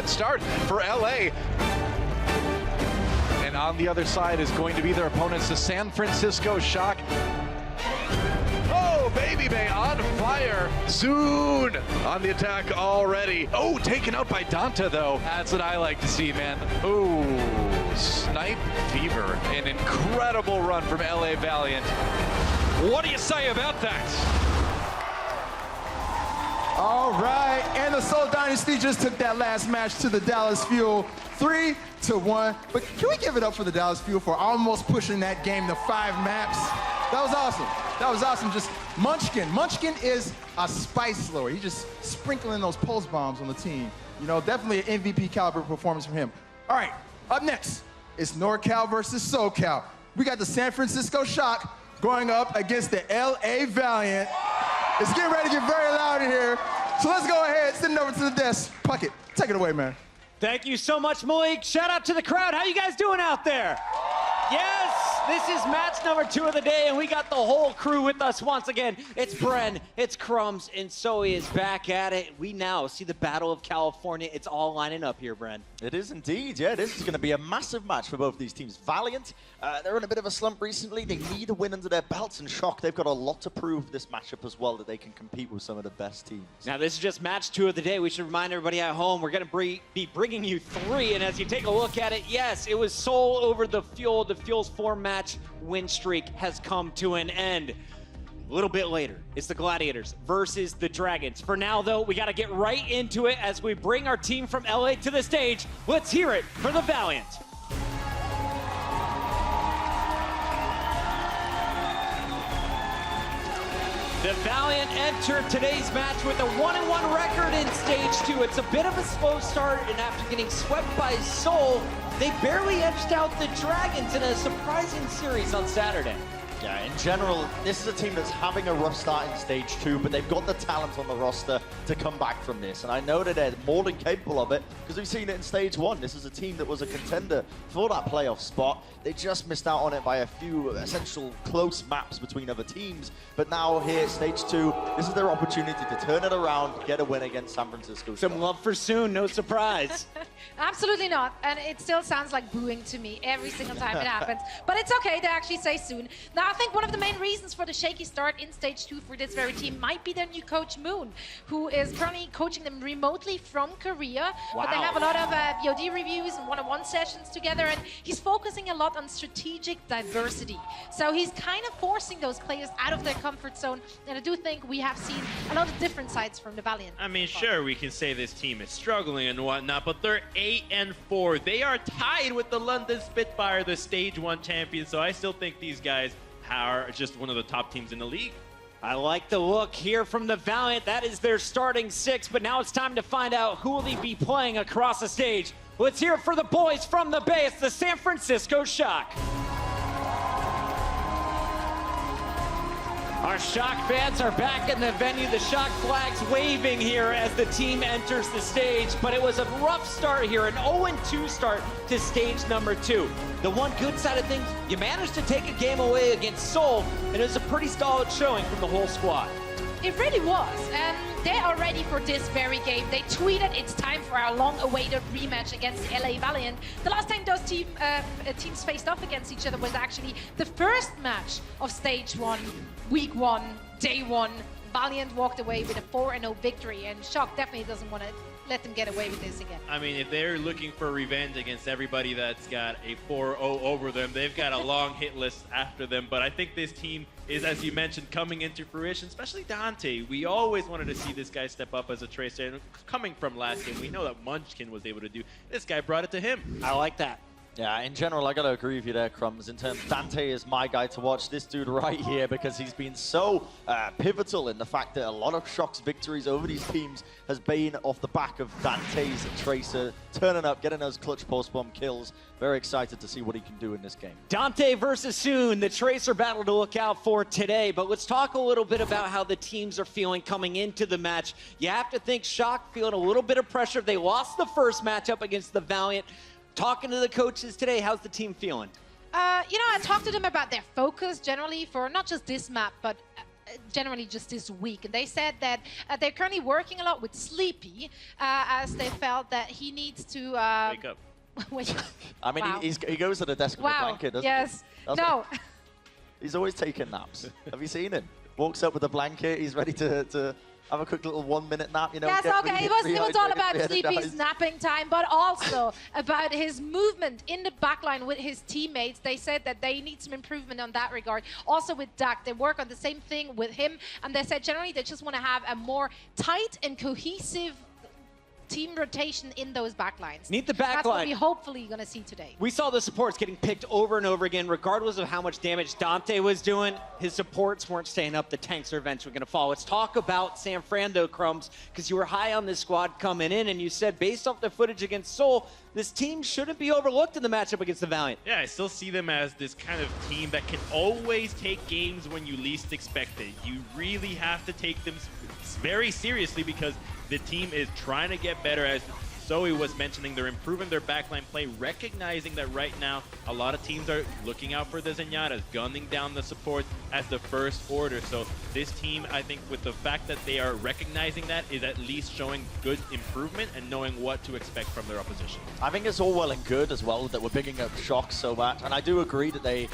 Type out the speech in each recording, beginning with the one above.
good start for LA. And on the other side is going to be their opponents, the San Francisco Shock. Oh, Baby Bay on fire. Zune on the attack already. Oh, taken out by Dante, though. That's what I like to see, man. Ooh, Snipe Fever. An incredible run from LA Valiant. What do you say about that? All right, and the Seoul Dynasty just took that last match to the Dallas Fuel 3-1. But can we give it up for the Dallas Fuel for almost pushing that game to 5 maps? That was awesome. That was awesome. Just Munchkin. Munchkin is a spice lord. He's just sprinkling those pulse bombs on the team. You know, definitely an MVP caliber performance from him. All right, up next is NorCal versus SoCal. We got the San Francisco Shock going up against the LA Valiant. It's getting ready to get very loud in here. So let's go ahead, send it over to the desk. Puckett, take it away, man. Thank you so much, Malik. Shout out to the crowd. How you guys doing out there? Yes, this is match number 2 of the day, and we got the whole crew with us once again. It's Bren, it's Crumbs, and Zoe is back at it. We now see the Battle of California. It's all lining up here, Bren. It is indeed, yeah. This is going to be a massive match for both these teams. Valiant, they're in a bit of a slump recently. They need a win under their belts, and Shock, they've got a lot to prove this matchup as well, that they can compete with some of the best teams. Now, this is just match 2 of the day. We should remind everybody at home, we're going to be bringing you 3, and as you take a look at it, yes, it was Seoul over the Fuel. The Fuel's 4-match win streak has come to an end. A little bit later, it's the Gladiators versus the Dragons. For now, though, we got to get right into it as we bring our team from LA to the stage. Let's hear it for the Valiant. The Valiant entered today's match with a 1-1 record in stage 2. It's a bit of a slow start, and after getting swept by Seoul, they barely edged out the Dragons in a surprising series on Saturday. Yeah, in general, this is a team that's having a rough start in stage 2, but they've got the talent on the roster to come back from this. And I know that they're more than capable of it because we've seen it in stage 1. This is a team that was a contender for that playoff spot. They just missed out on it by a few essential close maps between other teams. But now here, stage 2, this is their opportunity to turn it around, get a win against San Francisco. Some love for Soon, no surprise. Absolutely not. And it still sounds like booing to me every single time it happens. But it's okay, they actually say Soon. Now, I think one of the main reasons for the shaky start in stage 2 for this very team might be their new coach, Moon, who is currently coaching them remotely from Korea. Wow. But they have a lot of VOD reviews and one-on-one sessions together, and he's focusing a lot on strategic diversity. So he's kind of forcing those players out of their comfort zone, and I do think we have seen a lot of different sides from the Valiant. I mean, sure, we can say this team is struggling and whatnot, but they're 8-4. They are tied with the London Spitfire, the stage 1 champions, so I still think these guys are just one of the top teams in the league. I like the look here from the Valiant. That is their starting 6, but now it's time to find out who will they be playing across the stage. Let's hear it for the boys from the Bay. It's the San Francisco Shock. Our Shock fans are back in the venue. The Shock flags waving here as the team enters the stage. But it was a rough start here, an 0-2 start to stage number 2. The one good side of things, you managed to take a game away against Seoul, and it was a pretty solid showing from the whole squad. It really was, and they are ready for this very game. They tweeted it's time for our long-awaited rematch against the LA Valiant. The last time those teams faced off against each other was actually the first match of stage 1, week 1, day 1. Valiant walked away with a 4-0 victory, and Shock definitely doesn't want to let them get away with this again. I mean, if they're looking for revenge against everybody that's got a 4-0 over them, they've got a long hit list after them. But I think this team is, as you mentioned, coming into fruition, especially Dante. We always wanted to see this guy step up as a tracer. And coming from last game, we know that Munchkin was able to do. This guy brought it to him. I like that. Yeah, in general, I gotta agree with you there, Crumbs. In terms, Dante is my guy to watch. This dude right here, because he's been so pivotal in the fact that a lot of Shock's victories over these teams has been off the back of Dante's tracer, turning up, getting those clutch post-bomb kills. Very excited to see what he can do in this game. Dante versus Soon, the tracer battle to look out for today. But let's talk a little bit about how the teams are feeling coming into the match. You have to think Shock feeling a little bit of pressure. They lost the first matchup against the Valiant. Talking to the coaches today, how's the team feeling? You know, I talked to them about their focus generally for not just this map, but generally just this week. And they said that they're currently working a lot with Sleepy, as they felt that he needs to Wake up. wake up. I mean, Wow. he goes to the desk with a blanket, doesn't Yes. he? No. He's always taking naps. Have you seen him? Walks up with a blanket. He's ready to have a quick little 1-minute nap. You know. Yes, get okay. It was all rehydrated, about re-energized. Sleepy's napping time, but also about his movement in the backline with his teammates. They said that they need some improvement on that regard. Also with Dak, they work on the same thing with him, and they said generally they just want to have a more tight and cohesive team rotation in those backlines. Need the That's what backline. we hopefully going to see today. We saw the supports getting picked over and over again, regardless of how much damage Dante was doing. His supports weren't staying up. The tanks are eventually going to fall. Let's talk about San Fran, though, Crumbs, because you were high on this squad coming in, and you said, based off the footage against Seoul, this team shouldn't be overlooked in the matchup against the Valiant. Yeah, I still see them as this kind of team that can always take games when you least expect it. You really have to take them very seriously because the team is trying to get better. As Zoe was mentioning, they're improving their backline play, recognizing that right now a lot of teams are looking out for the Zenyatas, gunning down the support as the first order. So this team, I think, with the fact that they are recognizing that, is at least showing good improvement and knowing what to expect from their opposition. I think it's all well and good as well that we're picking up Shock so much, and I do agree that they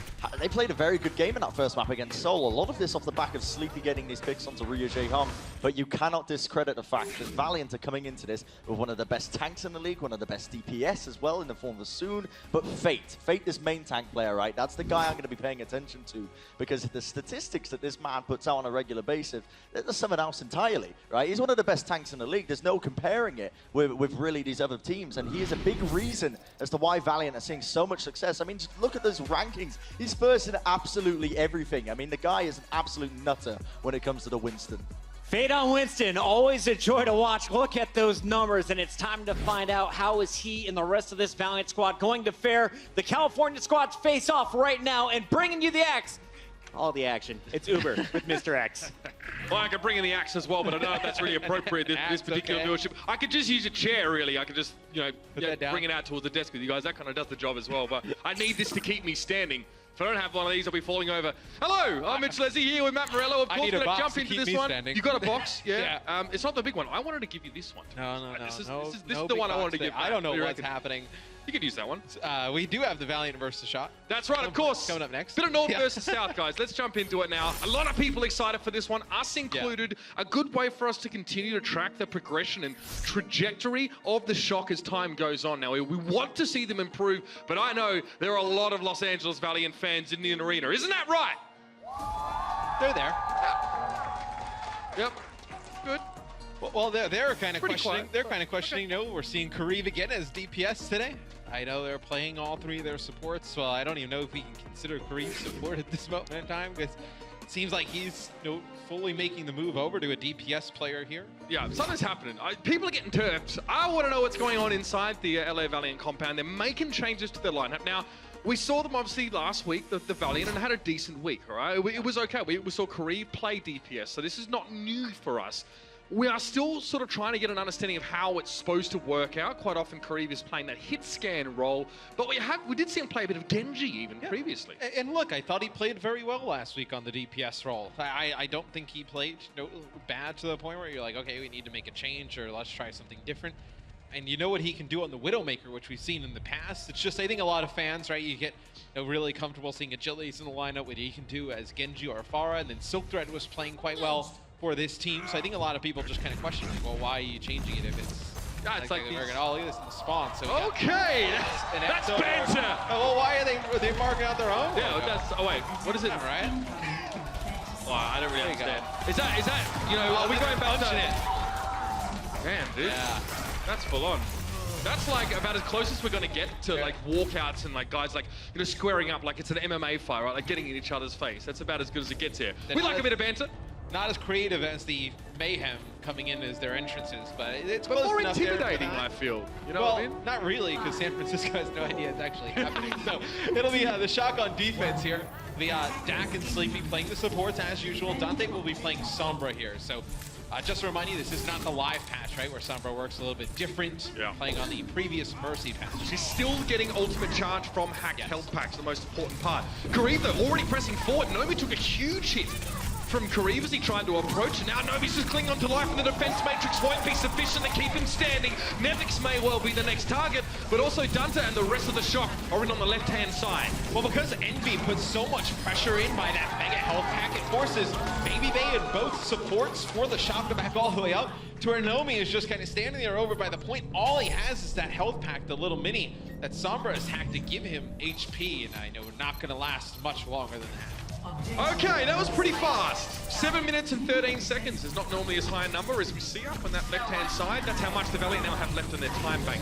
played a very good game in that first map against Seoul. A lot of this off the back of Sleepy getting these picks onto Ryu Jae-hong, but you cannot discredit the fact that Valiant are coming into this with one of the best tanks in the league, one of the best DPS as well in the form of Soon, but Fate, this main tank player, right? That's the guy I'm going to be paying attention to, because the statistics that this man puts out on a regular basis, there's something else entirely, right? He's one of the best tanks in the league. There's no comparing it with really these other teams, and he is a big reason as to why Valiant are seeing so much success. I mean, just look at those rankings. He's first in absolutely everything. I mean, the guy is an absolute nutter when it comes to the Winston. Fade on Winston, always a joy to watch. Look at those numbers, and it's time to find out how is he and the rest of this Valiant squad going to fare. The California squads face off right now, and bringing you the X. All the action. It's Uber with Mr. X. Well, I could bring in the axe as well, but I don't know if that's really appropriate, this particular viewership. I could just use a chair, really. I could just, you know, bring it out towards the desk with you guys. That kind of does the job as well, but I need this to keep me standing. If I don't have one of these, I'll be falling over. Hello, I'm Mitch Leslie here with Matt Morello. Of course, we're going to jump into this one. Standing. You got a box? Yeah. It's not the big one. I wanted to give you this one. No. This is the one I wanted to give. I don't know what's happening. You could use that one. We do have the Valiant versus Shot. That's right, of course. Coming up next. Bit of North versus South, guys. Let's jump into it now. A lot of people excited for this one, us included. A good way for us to continue to track the progression and trajectory of the Shock as time goes on. Now, we want to see them improve, but I know there are a lot of Los Angeles Valiant fans in the arena. Isn't that right? They're there. Yep. Good. Well, they're kind of Pretty questioning. quiet. They're kind of questioning. No, we're seeing Kareev again as DPS today. I know they're playing all three of their supports. Well, I don't even know if we can consider Kareev support at this moment in time, because it seems like he's fully making the move over to a DPS player here. Yeah, something's happening. People are getting terped. I want to know what's going on inside the LA Valiant compound. They're making changes to their lineup. Now, we saw them obviously last week, the Valiant, and had a decent week, all right? It was okay. We saw Kareev play DPS, so this is not new for us. We are still sort of trying to get an understanding of how it's supposed to work out. Quite often, Kareev is playing that hit scan role, but we did see him play a bit of Genji even previously. And look, I thought he played very well last week on the DPS role. I don't think he played bad to the point where you're like, okay, we need to make a change or let's try something different. And you know what he can do on the Widowmaker, which we've seen in the past. It's just, I think a lot of fans, right, you get really comfortable seeing Agilities in the lineup, what he can do as Genji or Pharah, and then Silk Thread was playing quite well for this team. So I think a lot of people just kind of question, like, well, why are you changing it if it's... Yeah, it's like they're going, oh, look at this in the spawn. So okay, that's banter. Oh, well, why are they marking out their own? Yeah, that's. Oh wait, what is it? All right. Oh, I don't really understand. Is that? You know, are we going back to? Man, dude, that's full on. That's like about as close as we're gonna get to like walkouts and like guys like squaring up like it's an MMA fight, right? Like getting in each other's face. That's about as good as it gets here. We like a bit of banter. Not as creative as the Mayhem coming in as their entrances, but it's but more enough intimidating, I feel. You know what I mean? Not really, because San Francisco has no idea it's actually happening. So it'll be the shotgun defense here. The Dak and Sleepy playing the supports as usual. Dante will be playing Sombra here. So just to remind you, this is not the live patch, right, where Sombra works a little bit different, playing on the previous Mercy patch. She's still getting ultimate charge from hacked health packs, the most important part. Kareev, though, already pressing forward. Nomi took a huge hit from Kareev as he tried to approach. And now Novi's just clinging on to life, and the defense matrix won't be sufficient to keep him standing. Nevix may well be the next target, but also Dante and the rest of the Shock are in on the left-hand side. Well, because Envy puts so much pressure in by that mega health pack, it forces Babybay and both supports for the Shock to back all the way up to where Nomi is just kind of standing there over by the point. All he has is that health pack, the little mini that Sombra has hacked to give him HP, and I know we're not going to last much longer than that. Okay, that was pretty fast. 7 minutes and 13 seconds is not normally as high a number as we see up on that left-hand side. That's how much the Valiant now have left in their time bank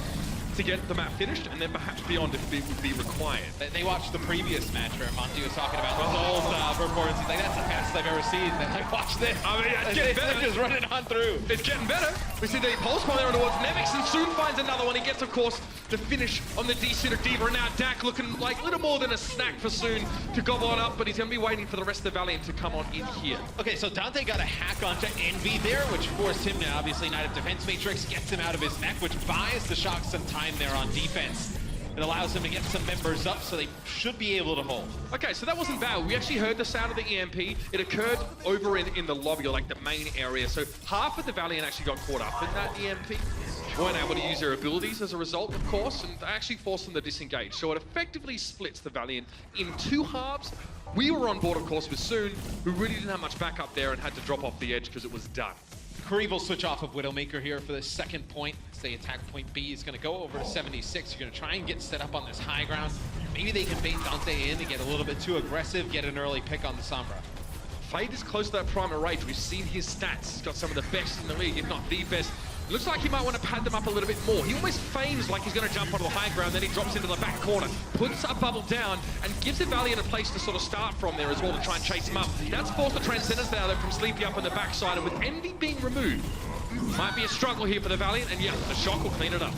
to get the map finished, and then perhaps beyond if it would be required. They watched the previous match where Monty was talking about those old performances. He's like, that's the fastest I've ever seen. They're like, watch this. I mean, it's getting better. They're just running on through. It's getting better. We see the pulse bomb there towards Nevix, and soon finds another one. He gets, of course, the finish on the DC to Diva, and now Dak looking like little more than a snack for Soon to gobble on up, but he's going to be waiting for the rest of the Valiant to come on in here. Okay, so Dante got a hack onto Envy there, which forced him to obviously Knight of Defense Matrix, gets him out of his mech, which buys the Shock some time there on defense. It allows him to get some members up, so they should be able to hold. Okay, so that wasn't bad. We actually heard the sound of the EMP. It occurred over in the lobby, or like the main area. So half of the Valiant actually got caught up in that EMP. Weren't able to use their abilities as a result, of course, and actually forced them to disengage. So it effectively splits the Valiant in two halves. We were on board, of course, with Soon, who really didn't have much backup there and had to drop off the edge because it was done. Kareev will switch off of Widowmaker here for the second point. Say attack point B is going to go over to 76. You're going to try and get set up on this high ground. Maybe they can bait Dante in to get a little bit too aggressive, get an early pick on the Sombra. Fade is close to that primal rage. We've seen his stats. He's got some of the best in the league, if not the best. It looks like he might want to pad them up a little bit more. He almost feigns like he's going to jump onto the high ground, then he drops into the back corner, puts a bubble down, and gives the Valiant a place to sort of start from there as well to try and chase him up. That's forced the Transcendence now though from Sleepy up on the backside, and with Envy being removed, might be a struggle here for the Valiant, and yeah, the Shock will clean it up.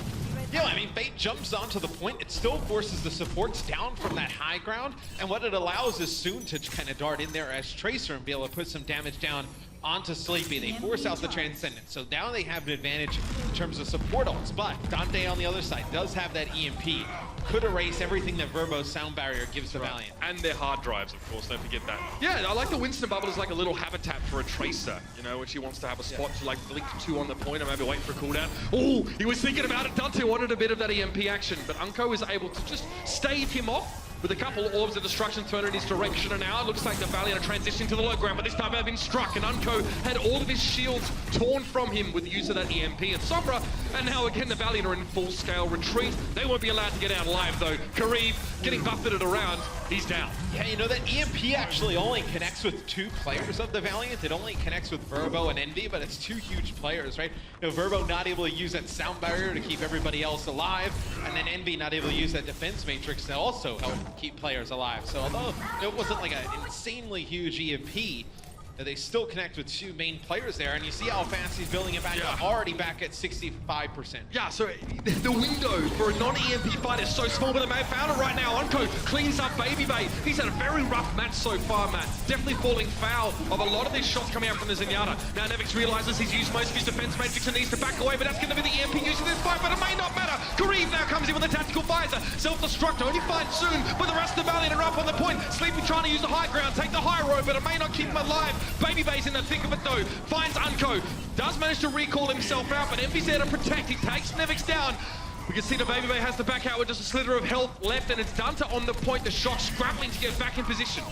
Yeah, I mean, Bait jumps onto the point. It still forces the supports down from that high ground, and what it allows is Soon to kind of dart in there as Tracer and be able to put some damage down onto Sleepy. They force out the Transcendence, so now they have an advantage in terms of support ults, but Dante on the other side does have that EMP. Could erase everything that Verbo's sound barrier gives the Valiant. And their hard drives, of course, don't forget that. Yeah, I like the Winston bubble as like a little habitat for a Tracer, you know, when she wants to have a spot to like blink two on the point or maybe wait for a cooldown. Oh, he was thinking about it. Dante wanted a bit of that EMP action, but Unco is able to just stave him off with a couple of orbs of destruction thrown in his direction, and now it looks like the Valiant are transitioning to the low ground, but this time they've been struck, and Unco had all of his shields torn from him with the use of that EMP and Sombra, and now again the Valiant are in full-scale retreat. They won't be allowed to get out alive though. Kareev getting buffeted around, he's down. Yeah, you know, that EMP actually only connects with two players of the Valiant. It only connects with Verbo and Envy, but it's two huge players, right? You know, Verbo not able to use that sound barrier to keep everybody else alive, and then Envy not able to use that defense matrix to also help keep players alive. So although it wasn't like an insanely huge EMP, they still connect with two main players there, and you see how fast he's building it back up, already back at 65%. Yeah, so the window for a non-EMP fight is so small, but they may have found it right now. Unco cleans up Babybay. He's had a very rough match so far, Matt. Definitely falling foul of a lot of these shots coming out from the Zenyatta. Now Nevix realizes he's used most of his defense matrix and needs to back away, but that's going to be the EMP used in this fight, but it may not matter. Kareev now comes in with a tactical visor. Self-destruct, only finds Soon, but the rest of the Valiant are up on the point. Sleepy trying to use the high ground, take the high road, but it may not keep him alive. Babybay's in the thick of it though, finds Unco, does manage to recall himself out, but Envy's there to protect. He takes Nevix down. We can see the Babybay has to back out with just a slither of health left, and it's Dante on the point. The Shock scrabbling to get back in position.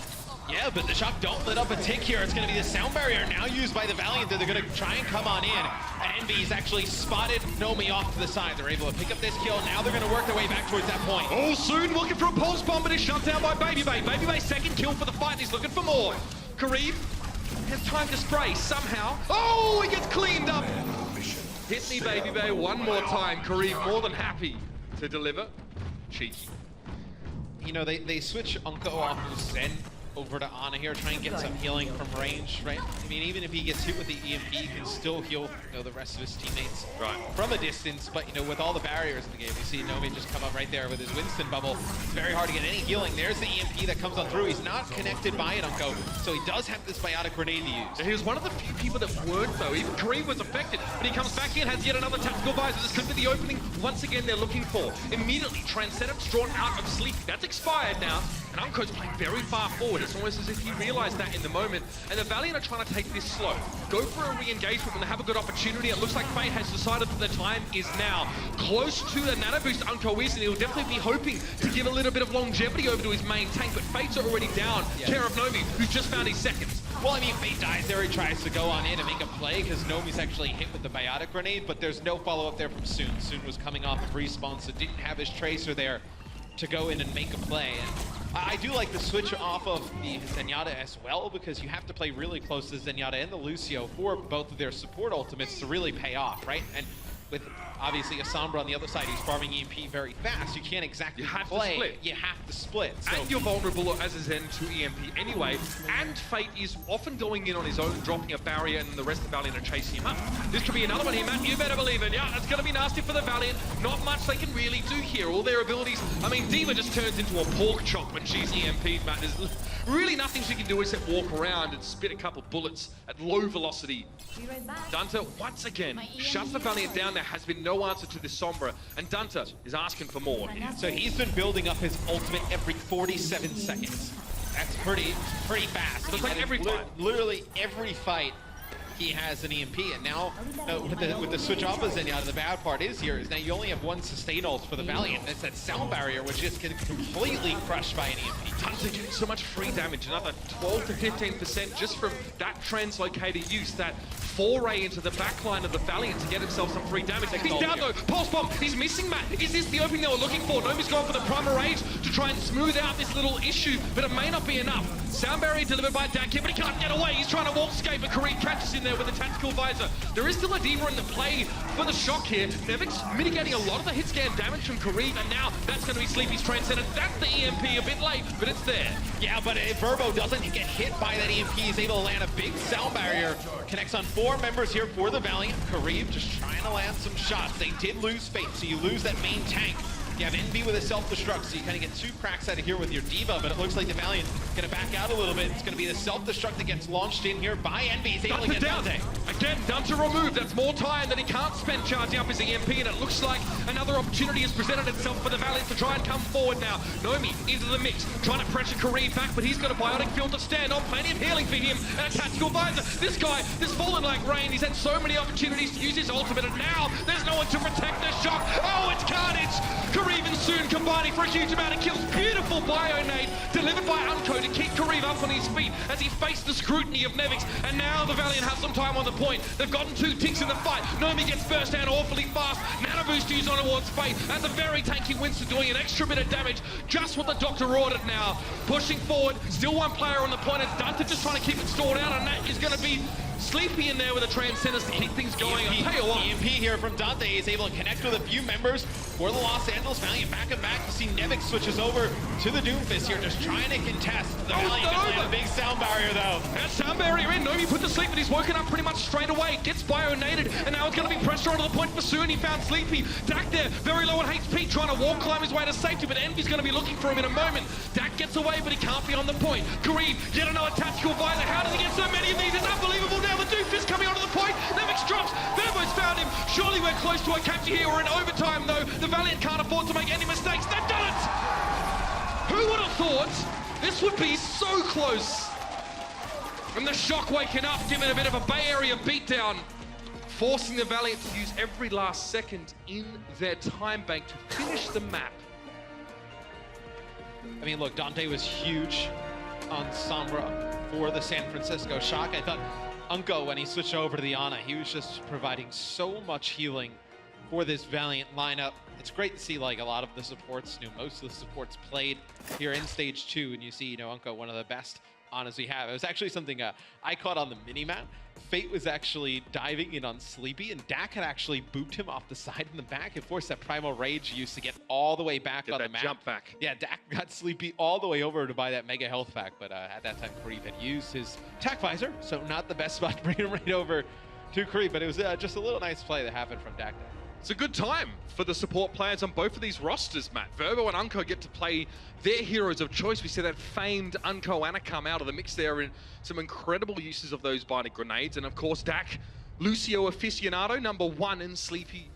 Yeah, but the Shock don't let up a tick here. It's going to be the sound barrier now used by the Valiant. They're going to try and come on in. And Envy's actually spotted Nomi off to the side. They're able to pick up this kill. Now they're going to work their way back towards that point. Oh, Soon looking for a pulse bomb, but is shut down by Babybay. Babybay's second kill for the fight, and he's looking for more. Kareev has time to spray somehow. Oh, he gets cleaned up. Hit me, Babybay, one more time. Kareev more than happy to deliver. Cheeky. You know, they switch Unco off of Zen over to Ana here, try and get some healing from range, right? I mean, even if he gets hit with the EMP, he can still heal, you know, the rest of his teammates from a distance. But, you know, with all the barriers in the game, you see Nomi just come up right there with his Winston bubble. It's very hard to get any healing. There's the EMP that comes on through. He's not connected by it, Unco, so he does have this biotic grenade to use. He was one of the few people that weren't, though. Even Kareev was affected, but he comes back in, has yet another tactical visor. This could be the opening once again they're looking for. Immediately, Transcendence drawn out of sleep. That's expired now. And Unco's playing very far forward. It's almost as if he realized that in the moment. And the Valiant are trying to take this slow. Go for a re-engagement when they have a good opportunity. It looks like Fate has decided that the time is now. Close to the nano boost Unco is, and he'll definitely be hoping to give a little bit of longevity over to his main tank, but Fate's already down. Care of Nomi, who's just found his seconds. Well, I mean, Fate dies there. He tries to go on in and make a play because Nomi's actually hit with the biotic grenade, but there's no follow-up there from Soon. Soon was coming off of respawn, so didn't have his tracer there to go in and make a play. And I do like the switch off of the Zenyatta as well, because you have to play really close to Zenyatta and the Lucio for both of their support ultimates to really pay off, right? And with obviously a Sombra on the other side who's farming EMP very fast, you can't exactly play. You have to split. So and you're vulnerable as a Zen to EMP anyway. And Fate is often going in on his own, dropping a barrier, and the rest of the Valiant are chasing him up. This could be another one here, Matt. You better believe it. Yeah, it's going to be nasty for the Valiant. Not much they can really do here. All their abilities. I mean, D.Va just turns into a pork chop when she's EMP'd, Matt. There's really nothing she can do except walk around and spit a couple bullets at low velocity. Dunta, once again, shuts the Valiant down. There has been no answer to this Sombra, and Dunta is asking for more here. So he's been building up his ultimate every 47 seconds. That's pretty fast. It's like every fight. Literally every fight he has an EMP, and now with the switch off of Zenyatta, the bad part is now you only have one sustain ult for the Valiant, and it's that sound barrier which just gets completely crushed by an EMP. Dunta getting so much free damage, another 12 to 15% just from that translocator use, that foray into the backline of the Valiant to get himself some free damage. He's down though, Pulse Bomb, he's missing Matt. Is this the opening they were looking for? Nomi's gone for the Primal Rage to try and smooth out this little issue, but it may not be enough. Sound barrier delivered by Dak here, but he can't get away. He's trying to walk escape, but Kareem catches in there with a tactical visor. There is still a D.Va in the play for the shock here. Nevix mitigating a lot of the hit scan damage from Kareem, and now that's going to be Sleepy's Transcendent. That's the EMP, a bit late, but it's there. Yeah, but if Verbo doesn't get hit by that EMP, he's able to land a big sound barrier. Connects on 4 members here for the Valiant. Kareem just trying to land some shots. They did lose Fate, so you lose that main tank. You have Envy with a self-destruct, so you kind of get 2 cracks out of here with your D.Va, but it looks like the Valiant going to back out a little bit. It's going to be the self-destruct that gets launched in here by Envy. He's able to get Dante. Again, Dunta removed. That's more time that he can't spend charging up his EMP, and it looks like another opportunity has presented itself for the Valiant to try and come forward now. Nomi into the mix, trying to pressure Kareem back, but he's got a biotic field to stand on. Plenty of healing for him, and a tactical visor. This guy, this fallen like rain. He's had so many opportunities to use his ultimate, and now there's no one to protect the shock. Oh, it's carnage! Kareem and Soon combining for a huge amount of kills. Beautiful bio nade delivered by Unco to keep Kareem up on his feet as he faced the scrutiny of Nevix. And now the Valiant have some time on the point. They've gotten 2 ticks in the fight. Nomi gets burst out awfully fast. Nano boost used on towards Fate. That's a very tanky Winston doing an extra bit of damage. Just what the doctor ordered now. Pushing forward. Still one player on the point. It's Dunta just trying to keep it stored out, and that is going to be Sleepy in there with a Transcendence to keep things going. I'll tell you what. EMP here from Dante. He's able to connect with a few members for the Los Angeles Valiant. Back and back. You see Nevix switches over to the Doomfist here, just trying to contest. The Valiant gonna land a big sound barrier though. That sound barrier in. Nomi put to sleep, but he's woken up pretty much straight away. Gets bio-nated, and now it's going to be pressure onto the point for Soon. He found Sleepy. Dak there, very low on HP, trying to wall climb his way to safety, but Envy's going to be looking for him in a moment. Dak gets away, but he can't be on the point. Kareem, yet another tactical visor. How does he get so many of these? It's unbelievable now. The Doomfist coming onto the point. Nevix drops. Verbo's found him. Surely we're close to a capture here. We're in overtime, though. The Valiant can't afford to make any mistakes. They've done it! Who would have thought this would be so close? And the shock waking up, giving a bit of a Bay Area beatdown, forcing the Valiant to use every last second in their time bank to finish the map. I mean, look, Dante was huge on Sombra for the San Francisco Shock. I thought Unco, when he switched over to the Ana, he was just providing so much healing for this Valiant lineup. It's great to see like a lot of the supports, most of the supports played here in stage 2, and you see, Unco, one of the best Anas we have. It was actually something I caught on the mini-map. Fate was actually diving in on Sleepy, and Dak had actually booped him off the side in the back and forced that Primal Rage use to get all the way back on the map. Jump back. Yeah, Dak got Sleepy all the way over to buy that Mega Health pack, but at that time, Kareem had used his Tac Visor, so not the best spot to bring him right over to Kareem, but it was just a little nice play that happened from Dak there. It's a good time for the support players on both of these rosters, Matt. Verbo and Unco get to play their heroes of choice. We see that famed Unco Ana come out of the mix there in some incredible uses of those binding grenades. And of course, Dak, Lucio aficionado, #1, and Sleepy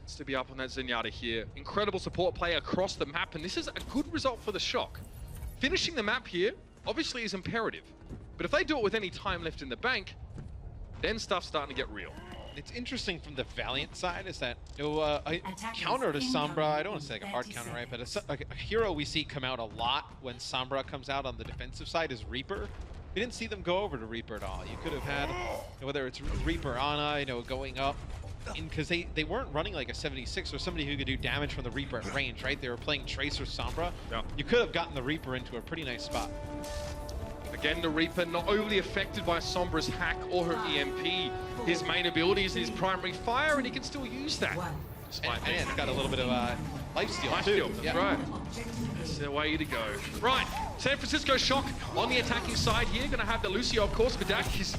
needs to be up on that Zenyatta here. Incredible support play across the map, and this is a good result for the Shock. finishing the map here obviously is imperative. But if they do it with any time left in the bank, then stuff's starting to get real. It's interesting from the Valiant side is that, you know, a counter to Sombra, I don't want to say like a hard counter, right? But a hero we see come out a lot when Sombra comes out on the defensive side is Reaper. We didn't see them go over to Reaper at all. You could have had, whether it's Reaper, Ana, you know, going up, because they weren't running like a 76 or somebody who could do damage from the Reaper at range, right? They were playing Trace or Sombra. Yeah. You could have gotten the Reaper into a pretty nice spot. Again, the Reaper not overly affected by Sombra's hack or her EMP. His main ability is his primary fire, and he can still use that. And it's got a little bit of lifesteal Life too. steal, that's right. That's the way to go. Right, San Francisco Shock on the attacking side here. Gonna have the Lucio, of course. Vidak is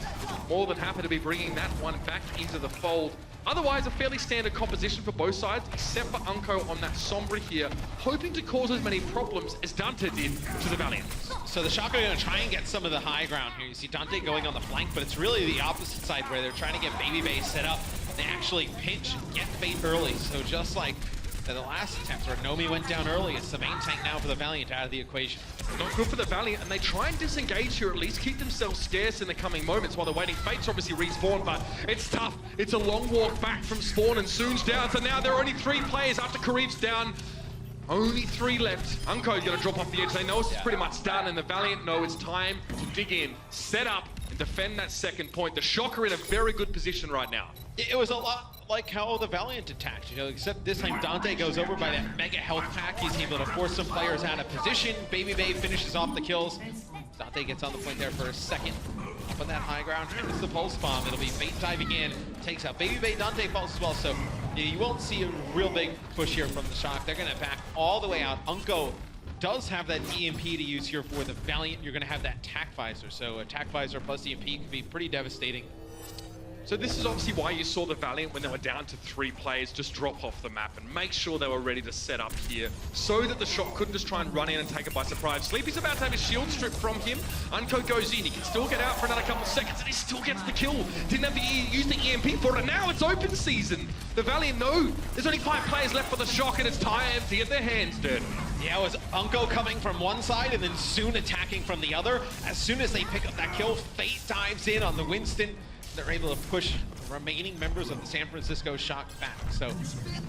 more than happy to be bringing that one back into the fold. Otherwise, a fairly standard composition for both sides, except for Unco on that Sombra here, hoping to cause as many problems as Dante did to the Valiant. So the Shock are going to try and get some of the high ground here. You see Dante going on the flank, but it's really the opposite side where they're trying to get Baby Bay set up. They actually pinch and get Fate early. So just like the last attempt where Nomi went down early, it's the main tank now for the Valiant out of the equation. Not good for the Valiant, and they try and disengage here, at least keep themselves scarce in the coming moments while they're waiting. Fate's obviously respawn, but it's tough. It's a long walk back from spawn, and Soon's down, so now there are only 3 players after Karib's down. Only 3 left. Unco's gonna drop off the edge. They know it's pretty much done, and the Valiant know it's time to dig in, set up, and defend that second point. The Shock are in a very good position right now. It was a lot like how the Valiant attacked, you know, except this time Dante goes over by that mega health pack. He's able to force some players out of position. Baby Bay finishes off the kills. Dante gets on the point there for a second. Up on that high ground, hits the pulse bomb. It'll be Fate diving in, takes out Baby Bay. Dante falls as well, so you won't see a real big push here from the Shock. They're gonna back all the way out. Unco does have that EMP to use here for the Valiant. You're gonna have that attack visor, so attack visor plus EMP can be pretty devastating. So this is obviously why you saw the Valiant, when they were down to 3 players, just drop off the map and make sure they were ready to set up here so that the Shock couldn't just try and run in and take it by surprise. Sleepy's about to have his shield stripped from him. Unco goes in. He can still get out for another couple of seconds, and he still gets the kill. Didn't have to use the EMP for it, and now it's open season. The Valiant know there's only 5 players left for the Shock, and it's time to get their hands dirty. Yeah, it was Unco coming from one side and then Soon attacking from the other. As soon as they pick up that kill, Fate dives in on the Winston. They're able to push the remaining members of the San Francisco Shock back. So,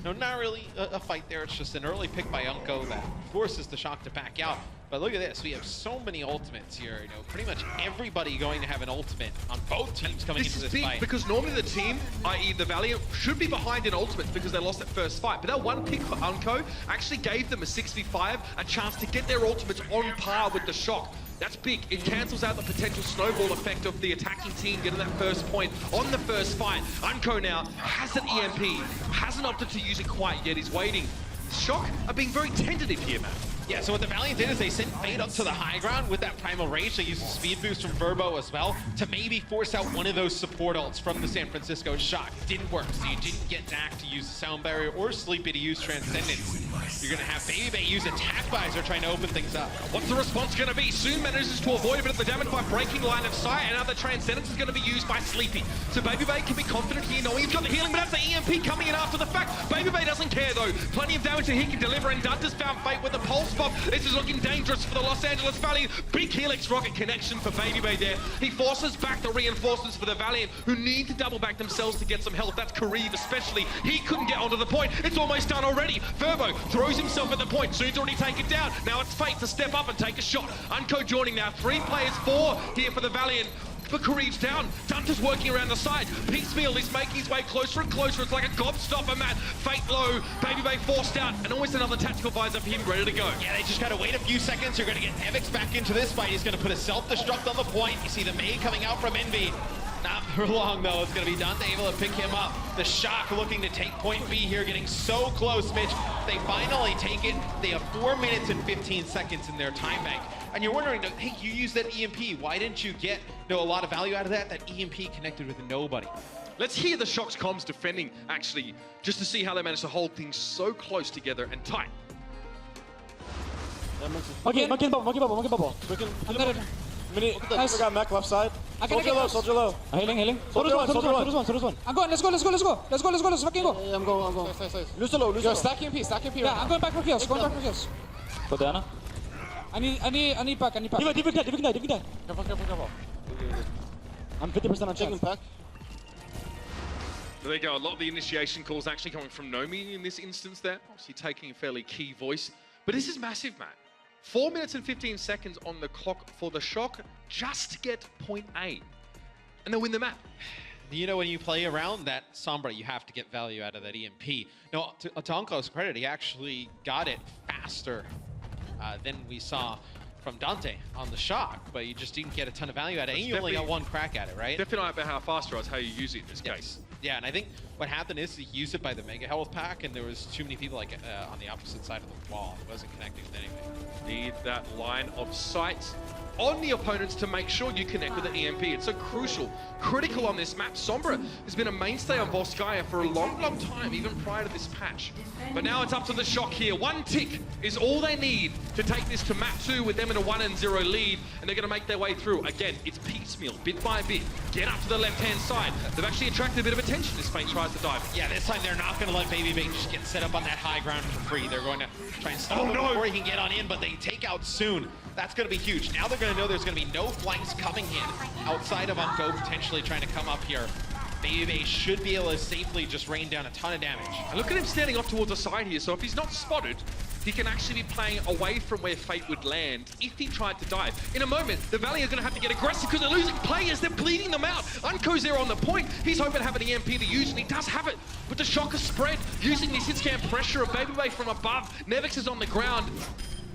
no, not really a fight there. It's just an early pick by Unco that forces the Shock to back out. But look at this. We have so many ultimates here. You know, pretty much everybody going to have an ultimate on both teams coming into this big fight. Because normally the team, i.e. the Valiant, should be behind in ultimates because they lost that first fight. But that one pick for Unco actually gave them a 6v5, a chance to get their ultimates on par with the Shock. That's big. It cancels out the potential snowball effect of the attacking team getting that first point on the first fight. Unco now has an EMP, hasn't opted to use it quite yet. He's waiting. Shock are being very tentative here, man. Yeah, so what the Valiant did is they sent Fate up to the high ground with that Primal Rage. They used the speed boost from Verbo as well to maybe force out one of those support ults from the San Francisco Shock. It didn't work, so you didn't get Dak to use the Sound Barrier or Sleepy to use Transcendence. You're gonna have Baby Bay use Attack Visor trying to open things up. What's the response gonna be? Soon manages to avoid a bit of the damage by breaking line of sight, and now the Transcendence is gonna be used by Sleepy. So Baby Bay can be confident here, knowing he's got the healing, but that's the EMP coming in after the fact. Baby Bay doesn't care though. Plenty of damage that he can deliver, and Dunta's found Fate with the pulse bomb. This is looking dangerous for the Los Angeles Valiant. Big Helix rocket connection for Baby Bay there. He forces back the reinforcements for the Valiant, who need to double back themselves to get some health. That's Karib especially. He couldn't get onto the point. It's almost done already. Verbo throws himself at the point. Soon's already taken down. Now it's Fate to step up and take a shot. Unco joining now. 3 players, 4 here for the Valiant. But Karib's down. Dunta's working around the side. Piecemeal, he's making his way closer and closer. It's like a gobstopper, Matt. Fate low. Baby Bay forced out. And almost another tactical visor for him ready to go. Yeah, they just gotta wait a few seconds. You're gonna get Evix back into this fight. He's gonna put a self-destruct on the point. You see the May coming out from Envy. Not for long though. It's gonna be Dante able to pick him up. The Shock looking to take point B here, getting so close, Mitch. They finally take it. They have 4 minutes and 15 seconds in their time bank. And you're wondering, hey, you used that EMP. Why didn't you get a lot of value out of that? That EMP connected with nobody. Let's hear the Shock's comms defending, actually, just to see how they managed to hold things so close together and tight. Makin bubble. Nice. We got mech left side. Soldier low. Healing. Soldier one. I'm going. Let's go. Let's fucking go. Yeah, I'm going. Stay. Lucio low. Stack EMP. Yeah, I'm going back for kills. Go Diana. I need pack. Defend that. Careful. I'm 50% on taking pack. There you go. A lot of the initiation calls actually coming from Nomi in this instance there. Obviously taking a fairly key voice. But this is massive, Matt. 4 minutes and 15 seconds on the clock for the Shock just to get point A. And they'll win the map. You know, when you play around that Sombra, you have to get value out of that EMP. No, to Anko's credit, he actually got it faster than we saw from Dante on the Shock, but you just didn't get a ton of value out of it. And you only got one crack at it, right? Definitely not about how fast you are, it's how you use it in this case. Yeah, and I think what happened is he used it by the Mega Health pack, and there was too many people like on the opposite side of the wall. It wasn't connecting with anything. Need that line of sight on the opponents to make sure you connect with the EMP. It's so crucial, critical on this map. Sombra has been a mainstay on Volskaya for a long time, even prior to this patch. But now it's up to the Shock here. One tick is all they need to take this to map 2 with them in a 1-0 lead, and they're going to make their way through. Again, it's piecemeal, bit by bit. Get up to the left-hand side. They've actually attracted a bit of attention as Fate tries to dive. Yeah, this time they're not going to let Baby Bang just get set up on that high ground for free. They're going to try and stop him before he can get on in, but they take out soon. That's going to be huge. Now they're going to know there's going to be no flanks coming in outside of Unko potentially trying to come up here. Baby Bay should be able to safely just rain down a ton of damage. And look at him standing off towards the side here, so if he's not spotted, he can actually be playing away from where Fate would land if he tried to dive. In a moment, the Valiant are going to have to get aggressive because they're losing players, they're bleeding them out. Unko's there on the point, he's hoping to have an EMP to use, and he does have it. But the Shock is spread, using this hit scan pressure of Baby Bay from above. Nevix is on the ground.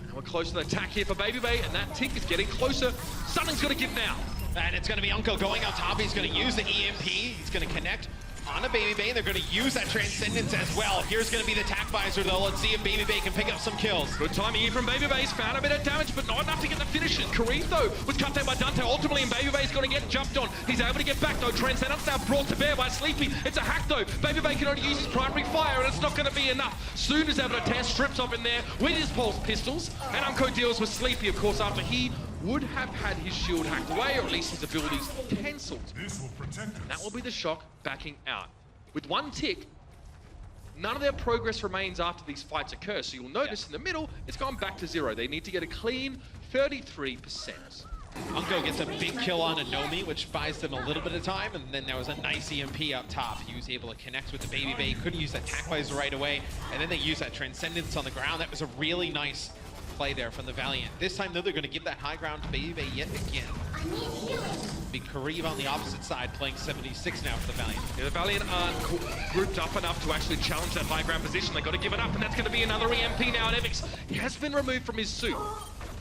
And we're close to the attack here for Baby Bay, and that tick is getting closer. Something's got to give now. And it's going to be Unko going on top. He's going to use the EMP. He's going to connect on a Baby Bay. They're going to use that Transcendence as well. Here's going to be the attack visor, though. Let's see if Baby Bay can pick up some kills. Good timing here from Baby Bay. He's found a bit of damage, but not enough to get the finish. Kareem, though, was cut down by Dante. Ultimately, and Baby Bay's going to get jumped on. He's able to get back, though. Transcendence now brought to bear by Sleepy. It's a hack, though. Baby Bay can only use his primary fire, and it's not going to be enough. Soon is able to tear strips up in there with his pulse pistols. And Unko deals with Sleepy, of course, after he would have had his shield hacked away, or at least his abilities cancelled. That will be the Shock backing out. With one tick, none of their progress remains after these fights occur. So you'll notice in the middle, it's gone back to 0. They need to get a clean 33%. Unko gets a big kill on Anomi, which buys them a little bit of time, and then there was a nice EMP up top. He was able to connect with the Baby Bay, couldn't use that attack visor right away, and then they used that Transcendence on the ground. That was a really nice play there from the Valiant. This time, though, they're going to give that high ground to Baby Bay yet again. Big Kareem on the opposite side, playing 76 now for the Valiant. Yeah, the Valiant aren't grouped up enough to actually challenge that high ground position. They've got to give it up, and that's going to be another EMP now. Nevix, he has been removed from his suit.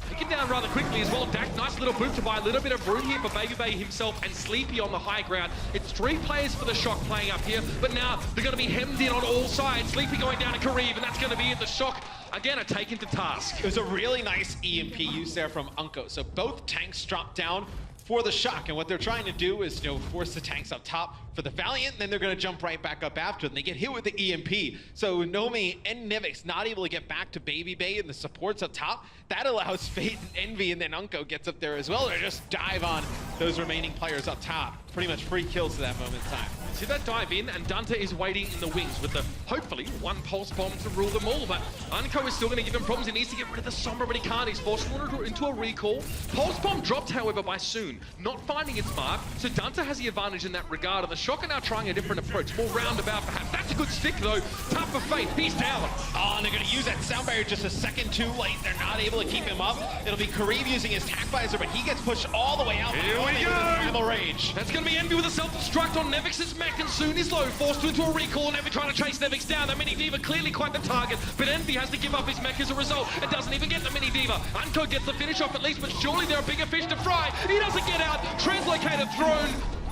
Taken down rather quickly as well. Dak, nice little boot to buy a little bit of room here for Baby Bay himself and Sleepy on the high ground. It's 3 players for the Shock playing up here, but now they're going to be hemmed in on all sides. Sleepy going down to Kareem, and that's going to be it. The Shock, again, are taken to task. It was a really nice EMP use there from Unko. So both tanks dropped down for the Shock, and what they're trying to do is, force the tanks up top for the Valiant, and then they're going to jump right back up after them. They get hit with the EMP, so Nomi and Nevix not able to get back to Baby Bay and the supports up top. That allows Fate and Envy, and then Unko gets up there as well to just dive on those remaining players up top. Pretty much free kills to that moment in time. See that dive in, and Dante is waiting in the wings with the, hopefully, one pulse bomb to rule them all, but Unko is still going to give him problems. He needs to get rid of the Sombra, but he can't. He's forced into a recall. Pulse bomb dropped, however, by Soon, not finding its mark, so Dante has the advantage in that regard, and the Shock are now trying a different approach, more roundabout perhaps. That's a good stick, though. Tough for Fate. He's down. Oh, and they're going to use that sound barrier just a second too late. They're not able to keep him up. It'll be Kareem using his tack visor, but he gets pushed all the way out. Here we go. Primal Rage. That's going to be Envy with a self-destruct on Nevix's mech, and Soon is low, forced into a recall, and Envy trying to chase Nevix down. The Mini Diva clearly quite the target, but Envy has to give up his mech as a result, and doesn't even get the Mini Diva. Unko gets the finish off at least, but surely there are bigger fish to fry. He doesn't get out. Translocator thrown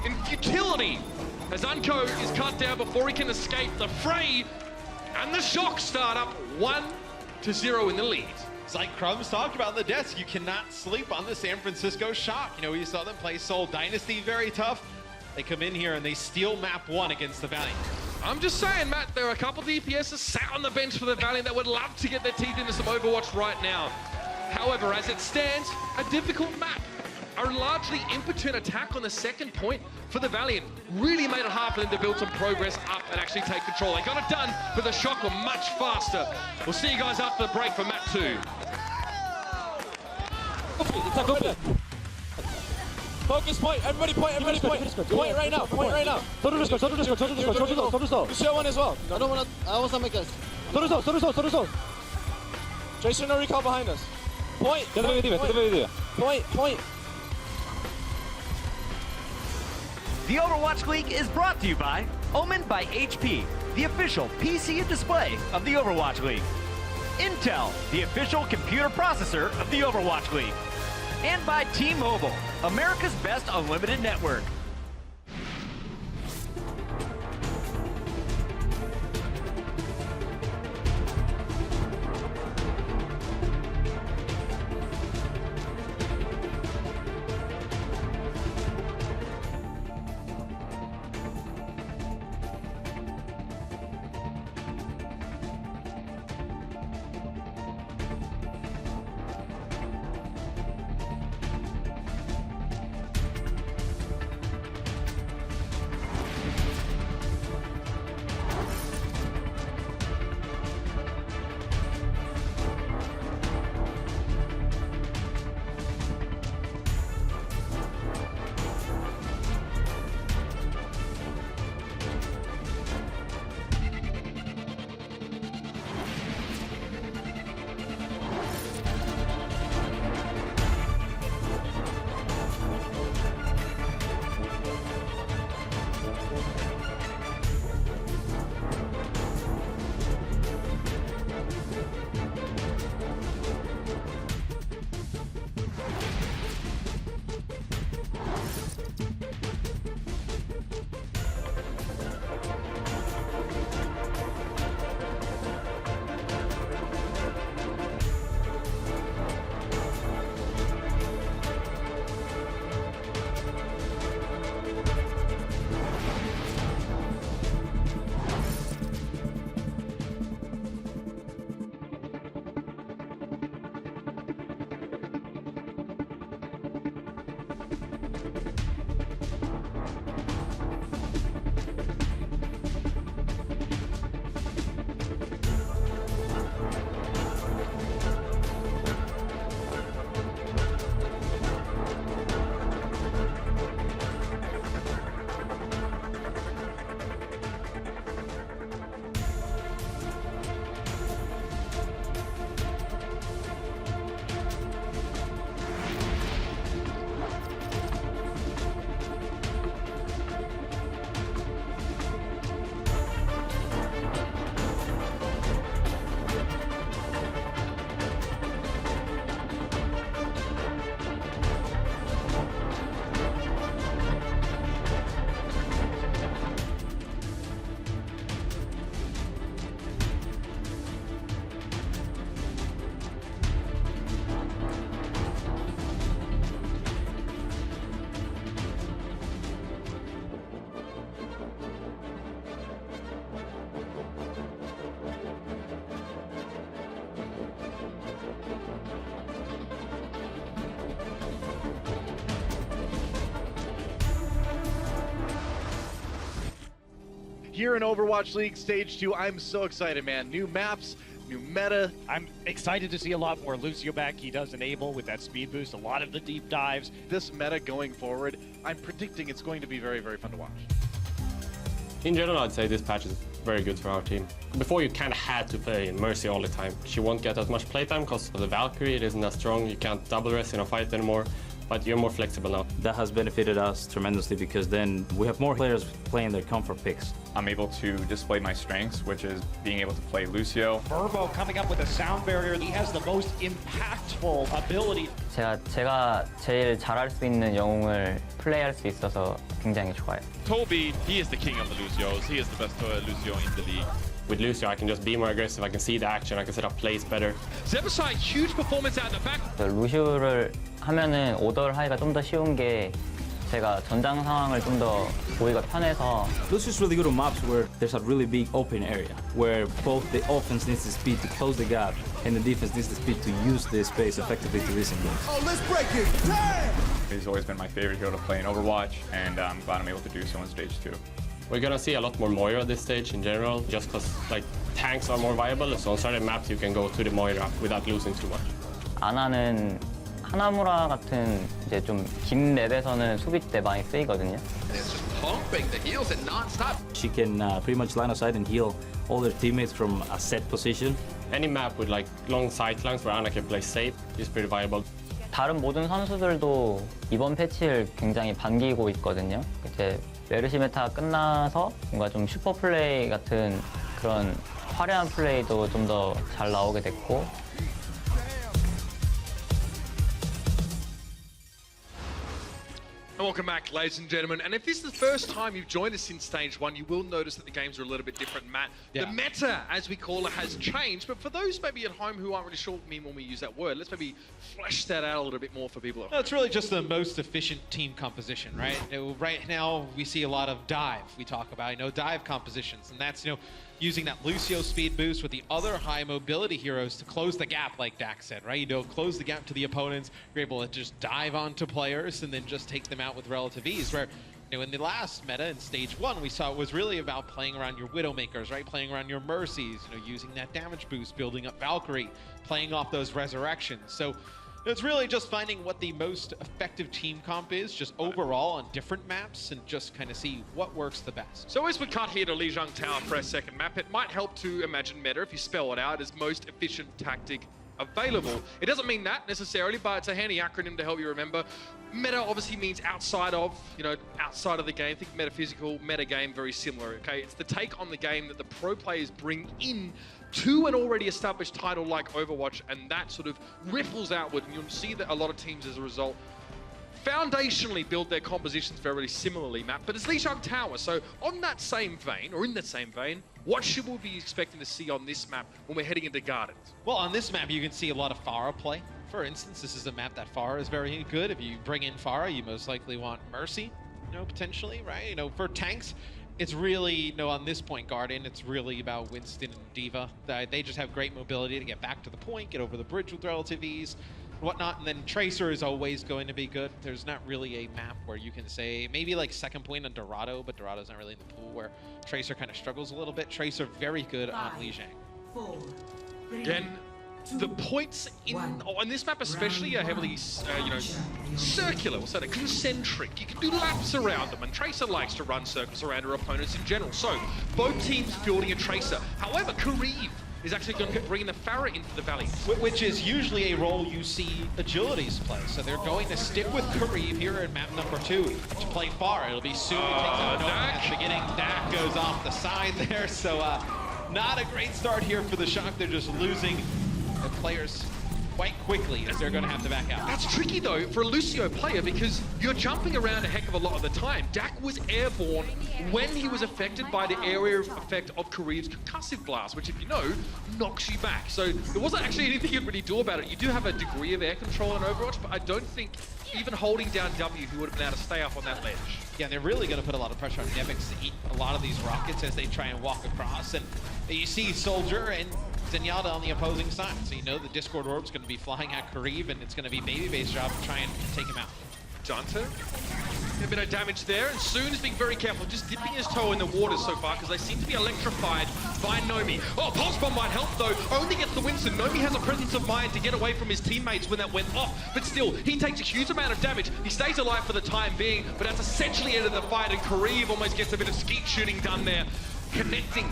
in futility as Unko is cut down before he can escape the fray, and the Shock start up 1-0 in the lead. It's like Crumbs talked about on the desk, you cannot sleep on the San Francisco Shock. We saw them play Seoul Dynasty very tough. They come in here and they steal map 1 against the Valiant. I'm just saying, Matt, there are a couple of DPSs sat on the bench for the Valiant that would love to get their teeth into some Overwatch right now. However, as it stands, a difficult map. A largely impotent attack on the second point for the Valiant really made it hard for them to build some progress up and actually take control. They got it done, but the Shock were much faster. We'll see you guys after the break for map 2. It's a good play. Focus point, everybody point. Point right now. Lucio one as well. I also make us. Jason, no recall behind us. Point. The Overwatch League is brought to you by Omen by HP, the official PC and display of the Overwatch League. Intel, the official computer processor of the Overwatch League. And by T-Mobile, America's best unlimited network. Here in Overwatch League Stage 2, I'm so excited, man. New maps, new meta. I'm excited to see a lot more Lucio back. He does enable with that speed boost, a lot of the deep dives. This meta going forward, I'm predicting it's going to be very, very fun to watch. In general, I'd say this patch is very good for our team. Before, you kind of had to play in Mercy all the time. She won't get as much playtime because of the Valkyrie. It isn't as strong. You can't double rest in a fight anymore. But you're more flexible now. That has benefited us tremendously because then we have more players playing their comfort picks. I'm able to display my strengths, which is being able to play Lucio. Verbo coming up with a sound barrier. He has the most impactful ability. 제가 제일 잘할 수 있는 영웅을 플레이할 수 있어서 굉장히 좋아요. Toby, he is the king of the Lucios. He is the best Lucio in the league. With Lucio, I can just be more aggressive. I can see the action. I can set up plays better. Zebasai, huge performance out the back. 루시우를 하면은 오더 하기가 좀 더 쉬운 게 제가 전장 상황을 좀 더 보기가 편해서. Lucio's really good on maps where there's a really big open area where both the offense needs the speed to close the gap and the defense needs the speed to use the space effectively to disengage. Oh, let's break it! Damn! He's always been my favorite hero to play in Overwatch, and I'm glad I'm able to do so in Stage 2. We're gonna see a lot more Moira this stage in general, just because like tanks are more viable. So on certain maps you can go to the Moira without losing too much. 아나는 하나무라 같은 이제 좀 긴 맵에서는 수비 때 많이 쓰이거든요. It's just pumping the heels and non-stop. She can pretty much line aside and heal all their teammates from a set position. Any map with like long sidelines where Ana can play safe is pretty viable. 다른 모든 선수들도 이번 패치를 굉장히 반기고 있거든요. 이제 메르시 메타 끝나서 뭔가 좀 슈퍼 플레이 같은 그런 화려한 플레이도 좀 더 잘 나오게 됐고. And welcome back, ladies and gentlemen. And if this is the first time you've joined us in Stage 1, you will notice that the games are a little bit different, Matt. Yeah. The meta, as we call it, has changed. But for those maybe at home who aren't really sure what we mean when we use that word, let's maybe flesh that out a little bit more for people at home. No, it's really just the most efficient team composition, right? Right now, we see a lot of dive. We talk about, dive compositions. And that's, using that Lucio speed boost with the other high mobility heroes to close the gap, like Dak said, right? Close the gap to the opponents. You're able to just dive onto players and then just take them out with relative ease. Where, in the last meta in Stage 1, we saw it was really about playing around your Widowmakers, right? Playing around your Mercies, using that damage boost, building up Valkyrie, playing off those resurrections. So it's really just finding what the most effective team comp is, just overall on different maps, and just kind of see what works the best. So as we cut here to Lijiang Tower for our second map, it might help to imagine meta, if you spell it out, as most efficient tactic available. It doesn't mean that necessarily, but it's a handy acronym to help you remember. Meta obviously means outside of, outside of the game. Think metaphysical, meta game, very similar, okay? It's the take on the game that the pro players bring in to an already established title like Overwatch, and that sort of ripples outward, and you'll see that a lot of teams as a result foundationally build their compositions very similarly, Matt. But it's Lijiang Tower, so on that same vein, or in that same vein, what should we be expecting to see on this map when we're heading into Gardens? Well, on this map, you can see a lot of Pharah play. For instance, this is a map that Pharah is very good. If you bring in Pharah, you most likely want Mercy, potentially, right? For tanks, it's really, on this point, Garden, it's really about Winston and D.Va. They just have great mobility to get back to the point, get over the bridge with relative ease, whatnot. And then Tracer is always going to be good. There's not really a map where you can say, maybe like second point on Dorado, but Dorado's not really in the pool, where Tracer kind of struggles a little bit. Tracer very good on Lijiang. Again, the points on this map especially are heavily, circular, we'll say that, concentric. You can do laps around them, and Tracer likes to run circles around her opponents in general. So, both teams fielding a Tracer. However, Kareev is actually going to bring the Pharah into the Valley. Which is usually a role you see Agilities play. So they're going to stick with Kareev here in map number 2 to play Pharah. It'll be soon. It takes out Nova at the beginning. Dak goes off the side there. So, not a great start here for the Shock. They're just losing the players quite quickly as they're going to have to back out. That's tricky though for a Lucio player, because you're jumping around a heck of a lot of the time. Dak was airborne when he was affected by the area effect of Kareev's concussive blast, which, if you know, knocks you back. So there wasn't actually anything you could really do about it. You do have a degree of air control in Overwatch, but I don't think even holding down W, he would have been able to stay up on that ledge. Yeah, they're really going to put a lot of pressure on Nevix to eat a lot of these rockets as they try and walk across. And you see Soldier and Zenyatta on the opposing side. So you know the Discord Orb's going to be flying at Kareev, and it's going to be Babyface's job to try and take him out. Dante, a bit of damage there, and Soon is being very careful, just dipping his toe in the water so far, because they seem to be electrified by Nomi. Oh, Pulse Bomb might help though, only gets the Winston. Nomi has a presence of mind to get away from his teammates when that went off, but still, he takes a huge amount of damage. He stays alive for the time being, but that's essentially ended the fight, and Kareev almost gets a bit of skeet shooting done there, connecting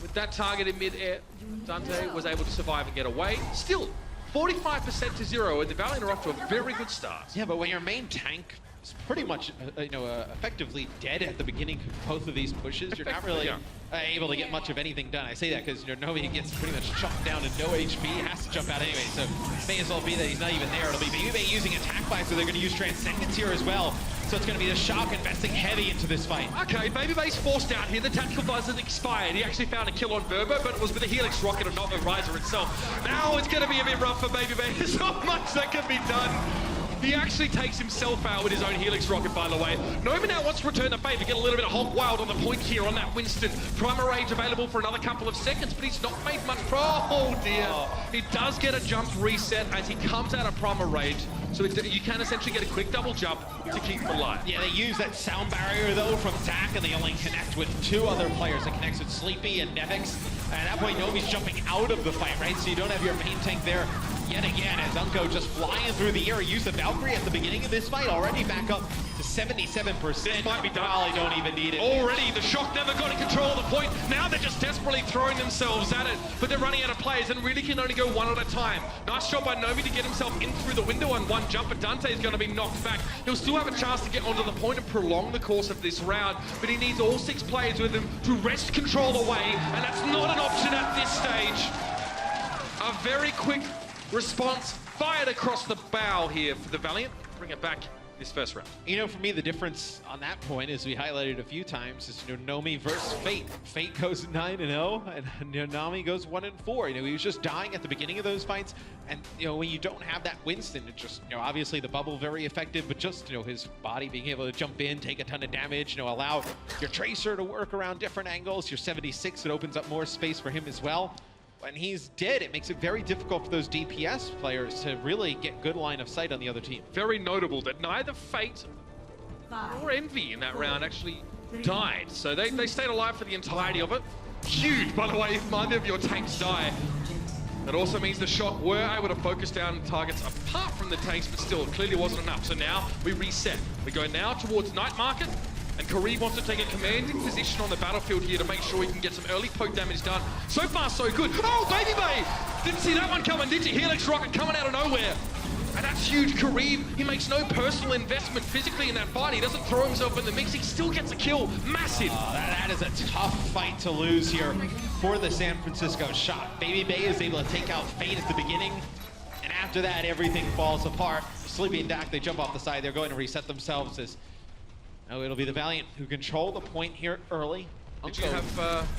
with that target in mid-air. Dante was able to survive and get away. Still, 45% to 0, and the Valiant are off to a very good start. Yeah, but when your main tank is pretty much, effectively dead at the beginning of both of these pushes, you're not really able to get much of anything done. I say that because Nomi gets pretty much chopped down to no HP, has to jump out anyway, so may as well be that he's not even there. It'll be Baby using attack bias, so they're going to use Transcendence here as well. So it's going to be the Shock investing heavy into this fight. Okay, Babyface forced out here. The tactical buzz has expired. He actually found a kill on Verbo, but it was with a Helix rocket and not the Riser itself. Now it's going to be a bit rough for Babyface. There's not much that can be done. He actually takes himself out with his own Helix rocket, by the way. Nomi now wants to return the favor, get a little bit of Hulk Wild on the point here on that Winston. Primer Rage available for another couple of seconds, but he's not made much. Oh dear. He does get a jump reset as he comes out of Primer Rage. so you can essentially get a quick double jump to keep them alive. Yeah, they use that sound barrier though from Zach, and they only connect with 2 other players. It connects with Sleepy and Nevix. And at that point, Nomi's jumping out of the fight, right? So you don't have your main tank there yet again, as Unko just flying through the air. Use the Valkyrie at the beginning of this fight, already back up to 77%. This might be done. Probably don't even need it. Already, the Shock never got in control of the point. Now they're just desperately throwing themselves at it, but they're running out of players and really can only go one at a time. Nice job by Nomi to get himself in through the window on one jump, but Dante is going to be knocked back. He'll still have a chance to get onto the point and prolong the course of this round, but he needs all 6 players with him to wrest control away, and that's not an option at this stage. A very quick response fired across the bow here for the Valiant. Bring it back this first round. You know, for me, the difference on that point, as we highlighted a few times, is Nomi versus Fate. Fate goes 9-0, and Nami goes 1-4. You know, he was just dying at the beginning of those fights, and when you don't have that Winston, it just obviously the bubble very effective, but just his body being able to jump in, take a ton of damage, allow your Tracer to work around different angles. Your 76, it opens up more space for him as well. When he's dead, it makes it very difficult for those DPS players to really get good line of sight on the other team. Very notable that neither Fate or Envy in that round actually died. So they stayed alive for the entirety of it. Huge, by the way, if neither of your tanks die. That also means the Shock were able to focus down targets apart from the tanks, but still, it clearly wasn't enough. So now we reset. We go now towards Night Market. And Kareem wants to take a commanding position on the battlefield here to make sure he can get some early poke damage done. So far, so good. Oh, Baby Bay! Didn't see that one coming, did you? Helix Rocket coming out of nowhere. And that's huge. Kareem, he makes no personal investment physically in that fight. He doesn't throw himself in the mix. He still gets a kill. Massive. That is a tough fight to lose here for the San Francisco Shock. Baby Bay is able to take out Fate at the beginning. And after that, everything falls apart. Sleepy and Dak, they jump off the side. They're going to reset themselves as... Oh, it'll be the Valiant who control the point here early. Did you have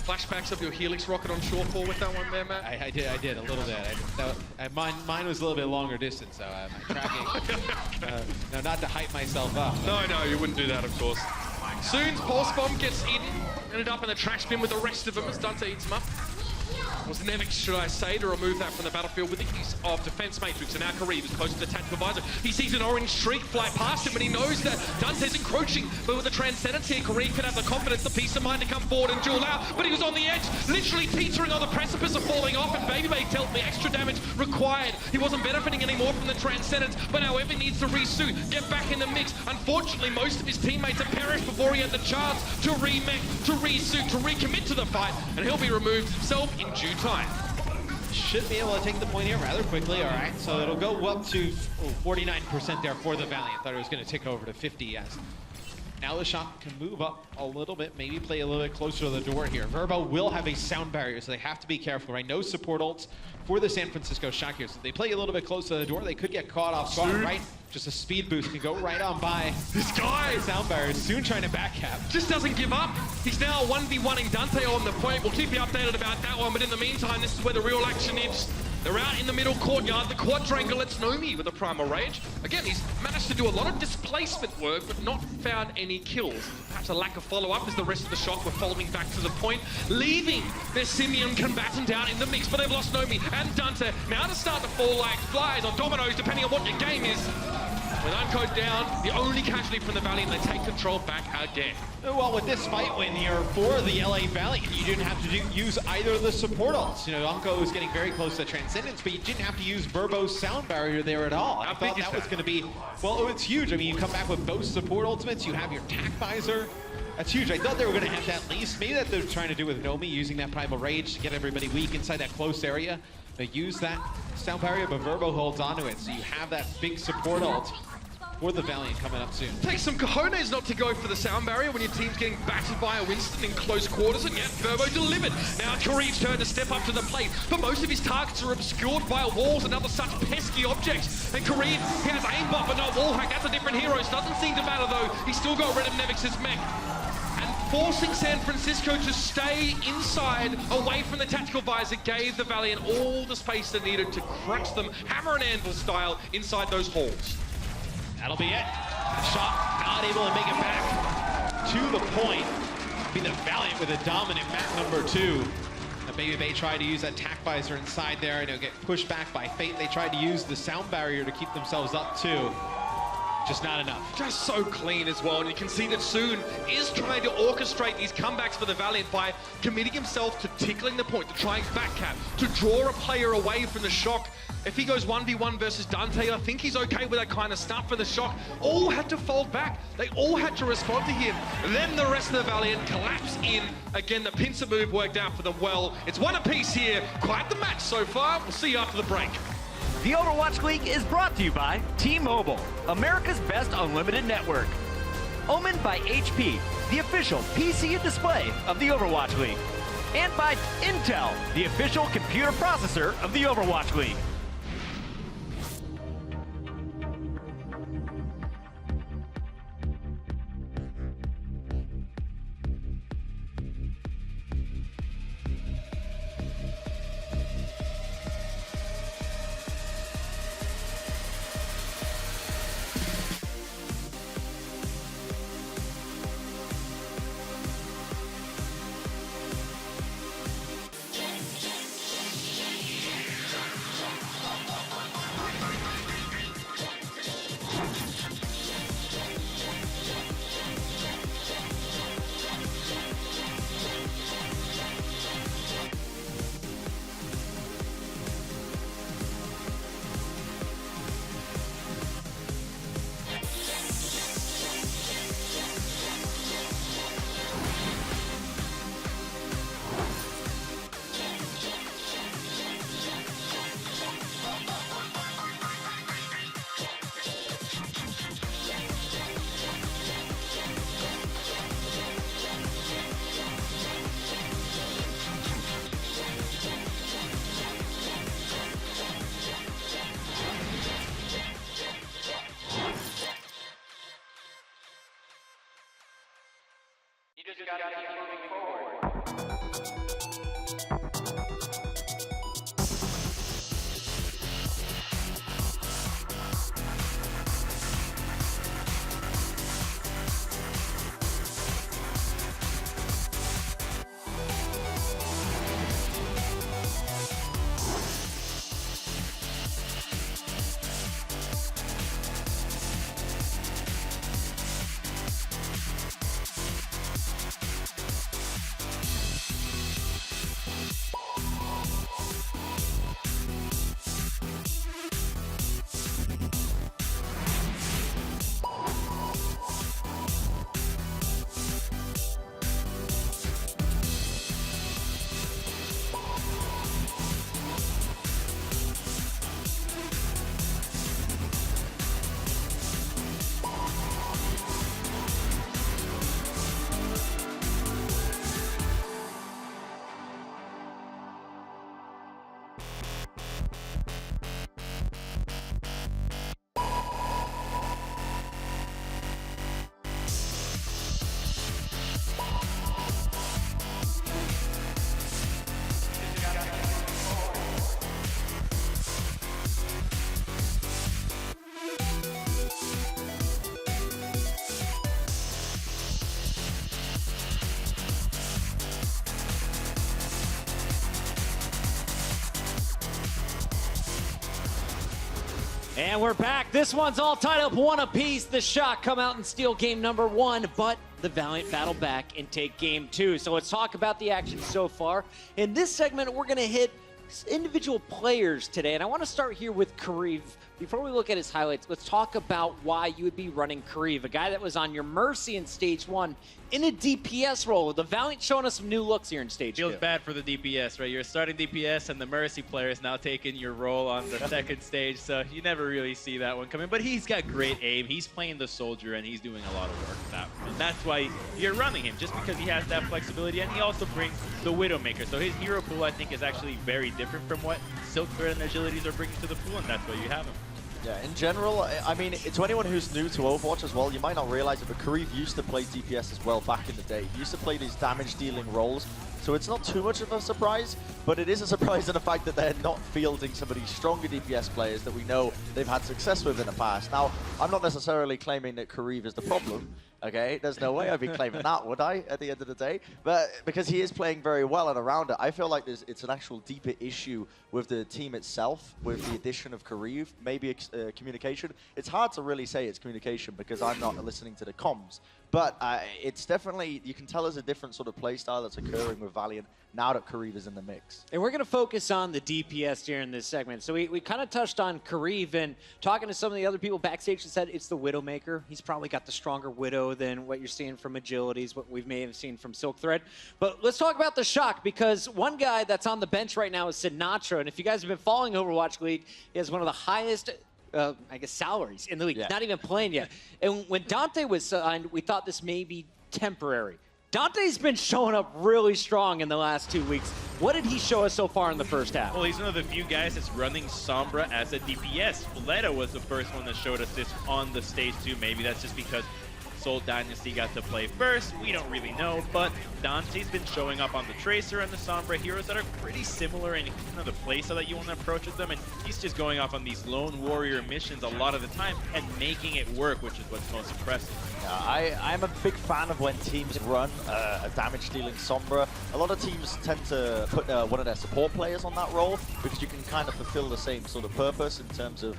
flashbacks of your Helix Rocket on shore 4 with that one there, Matt? I did a little bit. Mine was a little bit longer distance, so I'm tracking. No, not to hype myself up. No, you wouldn't do that, of course. Soon's Pulse Bomb gets in, ended up in the trash bin with the rest of them as Dante eats him up. Was Nevix, should I say, to remove that from the battlefield with the use of Defense Matrix. And now Kareem is close to the tactical visor. He sees an orange streak fly past him, and he knows that Dante's encroaching. But with the Transcendence here, Kareem can have the confidence, the peace of mind to come forward and duel out. But he was on the edge, literally teetering on the precipice of falling off, and Baby Bay dealt the extra damage required. He wasn't benefiting anymore from the Transcendence, but however he needs to resuit, get back in the mix. Unfortunately, most of his teammates have perished before he had the chance to remech, to resuit, to recommit to the fight, and he'll be removed himself in due time. Should be able to take the point here rather quickly. All right, so it'll go up to 49% there for the Valiant. Thought it was going to tick over to 50 as now the Shock can move up a little bit, maybe play a little bit closer to the door here. Verbo will have a sound barrier, so they have to be careful, right? No support ults for the San Francisco Shock here. So if they play a little bit closer to the door, they could get caught off guard, right? Just a speed boost can go right on by this guy. Sound barrier soon trying to backcap. Just doesn't give up. He's now 1v1ing Dante on the point. We'll keep you updated about that one, but in the meantime, this is where the real action is. They're out in the middle courtyard. The quadrangle lets Nomi with a Primal Rage. Again, he's managed to do a lot of displacement work, but not found any kills. Perhaps a lack of follow-up as the rest of the Shock were folding back to the point, leaving their Simeon combatant down in the mix, but they've lost Nomi and Dante. Now to start to fall like flies or dominoes, depending on what your game is. With Unco down, the only casualty from the Valiant, they take control back again. Well, with this fight win here for the LA Valiant, you didn't have to use either of the support ults. Unco was getting very close to Transcendence, but you didn't have to use Verbo's sound barrier there at all. I thought that was going to be, well, it's huge. I mean, you come back with both support ultimates, you have your tac visor. That's huge. I thought they were going to have that at least. Maybe that they're trying to do with Nomi, using that Primal Rage to get everybody weak inside that close area. They use that sound barrier, but Verbo holds onto it, so you have that big support ult for the Valiant coming up soon. Takes some cojones not to go for the sound barrier when your team's getting battered by a Winston in close quarters, and yet Verbo delivered. Now Kareem's turn to step up to the plate, but most of his targets are obscured by walls and other such pesky objects. And Kareem, he has aimbot but not wall hack. That's a different hero. Doesn't seem to matter though. He's still got rid of Nevix's mech. And forcing San Francisco to stay inside, away from the tactical visor, gave the Valiant all the space they needed to crunch them, hammer and anvil style, inside those halls. That'll be it. The Shock not able to make it back to the point. Be the Valiant with a dominant map number 2. The Baby Bay tried to use that tack visor inside there and it'll get pushed back by Fate. They tried to use the sound barrier to keep themselves up too. Just not enough. Just so clean as well, and you can see that Soon is trying to orchestrate these comebacks for the Valiant by committing himself to tickling the point, to trying back cap, to draw a player away from the shock. If he goes 1v1 versus Dante, I think he's okay with that kind of stuff for the shock. All had to fold back. They all had to respond to him. Then the rest of the Valiant collapse in. Again, the pincer move worked out for them well. It's one apiece here. Quite the match so far. We'll see you after the break. The Overwatch League is brought to you by T-Mobile, America's best unlimited network. Omen by HP, the official PC and display of the Overwatch League. And by Intel, the official computer processor of the Overwatch League. And we're back. This one's all tied up one apiece. The Shock come out and steal game number 1, but the Valiant battle back and take game 2. So let's talk about the action so far. In this segment, we're going to hit individual players today, and I want to start here with Kariv. Before we look at his highlights, let's talk about why you would be running Kariv, a guy that was on your Mercy in Stage 1 in a DPS role. The Valiant showing us some new looks here in Stage 2. Feels bad for the DPS, right? You're starting DPS, and the Mercy player is now taking your role on the second stage, so you never really see that one coming. But he's got great aim. He's playing the Soldier, and he's doing a lot of work with that one. And that's why you're running him, just because he has that flexibility, and he also brings the Widowmaker. So his hero pool, I think, is actually very different from what Silkbird and Agilities are bringing to the pool, and that's why you have him. Yeah, in general, I mean, to anyone who's new to Overwatch as well, you might not realize it, but Kariv used to play DPS as well back in the day. He used to play these damage-dealing roles. So it's not too much of a surprise, but it is a surprise in the fact that they're not fielding some of these stronger DPS players that we know they've had success with in the past. Now, I'm not necessarily claiming that Kariv is the problem. Okay, there's no way I'd be claiming that, would I, at the end of the day? But because he is playing very well and around it, I feel like it's an actual deeper issue with the team itself, with the addition of Kariv, maybe communication. It's hard to really say it's communication because I'm not listening to the comms. But it's definitely, you can tell there's a different sort of play style that's occurring with Valiant now that Kariv is in the mix. And we're going to focus on the DPS here in this segment. So we kind of touched on Kariv, and talking to some of the other people backstage that said it's the Widowmaker. He's probably got the stronger Widow than what you're seeing from Agilities, what we may have seen from Silk Thread. But let's talk about the Shock, because one guy that's on the bench right now is Sinatra. And if you guys have been following Overwatch League, he has one of the highest I guess salaries in the league. Not even playing yet. And when Dante was signed, we thought this may be temporary. Dante's been showing up really strong in the last 2 weeks. What did he show us so far in the first half? Well, he's one of the few guys that's running Sombra as a DPS. Fleta was the first one that showed us this on the stage too. Maybe that's just because Seoul Dynasty got to play first. We don't really know, but Dante's been showing up on the Tracer and the Sombra heroes that are pretty similar in kind of the playstyle that you want to approach with them, and he's just going off on these lone warrior missions a lot of the time and making it work, which is what's most impressive. I'm a big fan of when teams run a damage-dealing Sombra. A lot of teams tend to put one of their support players on that role because you can kind of fulfill the same sort of purpose in terms of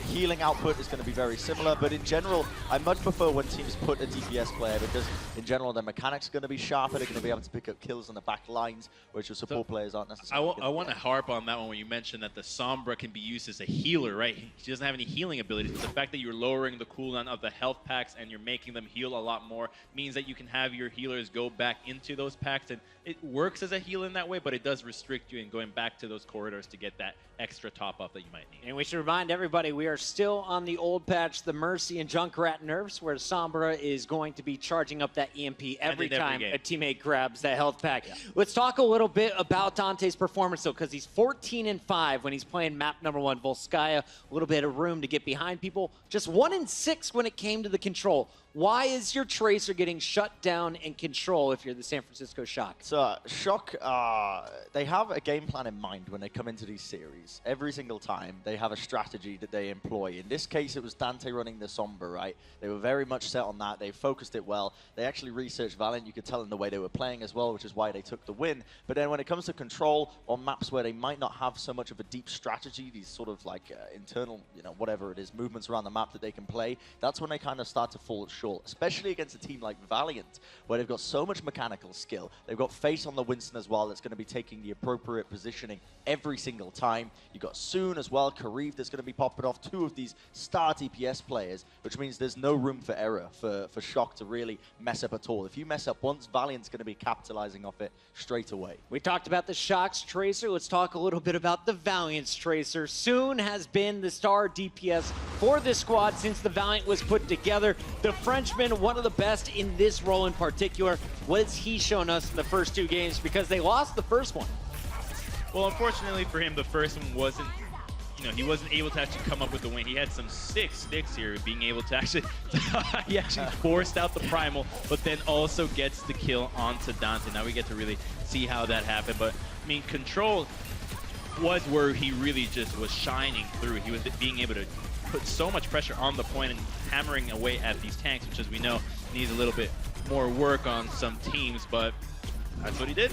healing output is going to be very similar, but in general, I much prefer when teams put a DPS player because in general their mechanics are going to be sharper, they're going to be able to pick up kills on the back lines, whereas your support players aren't necessarily. I want to harp on that one when you mentioned that the Sombra can be used as a healer, right? He doesn't have any healing abilities, but the fact that you're lowering the cooldown of the health packs and you're making them heal a lot more means that you can have your healers go back into those packs, and it works as a heal in that way, but it does restrict you in going back to those corridors to get that extra top up that you might need. And we should remind everybody, we are still on the old patch, the Mercy and Junkrat nerfs, where Sombra is going to be charging up that EMP every time a teammate grabs that health pack. Yeah. Let's talk a little bit about Dante's performance, though, because he's 14-5 when he's playing map number 1, Volskaya. A little bit of room to get behind people. Just 1-6 when it came to the control. Why is your Tracer getting shut down in control if you're the San Francisco Shock? So, Shock, they have a game plan in mind when they come into these series. Every single time, they have a strategy that they employ. In this case, it was Dante running the Sombra, right? They were very much set on that. They focused it well. They actually researched Valiant. You could tell in the way they were playing as well, which is why they took the win. But then when it comes to control on maps where they might not have so much of a deep strategy, these sort of like internal, whatever it is, movements around the map that they can play, that's when they kind of start to fall short, especially against a team like Valiant, where they've got so much mechanical skill. They've got Face on the Winston as well that's going to be taking the appropriate positioning every single time. You've got Soon as well, Kariv that's going to be popping off, 2 of these star DPS players, which means there's no room for error for Shock to really mess up at all. If you mess up once, Valiant's going to be capitalizing off it straight away. We talked about the Shock's Tracer. Let's talk a little bit about the Valiant's Tracer. Soon has been the star DPS for this squad since the Valiant was put together. The Frenchman, one of the best in this role in particular. What has he shown us in the first 2 games? Because they lost the first one. Well, unfortunately for him, the first one wasn't, he wasn't able to actually come up with the win. He had some sick sticks here, being able to actually, he actually forced out the Primal, but then also gets the kill onto Dante. Now we get to really see how that happened. But, I mean, Control was where he really just was shining through. He was being able to put so much pressure on the point and hammering away at these tanks, which, as we know, needs a little bit more work on some teams, but that's what he did.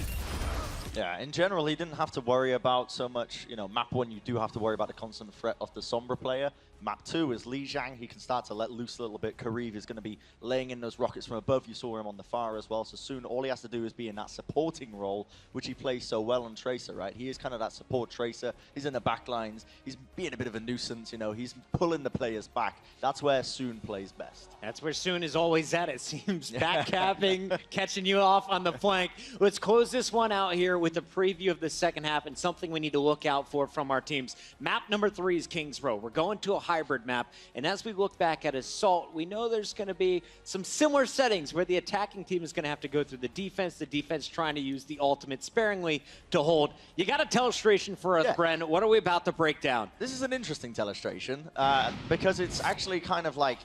Yeah, in general, he didn't have to worry about so much, map 1, you do have to worry about the constant threat of the Sombra player. Map 2 is Li Zhang. He can start to let loose a little bit. Kariv is going to be laying in those rockets from above. You saw him on the far as well. So soon, all he has to do is be in that supporting role, which he plays so well on Tracer, right? He is kind of that support Tracer. He's in the back lines. He's being a bit of a nuisance, He's pulling the players back. That's where Soon plays best. That's where Soon is always at, it seems. Backcapping, catching you off on the flank. Let's close this one out here with a preview of the second half and something we need to look out for from our teams. Map number 3 is Kings Row. We're going to a hybrid map, and as we look back at Assault, we know there's going to be some similar settings where the attacking team is going to have to go through the defense trying to use the ultimate sparingly to hold. You got a telestration for us, Bren. What are we about to break down? This is an interesting telestration because it's actually kind of like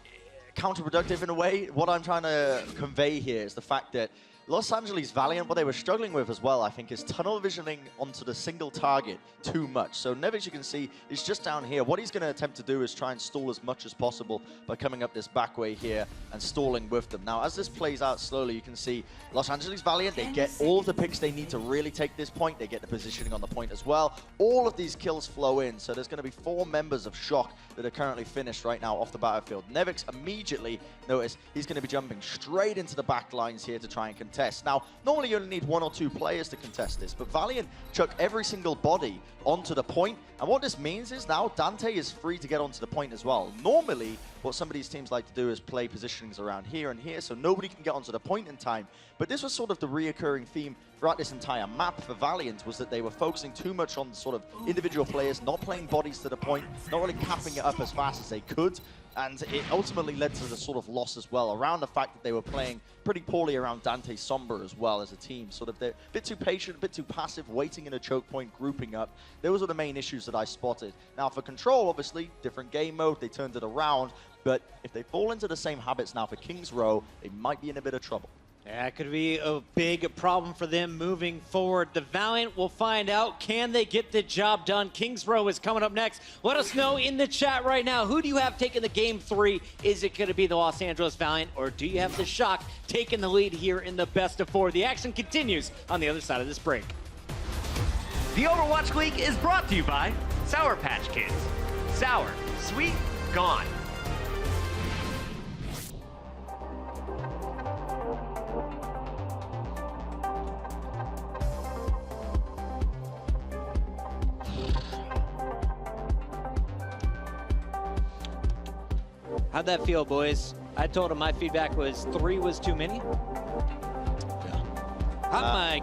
counterproductive in a way. What I'm trying to convey here is the fact that Los Angeles Valiant, what they were struggling with as well, I think, is tunnel visioning onto the single target too much. So Nevix, you can see, is just down here. What he's going to attempt to do is try and stall as much as possible by coming up this back way here and stalling with them. Now, as this plays out slowly, you can see Los Angeles Valiant, they get all of the picks they need to really take this point. They get the positioning on the point as well. All of these kills flow in. So there's going to be 4 members of Shock that are currently finished right now off the battlefield. Nevix immediately, notice, he's going to be jumping straight into the back lines here to try and contest. Now, normally you only need 1 or 2 players to contest this, but Valiant chuck every single body onto the point, and what this means is now Dante is free to get onto the point as well. Normally, what some of these teams like to do is play positionings around here and here, so nobody can get onto the point in time, but this was sort of the reoccurring theme throughout this entire map for Valiant, was that they were focusing too much on sort of individual players, not playing bodies to the point, not really capping it up as fast as they could. And it ultimately led to the sort of loss as well, around the fact that they were playing pretty poorly around Dante Sombra as well as a team. Sort of a bit too patient, a bit too passive, waiting in a choke point, grouping up. Those are the main issues that I spotted. Now for Control, obviously, different game mode, they turned it around. But if they fall into the same habits now for King's Row, they might be in a bit of trouble. Yeah, it could be a big problem for them moving forward. The Valiant will find out. Can they get the job done? Kings Row is coming up next. Let us know in the chat right now. Who do you have taking the game 3? Is it going to be the Los Angeles Valiant, or do you have the Shock taking the lead here in the best of 4? The action continues on the other side of this break. The Overwatch League is brought to you by Sour Patch Kids. Sour, sweet, gone. How'd that feel, boys? I told him my feedback was 3 was too many. Yeah. Hot mic.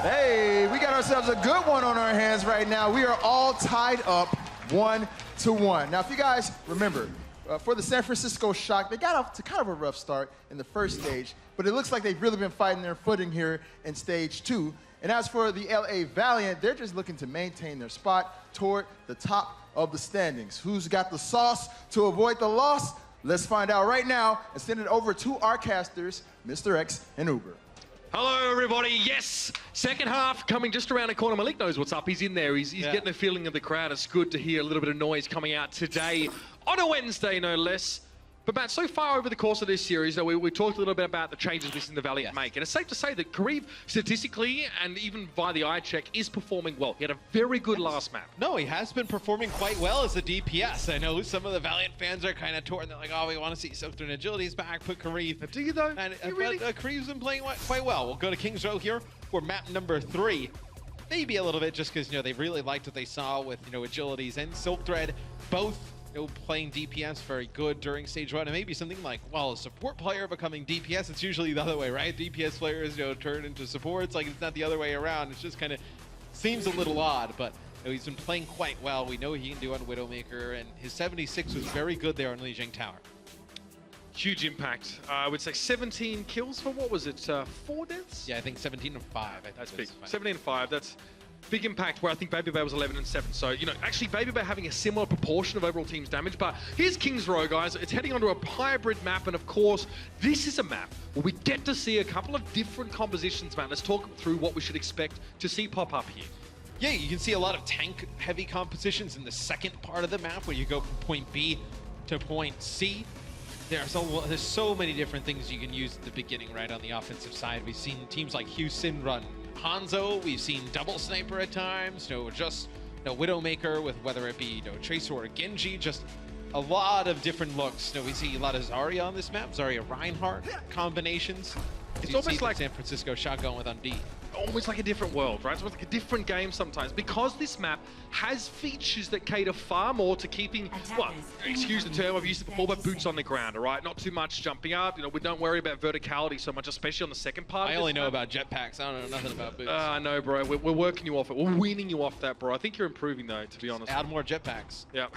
Hey, we got ourselves a good one on our hands right now. We are all tied up 1-1. Now, if you guys remember, for the San Francisco Shock, they got off to kind of a rough start in the first stage, but it looks like they've really been fighting their footing here in stage 2. And as for the LA Valiant, they're just looking to maintain their spot toward the top of the standings. Who's got the sauce to avoid the loss? Let's find out right now and send it over to our casters, Mr. X and Uber. Hello, everybody. Yes, second half coming just around the corner. Malik knows what's up. He's in there. He's getting the feeling of the crowd. It's good to hear a little bit of noise coming out today on a Wednesday, no less. But Matt, so far over the course of this series, we talked a little bit about the changes we've seen the Valiant make. And it's safe to say that Kareev, statistically and even via the eye check, is performing well. He had a very good last map. No, he has been performing quite well as a DPS. I know some of the Valiant fans are kind of torn. They're like, oh, we want to see Southern Agility's back, put Kareev. Do you though? And Kareev's been playing quite well. We'll go to Kings Row here for map number 3. Maybe a little bit just because, they really liked what they saw with, Agilities and Silk Thread, both playing DPS very good during stage 1, and maybe something like, well, a support player becoming DPS, it's usually the other way, right? DPS players, turn into supports, like it's not the other way around. It's just kind of seems a little odd, but he's been playing quite well. We know he can do on Widowmaker, and his 76 was very good there on Lijiang Tower. Huge impact. I would say 17 kills for, what was it, 4 deaths? Yeah, I think 17 and 5. That's big. 17 and 5, that's big impact, where I think Baby Bay was 11 and 7. So, actually Baby Bay having a similar proportion of overall team's damage. But here's Kings Row, guys. It's heading onto a hybrid map. And of course, this is a map where we get to see a couple of different compositions, man. Let's talk through what we should expect to see pop up here. Yeah, you can see a lot of tank-heavy compositions in the second part of the map, where you go from point B to point C. There's so many different things you can use at the beginning, right, on the offensive side. We've seen teams like Houston run Hanzo, we've seen double sniper at times, just Widowmaker with whether it be Tracer or Genji, just a lot of different looks. We see a lot of Zarya on this map, Zarya Reinhardt combinations. It's almost like San Francisco shotgun with on D. Almost like a different world, right? It's almost like a different game sometimes, because this map has features that cater far more to keeping, well, excuse the term, I've used it before, but boots on the ground, all right? Not too much jumping up. We don't worry about verticality so much, especially on the second part. I only know about jetpacks. I don't know nothing about boots. I know, bro. We're working you off it. We're weaning you off that, bro. I think you're improving, though, to be honest. Add more jetpacks. Yeah.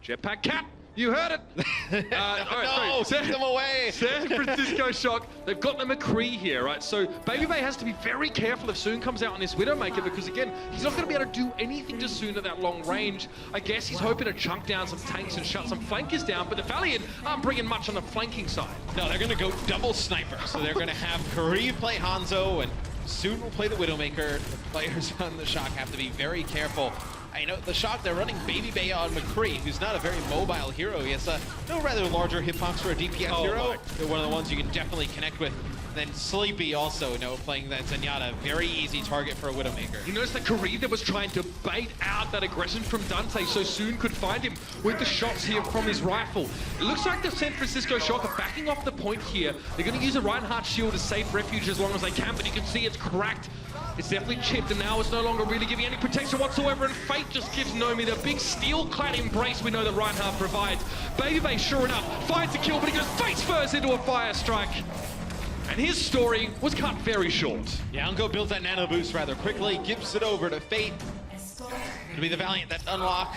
Jetpack cap. You heard it. No, keep them away. San Francisco Shock. They've got the McCree here, right? So Baby Bay has to be very careful if Soon comes out on this Widowmaker, because again, he's not going to be able to do anything to Soon at that long range. I guess he's hoping to chunk down some tanks and shut some flankers down, but the Valiant aren't bringing much on the flanking side. No, they're going to go double sniper. So they're going to have Kareev play Hanzo, and Soon will play the Widowmaker. The players on the Shock have to be very careful. I know the Shock, they're running Baby Bay on McCree, who's not a very mobile hero. He has a rather larger hitbox for a DPS hero. They're one of the ones you can definitely connect with. Then Sleepy also, playing that Zenyatta, very easy target for a Widowmaker. You notice that Kareev was trying to bait out that aggression from Dante so Soon could find him with the shots here from his rifle. It looks like the San Francisco Shock are backing off the point here. They're going to use a Reinhardt shield as safe refuge as long as they can, but you can see it's cracked. It's definitely chipped, and now it's no longer really giving any protection whatsoever, and Fate just gives Nomi the big steel-clad embrace we know that Reinhardt provides. Baby Bay, sure enough, finds a kill, but he goes face first into a fire strike. And his story was cut very short. Yeah, Ungo builds that nano boost rather quickly, gives it over to Fate. It'll be the Valiant that unlock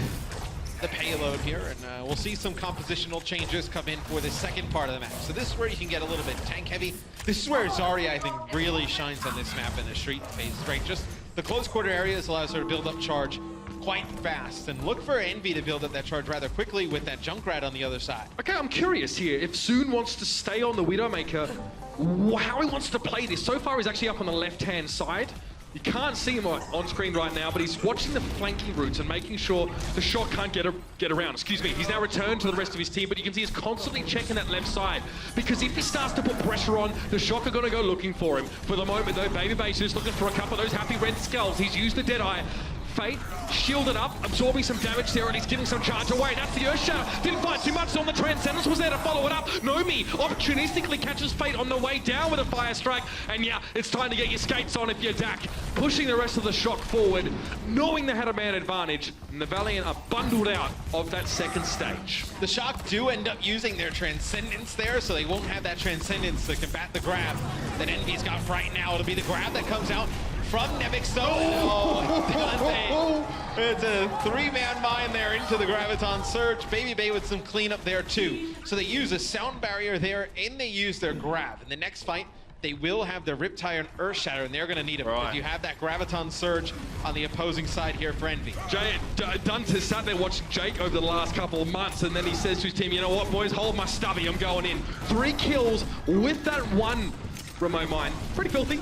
the payload here, and we'll see some compositional changes come in for the second part of the map. So this is where you can get a little bit tank heavy. This is where Zarya, I think, really shines on this map in the street phase, right? Just the close quarter areas allows her to build up charge quite fast, and look for Envy to build up that charge rather quickly with that Junkrat on the other side. Okay, I'm curious here. If Soon wants to stay on the Widowmaker, how he wants to play this. So far, he's actually up on the left-hand side. You can't see him on screen right now, but he's watching the flanking routes and making sure the Shock can't get around. Excuse me. He's now returned to the rest of his team, but you can see he's constantly checking that left side, because if he starts to put pressure on, the Shock are going to go looking for him. For the moment, though, Baby Bay's just looking for a couple of those happy red skulls. He's used the Deadeye. Fate shielded up, absorbing some damage there, and he's giving some charge away. That's the Earthshatter. Didn't find too much on the Transcendence, was there to follow it up. Nomi opportunistically catches Fate on the way down with a fire strike, and yeah, it's time to get your skates on if you're Dak. Pushing the rest of the Shock forward, knowing they had a man advantage, and the Valiant are bundled out of that second stage. The Shock do end up using their Transcendence there, so they won't have that Transcendence to combat the grab that Envy's got right now. It'll be the grab that comes out from Nemix, though. It's a three-man mine there into the Graviton Surge. Baby Bay with some cleanup there, too. So they use a sound barrier there, and they use their grab. In the next fight, they will have their Riptire and Earth Shatter, and they're going to need them. Right. If you have that Graviton Surge on the opposing side here for Envy. Dunta sat there watching Jake over the last couple of months, and then he says to his team, you know what, boys, hold my stubby, I'm going in. 3 kills with that 1 remote mine. Pretty filthy.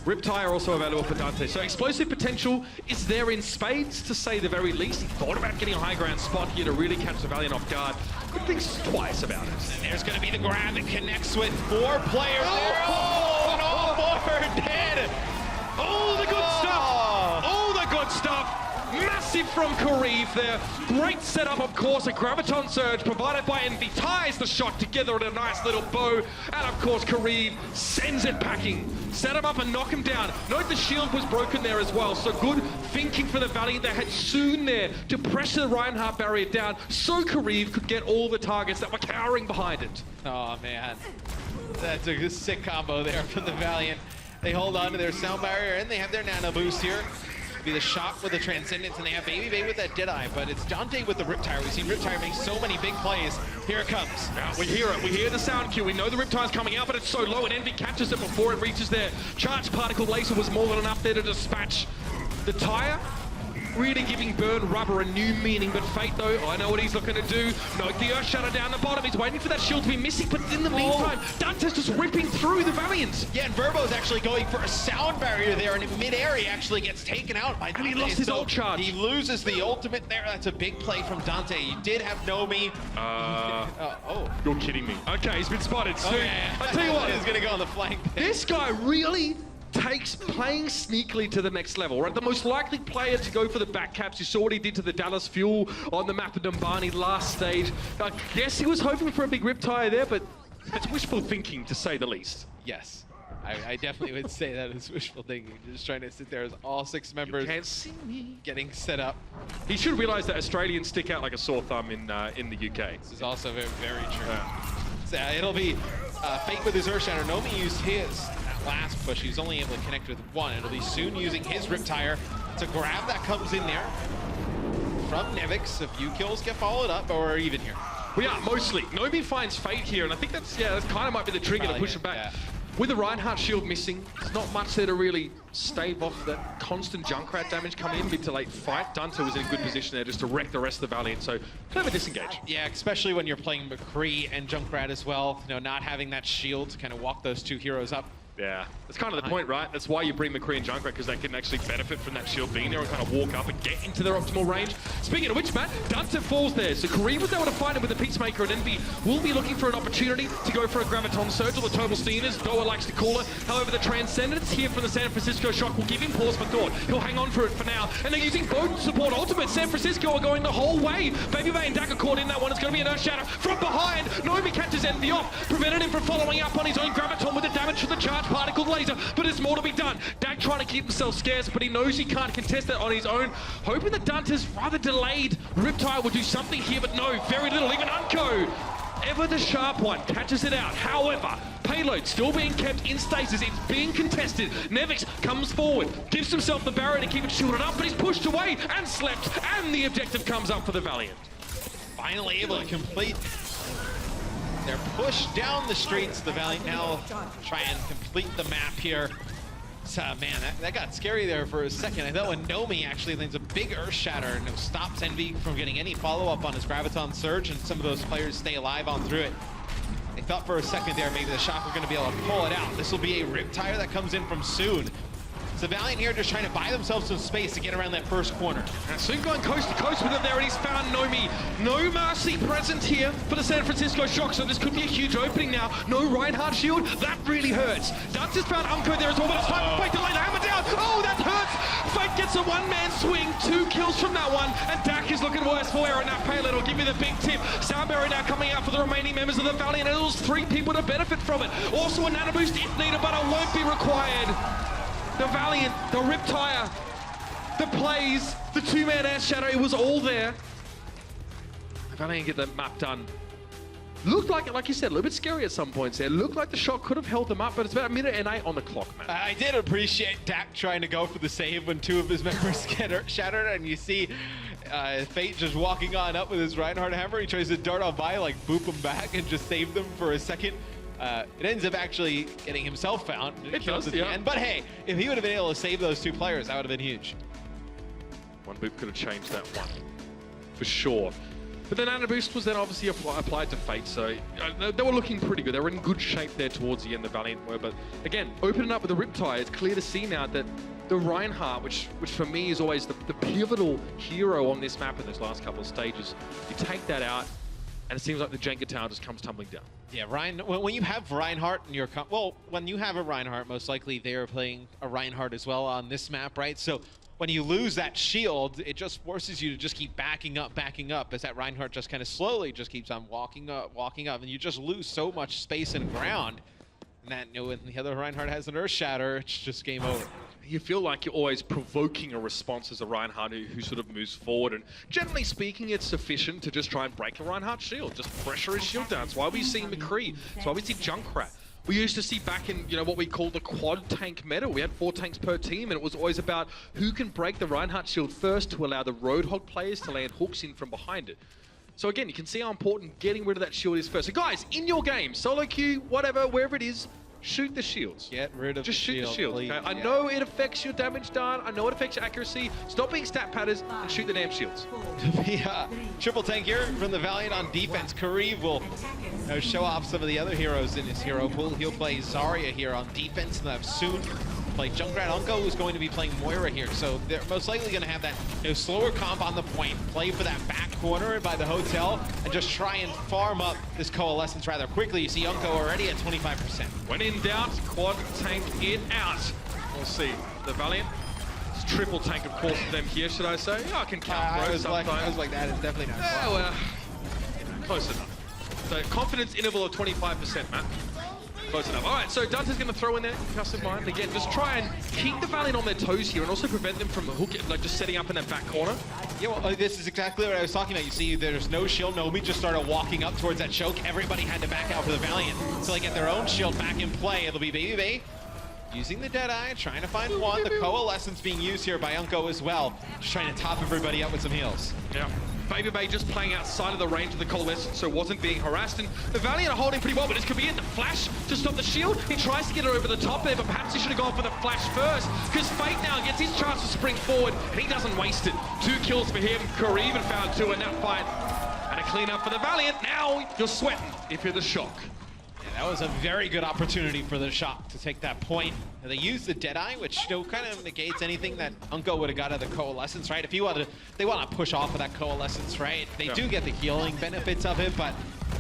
Riptire also available for Dante. So explosive potential is there in spades, to say the very least. He thought about getting a high ground spot here to really catch the Valiant off guard. Could think twice about it. And there's going to be the grab that connects with 4 players there. Oh, and all 4 are dead. Oh, the good stuff. Oh, the good stuff. Massive from Kareev there. Great setup, of course. A Graviton Surge provided by Envy ties the shot together in a nice little bow. And of course, Kareev sends it packing. Set him up and knock him down. Note the shield was broken there as well. So good thinking for the Valiant. They had Soon there to pressure the Reinhardt barrier down so Kareev could get all the targets that were cowering behind it. Oh, man. That's a sick combo there from the Valiant. They hold on to their sound barrier, and they have their nano boost here. Be the Shock with the Transcendence, and they have Baby Bay with that Deadeye, but it's Dante with the Riptire. We've seen Riptire make so many big plays. Here it comes. Yeah, we hear it. We hear the sound cue. We know the Riptire's coming out, but it's so low, and Envy catches it before it reaches there. Charged Particle Laser was more than enough there to dispatch the tire. Really giving Burn Rubber a new meaning, but Fate, though, I know what he's looking to do. Note the Earth Shatter down the bottom. He's waiting for that shield to be missing, but in the meantime, Dante's just ripping through the Valiant. Yeah, and Verbo's actually going for a sound barrier there, and in mid-air he actually gets taken out by Dante. And he lost his ult charge. He loses the ultimate there. That's a big play from Dante. He did have Nomi. You're kidding me. Okay, he's been spotted. So, I tell you what, he's going to go on the flank. This guy really takes playing sneakily to the next level, right? The most likely player to go for the back caps. You saw what he did to the Dallas Fuel on the map of Dumbani last stage. I guess he was hoping for a big Riptire there, but it's wishful thinking, to say the least. Yes. I definitely would say that is wishful thinking. Just trying to sit there as all 6 members getting set up. He should realize that Australians stick out like a sore thumb in the UK. This is also very, very true. So, it'll be Fate with his Earth Shatter. Nomi used his last push. He was only able to connect with 1. It'll be Soon using his Riptire to grab that comes in there from Nevix. A few kills get followed up, or even here. We are mostly. Nomi finds Fate here, and I think that's kind of might be the trigger to push him back. Yeah. With the Reinhardt shield missing, there's not much there to really stave off that constant Junkrat damage coming in mid to late fight. Dante was in a good position there just to wreck the rest of the Valiant, so kind of a disengage. Yeah, especially when you're playing McCree and Junkrat as well. You know, not having that shield to kind of walk those 2 heroes up. Yeah, that's kind of the point, right? That's why you bring McCree and Junkrat, because they can actually benefit from that shield being there and kind of walk up and get into their optimal range. Speaking of which, Matt, Dante falls there. So Kareev was able to find him with the Peacemaker, and Envy will be looking for an opportunity to go for a Graviton Surge, or the Total Steam, as Goa likes to call it. However, the Transcendence here from the San Francisco Shock will give him pause for thought. He'll hang on for it for now. And they're using both support ultimate. San Francisco are going the whole way. Baby Bay and Dak are caught in that one. It's going to be an Earth Shatter from behind. Nomi catches Envy off, prevented him from following up on his own Graviton with the damage from the Charged Particle Laser. But there's more to be done. Dak trying to keep himself scarce, but he knows he can't contest it on his own. Hoping that Dante's rather delayed Riptire will do something here, but no, very little. Even Unco, ever the sharp one, catches it out. However, payload still being kept in stasis. It's being contested. Nevix comes forward, gives himself the barrier to keep it shielded up, but he's pushed away and slept, and the objective comes up for the Valiant. Finally able to complete their push down the streets. The Valiant now try and complete the map here. So, man, that got scary there for a second. I thought when Nomi actually lands a big Earth Shatter and stops Envy from getting any follow-up on his Graviton Surge, and some of those players stay alive on through it. I thought for a second there maybe the Shock were going to be able to pull it out. This will be a Riptire that comes in from Soon. So Valiant here just trying to buy themselves some space to get around that first corner. Soon going coast to coast with it there, and he's found Nomi. No Mercy present here for the San Francisco Shock, so this could be a huge opening now. No Reinhardt shield, that really hurts. Dante's found Unco there as well, but it's time for Fate to lay the hammer down. Oh, that hurts! Fate gets a 1-man swing, 2 kills from that one, and Dak is looking worse for wear, and that payload will give you the big tip. Soundberry now coming out for the remaining members of the Valiant, and it was 3 people to benefit from it. Also a nano boost if needed, but it won't be required. The Valiant, the Riptire, the plays, the 2-man Earth Shadow, it was all there. The Valiant get that map done. Looked like you said, a little bit scary at some points there. Looked like the Shock could have held them up, but it's about 1:08 on the clock, man. I did appreciate Dak trying to go for the save when 2 of his members get shattered, and you see Fate just walking on up with his Reinhardt hammer. He tries to dart on by, like boop him back and just save them for a second. It ends up actually getting himself found. It does, at the end. But hey, if he would have been able to save those 2 players, that would have been huge. One boop could have changed that one, for sure. But then Nano Boost was then obviously applied to Fate, so they were looking pretty good. They were in good shape there towards the end, the Valiant were. But again, opening up with the Riptide, it's clear to see now that the Reinhardt, which for me is always the pivotal hero on this map in those last couple of stages, you take that out, and it seems like the Jenga tower just comes tumbling down. Yeah, when you have Reinhardt in your when you have a Reinhardt, most likely they are playing a Reinhardt as well on this map, right? So when you lose that shield, it just forces you to just keep backing up, as that Reinhardt just kind of slowly just keeps on walking up, and you just lose so much space and ground. And that, you know, when the other Reinhardt has an Earth Shatter, it's just game over. You feel like you're always provoking a response as a Reinhardt who sort of moves forward, and generally speaking, it's sufficient to just try and break a Reinhardt shield, just pressure his shield down. That's why we see McCree, that's why we see Junkrat. We used to see back in, you know, what we call the quad tank meta. We had 4 tanks per team, and it was always about who can break the Reinhardt shield first to allow the Roadhog players to land hooks in from behind it. So again, you can see how important getting rid of that shield is first. So guys, in your game, solo queue, whatever, wherever it is, shoot the shields. Get rid of Just the shoot shield, the shield. please. Okay? I know it affects your damage done. I know it affects your accuracy. Stop being stat padders and shoot the damn shields. The triple tank here from the Valiant on defense. Kareev will show off some of the other heroes in his hero pool. He'll play Zarya here on defense, and they'll have soon play Junkrat. Unko is going to be playing Moira here, so they're most likely going to have that slower comp on the point, play for that back corner by the hotel, and just try and farm up this Coalescence rather quickly. You see Unko already at 25%. When in doubt, quad tank in, out. We'll see. The Valiant. It's triple tank, of course, for them here, should I say? Yeah, I can count I was sometimes. like, that is definitely not. Yeah, well, close enough. So confidence interval of 25%, Matt. Close enough. All right, so Dante's going to throw in there, custom mind. Again, just try and keep the Valiant on their toes here and also prevent them from like just setting up in that back corner. Yeah, well, this is exactly what I was talking about. You see, there's no shield. Nomi just started walking up towards that choke. Everybody had to back out for the Valiant. So they get their own shield back in play. It'll be Baby Bay using the Deadeye, trying to find one. The Coalescence being used here by Unko as well. Just trying to top everybody up with some heals. Yeah. Baby Bay just playing outside of the range of the Coalescence, so wasn't being harassed. And the Valiant are holding pretty well, but this could be it. The flash to stop the shield. He tries to get it over the top there, but perhaps he should have gone for the flash first, because Fate now gets his chance to spring forward, and he doesn't waste it. 2 kills for him. Curry even found 2 in that fight. And a clean up for the Valiant. Now you're sweating if you're the Shock. Yeah, that was a very good opportunity for the Shock to take that point. And they used the Deadeye, which kind of negates anything that Unko would have got out of the Coalescence, right? If you wanted to, they want to push off of that Coalescence, right? They do get the healing benefits of it, but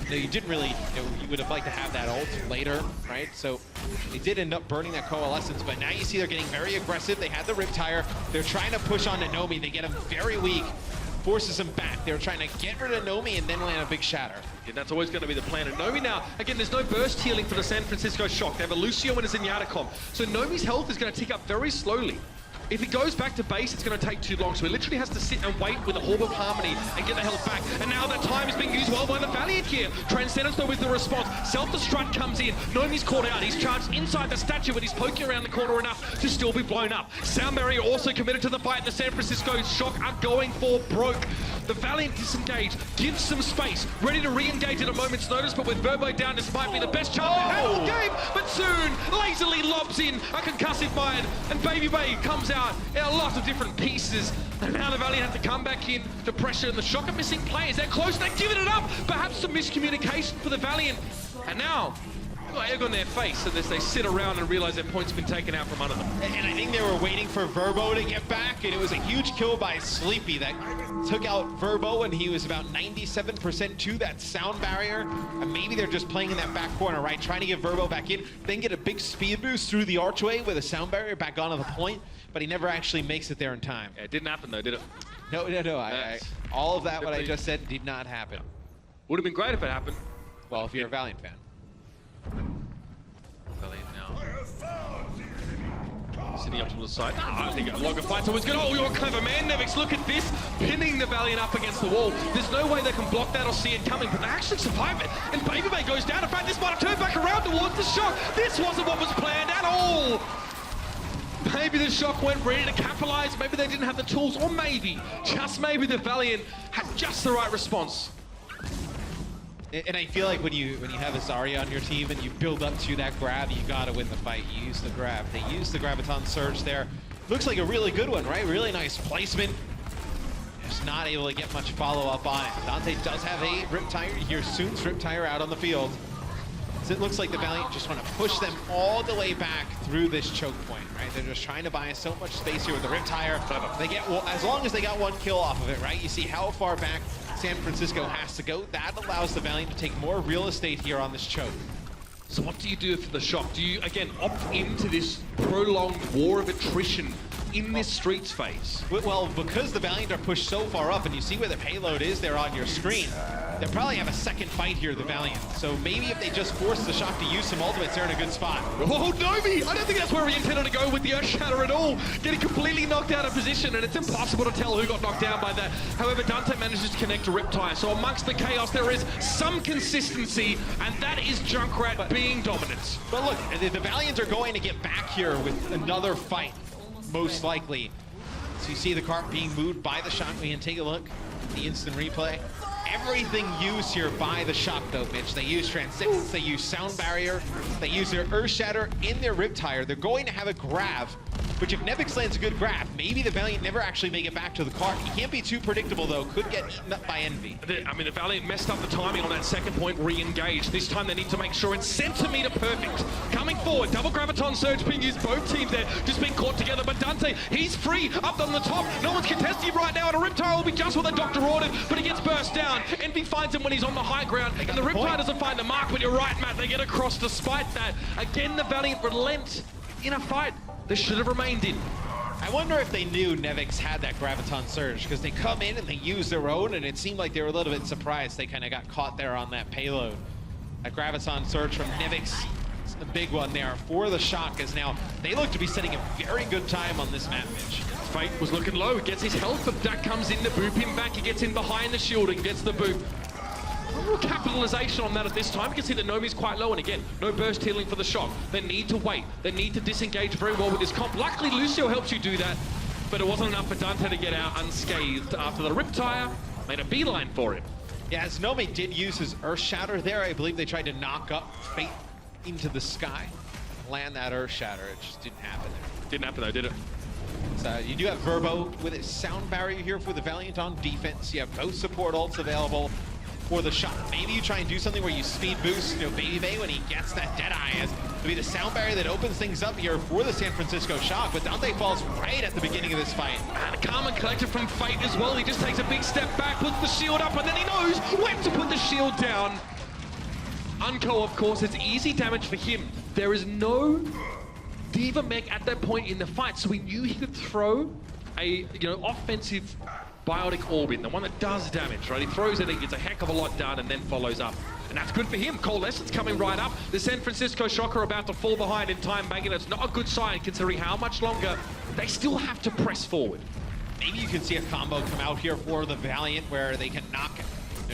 you didn't really, you would have liked to have that ult later, right? So they did end up burning that Coalescence, but now you see they're getting very aggressive. They had the Riptire. They're trying to push on Nomi. They get him very weak. Forces him back. They were trying to get rid of Nomi and then land a big shatter. Yeah, that's always going to be the plan. And Nomi now, again, there's no burst healing for the San Francisco Shock. They have a Lucio and a Zenyatta comp. So Nomi's health is going to tick up very slowly. If it goes back to base, it's going to take too long. So he literally has to sit and wait with a Orb of Harmony and get the health back. And now that time is being used well by the Valiant here. Transcendence though with the response. Self-destruct comes in. Nomi's caught out. He's charged inside the statue, but he's poking around the corner enough to still be blown up. Sound Barrier also committed to the fight. The San Francisco Shock are going for broke. The Valiant disengage, gives some space, ready to re-engage at a moment's notice, but with Verbo down, this might be the best chance they've had all game. But soon, lazily lobs in a concussive mine, and Baby Bay comes out in a lot of different pieces. And now the Valiant have to come back in to pressure, and the Shock are missing players. They're close, they're giving it up. Perhaps some miscommunication for the Valiant. And now, they've got egg on their face as they sit around and realize their point's been taken out from under them. And I think they were waiting for Verbo to get back, and it was a huge kill by Sleepy that took out Verbo, and he was about 97% to that sound barrier. And maybe they're just playing in that back corner, right? Trying to get Verbo back in, then get a big speed boost through the archway with a sound barrier back onto the point, but he never actually makes it there in time. Yeah, it didn't happen though, did it? No. All of that, what I just said, did not happen. Would have been great if it happened. Well, if you're a Valiant fan. Valiant now. Sitting up to the side. I think a longer fight's always good. Oh, you're a clever man, Nevix. Look at this. Pinning the Valiant up against the wall. There's no way they can block that or see it coming, but they actually survive it. And Baby Bay goes down. In fact, this might have turned back around towards the Shock. This wasn't what was planned at all. Maybe the Shock went ready to capitalize. Maybe they didn't have the tools, or maybe, just maybe, the Valiant had just the right response. And I feel like when you have a Zarya on your team and you build up to that grab, you gotta win the fight. You use the grab. They use the Graviton Surge there. Looks like a really good one, right? Really nice placement. Just not able to get much follow-up on it. Dante does have a Riptire here soon. Riptire out on the field. So it looks like the Valiant just want to push them all the way back through this choke point, right? They're just trying to buy so much space here with the Riptire. They get, well, as long as they got one kill off of it, right? You see how far back San Francisco has to go. That allows the Valiant to take more real estate here on this choke. So what do you do for the shock? Do you, again, opt into this prolonged war of attrition in this Streets phase? Well, because the Valiant are pushed so far up, and you see where the payload is there on your screen, they'll probably have a second fight here, the Valiant. So maybe if they just force the Shock to use some ultimates, they're in a good spot. Oh, Nomi! I don't think that's where we intended to go with the Earth Shatter at all. Getting completely knocked out of position, and it's impossible to tell who got knocked down by that. However, Dante manages to connect to Riptire. So amongst the chaos, there is some consistency, and that is Junkrat being dominant. But look, the Valiant are going to get back here with another fight, most likely. So you see the cart being moved by the Shock. We can take a look at the instant replay. Everything used here by the Shock, though, Mitch. They use Transcendence, they use Sound Barrier, they use their Earth Shatter in their Riptire. They're going to have a grab, which if Nevix lands a good grab, maybe the Valiant never actually make it back to the cart. He can't be too predictable, though. Could get eaten up by Envy. I mean, the Valiant messed up the timing on that second point, re-engaged. This time they need to make sure it's centimeter perfect. Coming forward, double Graviton Surge being used, both teams there just being caught together. But Dante, he's free up on the top. No one's contesting him right now, and a Riptire will be just what the Doctor ordered, but he gets burst down. Envy finds him when he's on the high ground, and the Riptire doesn't find the mark, but you're right, Matt, they get across despite that. Again, the Valiant relent in a fight they should have remained in. I wonder if they knew Nevix had that Graviton Surge, because they come in and they use their own, and it seemed like they were a little bit surprised they kind of got caught there on that payload. That Graviton Surge from Nevix, it's the big one there for the Shock, as now they look to be setting a very good time on this map, Mitch. Fate was looking low, gets his health, but that comes in to boop him back. He gets in behind the shield and gets the boop. A little capitalization on that at this time. You can see that Nomi's quite low, and again, no burst healing for the Shock. They need to wait. They need to disengage very well with this comp. Luckily, Lucio helps you do that, but it wasn't enough for Dante to get out unscathed after the Riptire made a beeline for him. Yeah, as Nomi did use his Earth Shatter there, I believe they tried to knock up Fate into the sky. Land that Earth Shatter, it just didn't happen there. Didn't happen though, did it? So you do have Verbo with his Sound Barrier here for the Valiant on defense. You have both support ults available for the Shock. Maybe you try and do something where you speed boost, you know, Baby Bay when he gets that Deadeye, as to be the Sound Barrier that opens things up here for the San Francisco Shock, but Dante falls right at the beginning of this fight. And a calm and collected from Fate as well. He just takes a big step back, puts the shield up, and then he knows when to put the shield down. Unco, of course, it's easy damage for him. There is no Diva mech at that point in the fight, so he knew he could throw a offensive biotic orb in, the one that does damage, right? He throws it, he gets a heck of a lot done, and then follows up. And that's good for him. Coalescence coming right up. The San Francisco Shock are about to fall behind in time banking. It's not a good sign considering how much longer they still have to press forward. Maybe you can see a combo come out here for the Valiant where they can knock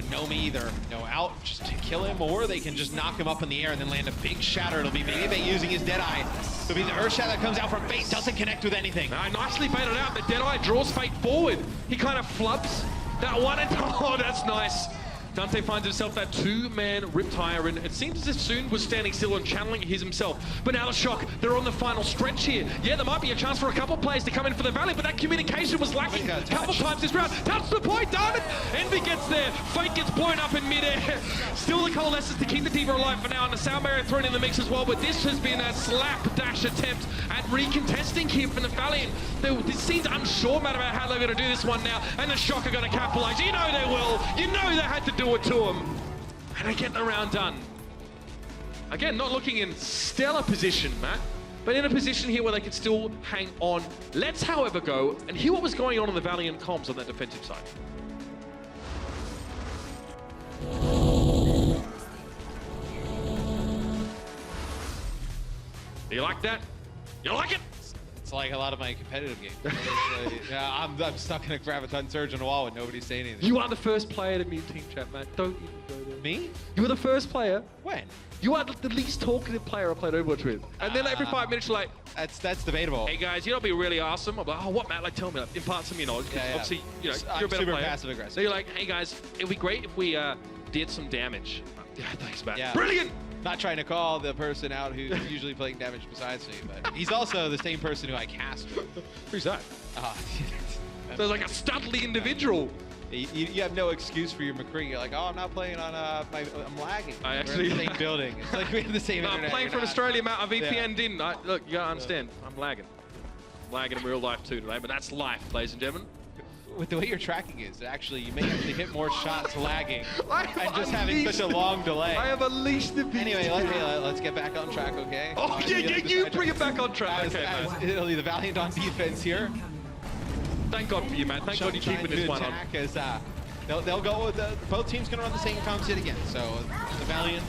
Nomi either out just to kill him, or they can just knock him up in the air and then land a big shatter. It'll be maybe using his Deadeye. It'll be the Earth Shatter that comes out from Fate, doesn't connect with anything. Nicely baited out, but Deadeye draws Fate forward. He kind of flubs that one, and oh, that's nice. Dante finds himself that two-man Riptire, and it seems as if Soon was standing still and channeling his himself. But now the Shock, they're on the final stretch here. Yeah, there might be a chance for a couple players to come in for the Valley, but that communication was lacking a couple times this round. Touch the point, darn it! Envy gets there, Fate gets blown up in midair. Still the Coalescence to keep the Diva alive for now, and the Sound Barrier thrown in the mix as well, but this has been a slapdash attempt at recontesting here from the Valiant. This seems unsure about how they're going to do this one now, and the Shock are going to capitalize. You know they will. You know they had to do it to him. And they get the round done. Again, not looking in stellar position, Matt, but in a position here where they can still hang on. Let's, however, go and hear what was going on the Valiant comms on that defensive side. Do you like that? You like it? It's like a lot of my competitive games. Yeah, I'm stuck in a Graviton Surge on a wall and nobody's saying anything. You are the first player to mute team chat, Matt. Don't even go there. Me? You were the first player. When? You are the least talkative player I played Overwatch with. And then every 5 minutes you're like, that's debatable. Hey guys, you know, it'd be really awesome. I'm like, oh, what, Matt? Like, tell me, like, impart some, you know, Yeah. obviously, you know, I'm you're a better super player. passive aggressive. So you're like, hey guys, it'd be great if we did some damage. Yeah, thanks, Matt. Yeah. Brilliant! Not trying to call the person out who's usually playing damage besides me, but he's also the same person who I cast. Who's that? So like a studly individual. You have no excuse for your McCree. You're like, oh, I'm not playing on I'm lagging. I We're actually in the same building. It's like we have the same I'm internet. playing You're from not. Australia, Matt. I VPN'd Yeah. in. Look, you gotta understand. I'm lagging. I'm lagging in real life too today, but that's life, ladies and gentlemen. With the way your tracking is, actually, you may actually hit more shots lagging and just having unleashed such a long delay. I have unleashed the beast. Anyway, let's get back on track, okay? Oh, you bring it back on track. Okay, man. It'll be the Valiant on defense here. Thank God for you, man. Thank God you're keeping this one on. As, they'll go with both teams going to run the same comms yet again. So the Valiant,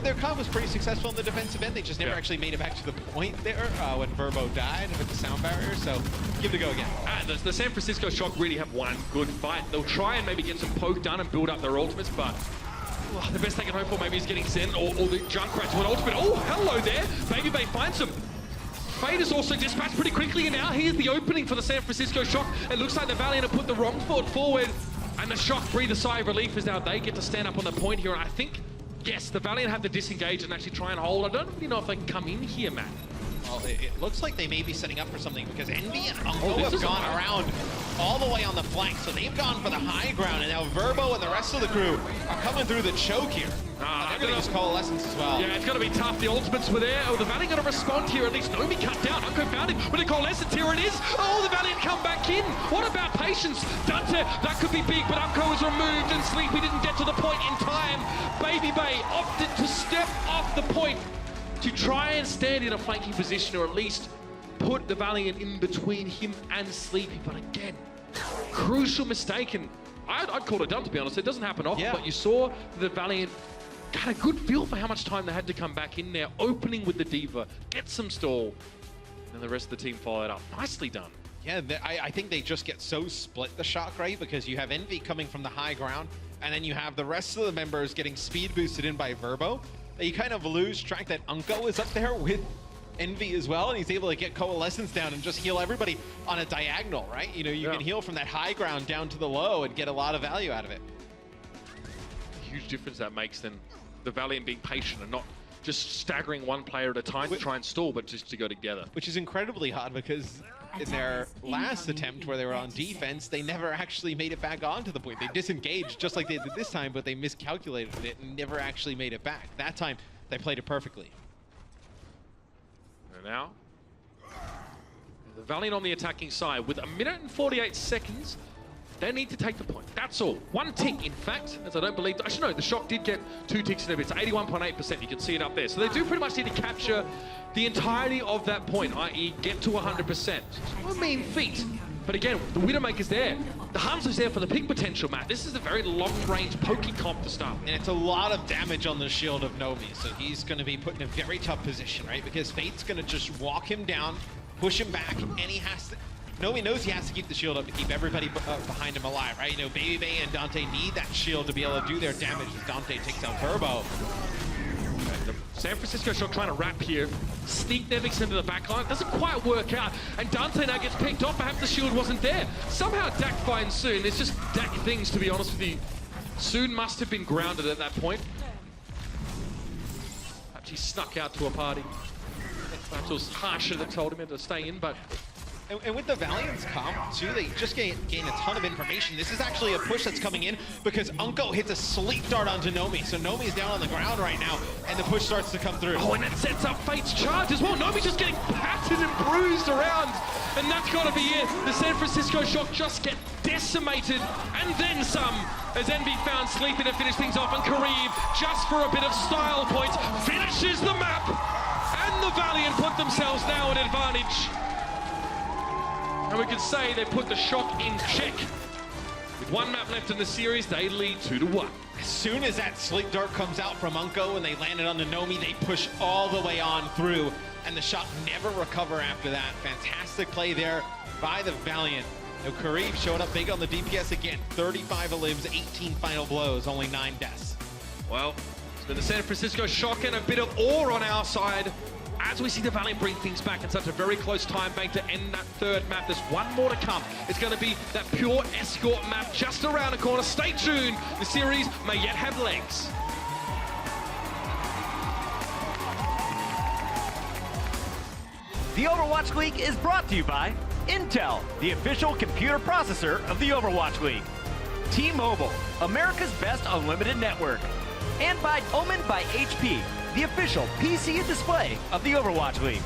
their comp was pretty successful in the defensive end. They just never actually made it back to the point there when Verbo died with the sound barrier. So give it a go again. The San Francisco Shock really have one good fight. They'll try and maybe get some poke done and build up their ultimates, but the best they can hope for maybe is getting Zen or the Junkrat's one ultimate. Oh, hello there. Baby Bay finds him. Fade is also dispatched pretty quickly, and now here's the opening for the San Francisco Shock. It looks like the Valiant have put the wrong foot forward, and the Shock breathe a sigh of relief as now they get to stand up on the point here. And I think, yes, the Valiant have to disengage and actually try and hold. I don't really know if they can come in here, Matt. Well, it looks like they may be setting up for something because Envy and Unco have gone around all the way on the flank, so they've gone for the high ground, and now Verbo and the rest of the crew are coming through the choke here. They're going to use Coalescence as well. Yeah, it's going to be tough. The ultimates were there. Oh, the Valiant going to respond here. At least Nomi cut down. Unco found him with a Coalescence. Here it is. Oh, the Valiant come back in. What about patience? Dante, that could be big, but Unco was removed, and Sleepy didn't get to the point in time. Baby Bay opted to step off the point to try and stand in a flanking position, or at least put the Valiant in between him and Sleepy. But again, crucial mistake, and I'd call it done, to be honest. It doesn't happen often, but you saw the Valiant had a good feel for how much time they had to come back in there, opening with the Diva, get some stall, and the rest of the team followed up. Nicely done. Yeah, I think they just get so split the Shock, right? Because you have Envy coming from the high ground, and then you have the rest of the members getting speed boosted in by Verbo. You kind of lose track that Unco is up there with Envy as well, and he's able to get Coalescence down and just heal everybody on a diagonal, right? You know, you can heal from that high ground down to the low and get a lot of value out of it. Huge difference that makes than the Valiant being patient and not just staggering one player at a time to try and stall, but just to go together. Which is incredibly hard because in their last attempt where they were on defense, they never actually made it back onto the point. They disengaged just like they did this time, but they miscalculated it and never actually made it back. That time, they played it perfectly. And now, the Valiant on the attacking side with 1 minute and 48 seconds. They need to take the point. That's all. One tick, in fact, as I don't believe... Actually, no, the Shock did get 2 ticks in a bit. It's 81.8%. You can see it up there. So they do pretty much need to capture the entirety of that point, i.e. get to 100%. I mean feat. But again, the Widowmaker's there. The Hanzo's there for the peak potential, Matt. This is a very long-range pokey comp to start with. And it's a lot of damage on the shield of Nomi, so he's going to be put in a very tough position, right? Because Fate's going to just walk him down, push him back, and he has to... Nomi knows he has to keep the shield up to keep everybody behind him alive, right? You know, Baby Bay and Dante need that shield to be able to do their damage as Dante takes out Verbo. The San Francisco Shock trying to wrap here. Sneak Nevix into the back line. Doesn't quite work out. And Dante now gets picked off. Perhaps the shield wasn't there. Somehow Dak finds Soon. It's just Dak things, to be honest with you. Soon must have been grounded at that point. Perhaps he snuck out to a party. Perhaps it was Harsha that told him to stay in, but... And with the Valiant's comp, too, they just gain a ton of information. This is actually a push that's coming in because Unco hits a sleep dart onto Nomi. So Nomi's down on the ground right now, and the push starts to come through. Oh, and it sets up Fate's charge as well. Nomi's just getting patted and bruised around. And that's got to be it. The San Francisco Shock just get decimated, and then some, as Envy found Sleepy to finish things off, and Kareev, just for a bit of style points, finishes the map. And the Valiant put themselves now at advantage. And we could say they put the Shock in check. With 1 map left in the series, they lead 2-1. As soon as that sleep dart comes out from Unco and they land it on the Nomi, they push all the way on through, and the Shock never recover after that. Fantastic play there by the Valiant. Now, Kareev showing up big on the DPS again. 35 elims, 18 final blows, only 9 deaths. Well, it's been the San Francisco Shock and a bit of ore on our side. as we see the Valiant bring things back in such a very close time bank to end that third map, there's one more to come. It's going to be that pure escort map just around the corner. Stay tuned. The series may yet have legs. The Overwatch League is brought to you by Intel, the official computer processor of the Overwatch League. T-Mobile, America's best unlimited network. And by Omen by HP, the official PC and display of the Overwatch League.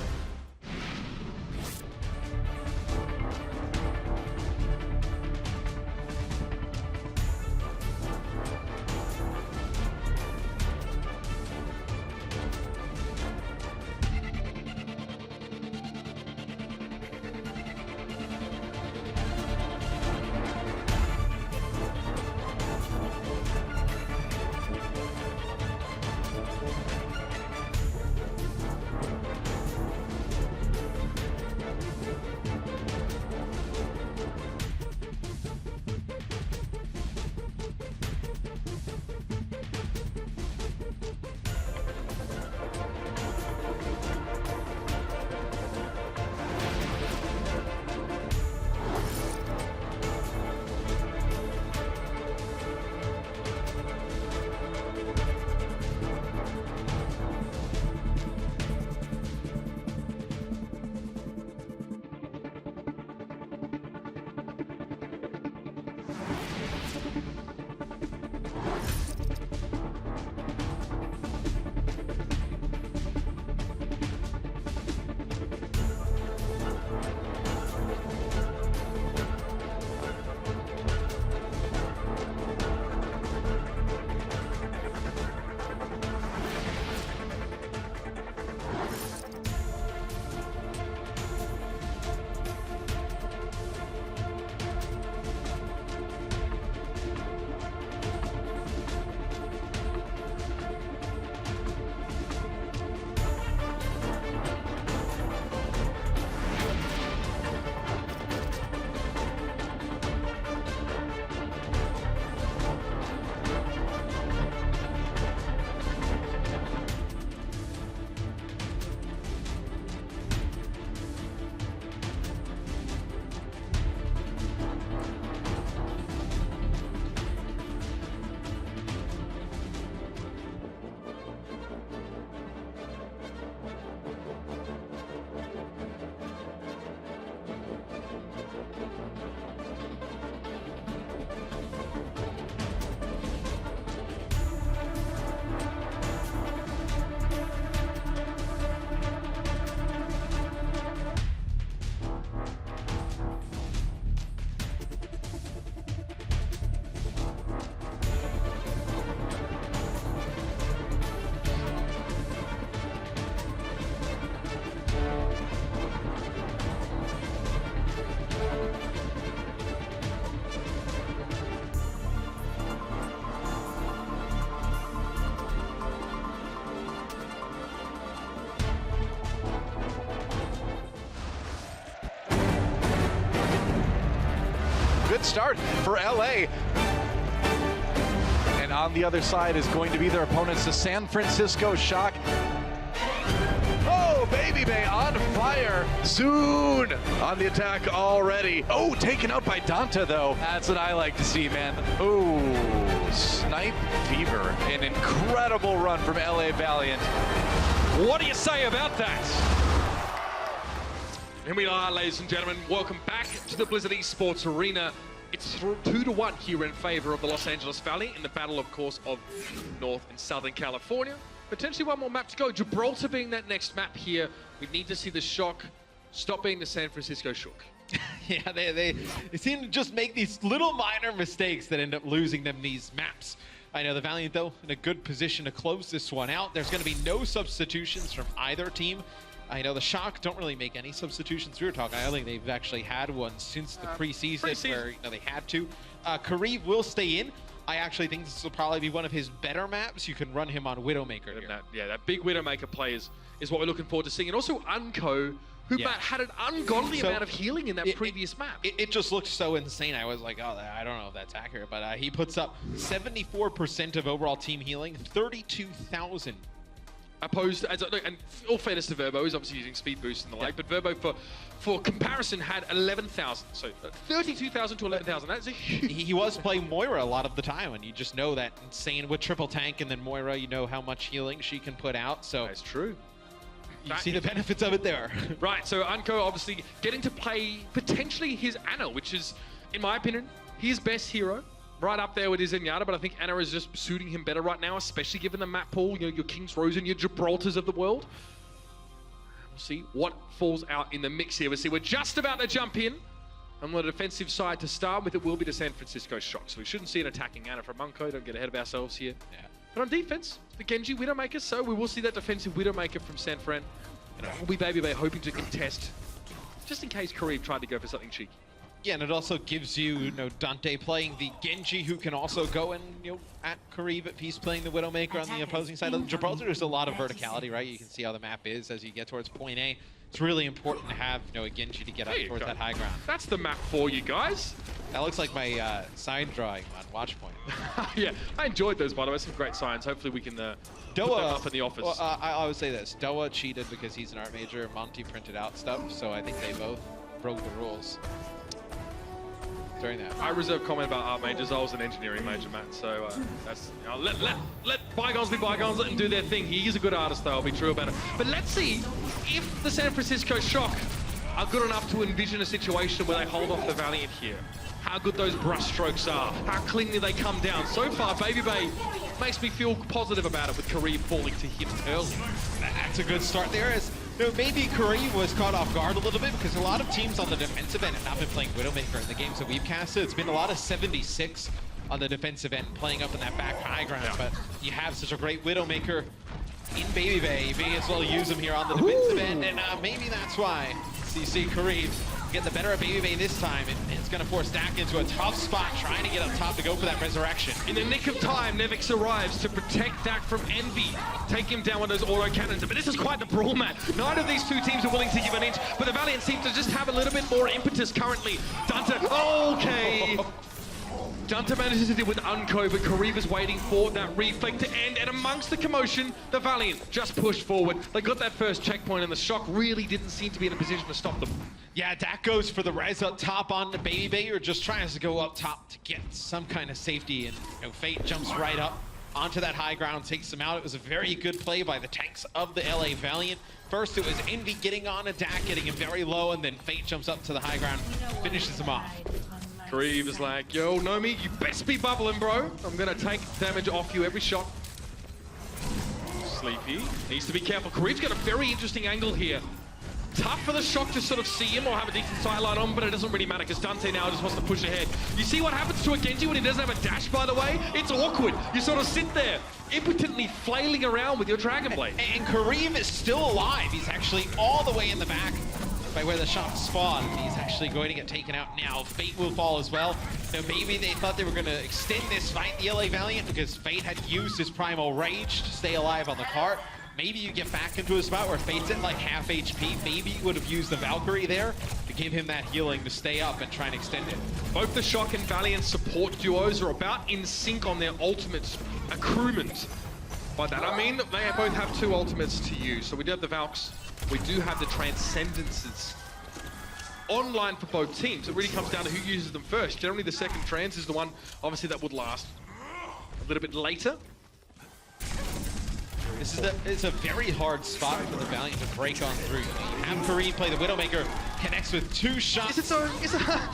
Good start for LA. And on the other side is going to be their opponents, the San Francisco Shock. Oh, Baby Bay on fire. Zune on the attack already. Oh, taken out by Danta, though. That's what I like to see, man. Oh, Snipe Fever. An incredible run from LA Valiant. What do you say about that? Here we are, ladies and gentlemen. Welcome back to the Blizzard Esports Arena. It's 2-1 here in favor of the Los Angeles Valley in the battle, of course, of North and Southern California. Potentially one more map to go. Gibraltar being that next map here. We need to see the Shock stop being the San Francisco Shock. Yeah, they seem to just make these little minor mistakes that end up losing them these maps. I know the Valiant, though, in a good position to close this one out. There's going to be no substitutions from either team. I know the Shock don't really make any substitutions. We were talking, I don't think they've actually had one since the preseason where they had to. Kareev will stay in. I actually think this will probably be one of his better maps. You can run him on Widowmaker here. That big Widowmaker play is what we're looking forward to seeing. And also Unco, who had an ungodly amount of healing in that previous map. It just looked so insane. I was like, oh, I don't know if that's accurate. But he puts up 74% of overall team healing, 32,000 Opposed, and all fairness to Verbo, he's obviously using speed boost and the like, but Verbo for comparison had 11,000, so 32,000 to 11,000. That's a huge. He was playing Moira a lot of the time, and you just know that insane with triple tank, and then Moira, you know how much healing she can put out. So that's true. You see the benefits of it there. Right, so Unco obviously getting to play potentially his Ana, which is, in my opinion, his best hero. Right up there with his Zenyatta, but I think Ana is just suiting him better right now, especially given the map pool, you know, your King's Rose and your Gibraltars of the world. We'll see what falls out in the mix here. We'll see, we're just about to jump in. On the defensive side to start with, it will be the San Francisco Shock, so we shouldn't see an attacking Ana from Unco. Don't get ahead of ourselves here. Yeah. But on defense, the Genji Widowmaker, so we will see that defensive Widowmaker from San Fran. And it will be Baby Bay hoping to contest, just in case Kareem tried to go for something cheeky. Yeah, and it also gives you, Dante playing the Genji, who can also go and, at Kareem if he's playing the Widowmaker on the opposing side of Gibraltar. There's a lot of verticality, right? You can see how the map is as you get towards point A. It's really important to have, a Genji to get up towards that high ground. That's the map for you guys. That looks like my side drawing on Watchpoint. Yeah, I enjoyed those, by the way. Some great signs. Hopefully we can put them up in the office. Well, I would say this. Doa cheated because he's an art major. Monty printed out stuff, so I think they both broke the rules during that. I reserve comment about art majors. I was an engineering major, Matt, so that's, let bygones be bygones, let them do their thing. He is a good artist, though, I'll be true about it. But let's see if the San Francisco Shock are good enough to envision a situation where they hold off the Valiant here. How good those brush strokes are, how cleanly they come down. So far, Baby Bay makes me feel positive about it with Kareem falling to him early. That's a good start there. As maybe Kareem was caught off guard a little bit because a lot of teams on the defensive end have not been playing Widowmaker in the games that we've casted. It's been a lot of 76 on the defensive end, playing up in that back high ground. But you have such a great Widowmaker in Baby Bay. You may as well use him here on the defensive end, and maybe that's why you see Kareem get the better of Baby Bay this time, and it's going to force Dak into a tough spot, trying to get up top to go for that resurrection. In the nick of time, Nevix arrives to protect Dak from Envy, take him down with those auto cannons. But this is quite the brawl, Matt. Neither of these two teams are willing to give an inch, but the Valiant seem to just have a little bit more impetus currently. Dante, okay. Dante manages to deal with Unco, but Kareem is waiting for that reflect to end, and amongst the commotion, the Valiant just pushed forward. They got that first checkpoint, and the Shock really didn't seem to be in a position to stop them. Yeah, Dak goes for the res up top on the Baby Bay, or just tries to go up top to get some kind of safety, and Fate jumps right up onto that high ground, takes him out. It was a very good play by the tanks of the LA Valiant. First, it was Envy getting on a Dak, getting him very low, and then Fate jumps up to the high ground, finishes him off. Kareem is like, yo, Nomi, you best be bubbling, bro. I'm gonna take damage off you every shot. Sleepy needs to be careful. Kareem's got a very interesting angle here. Tough for the Shock to sort of see him or have a decent sideline on, but it doesn't really matter because Dante now just wants to push ahead. You see what happens to a Genji when he doesn't have a dash, by the way? It's awkward. You sort of sit there, impotently flailing around with your Dragon Blade. And Kareem is still alive. He's actually all the way in the back by where the Shock spawned. He's actually going to get taken out now. Fate will fall as well. Now, maybe they thought they were going to extend this fight, the LA Valiant, because Fate had used his Primal Rage to stay alive on the cart. Maybe you get back into a spot where Fate's at like half HP. Maybe you would have used the Valkyrie there to give him that healing to stay up and try and extend it. Both the Shock and Valiant support duos are about in sync on their ultimates accruement. By that I mean they both have two ultimates to use. So we do have the Valks, we do have the Transcendences. Online for both teams, it really comes down to who uses them first. Generally the second trans is the one, obviously, that would last a little bit later. It's a very hard spot for the Valiant to break on through. You have Kareem play the Widowmaker, connects with two shots. Is it so?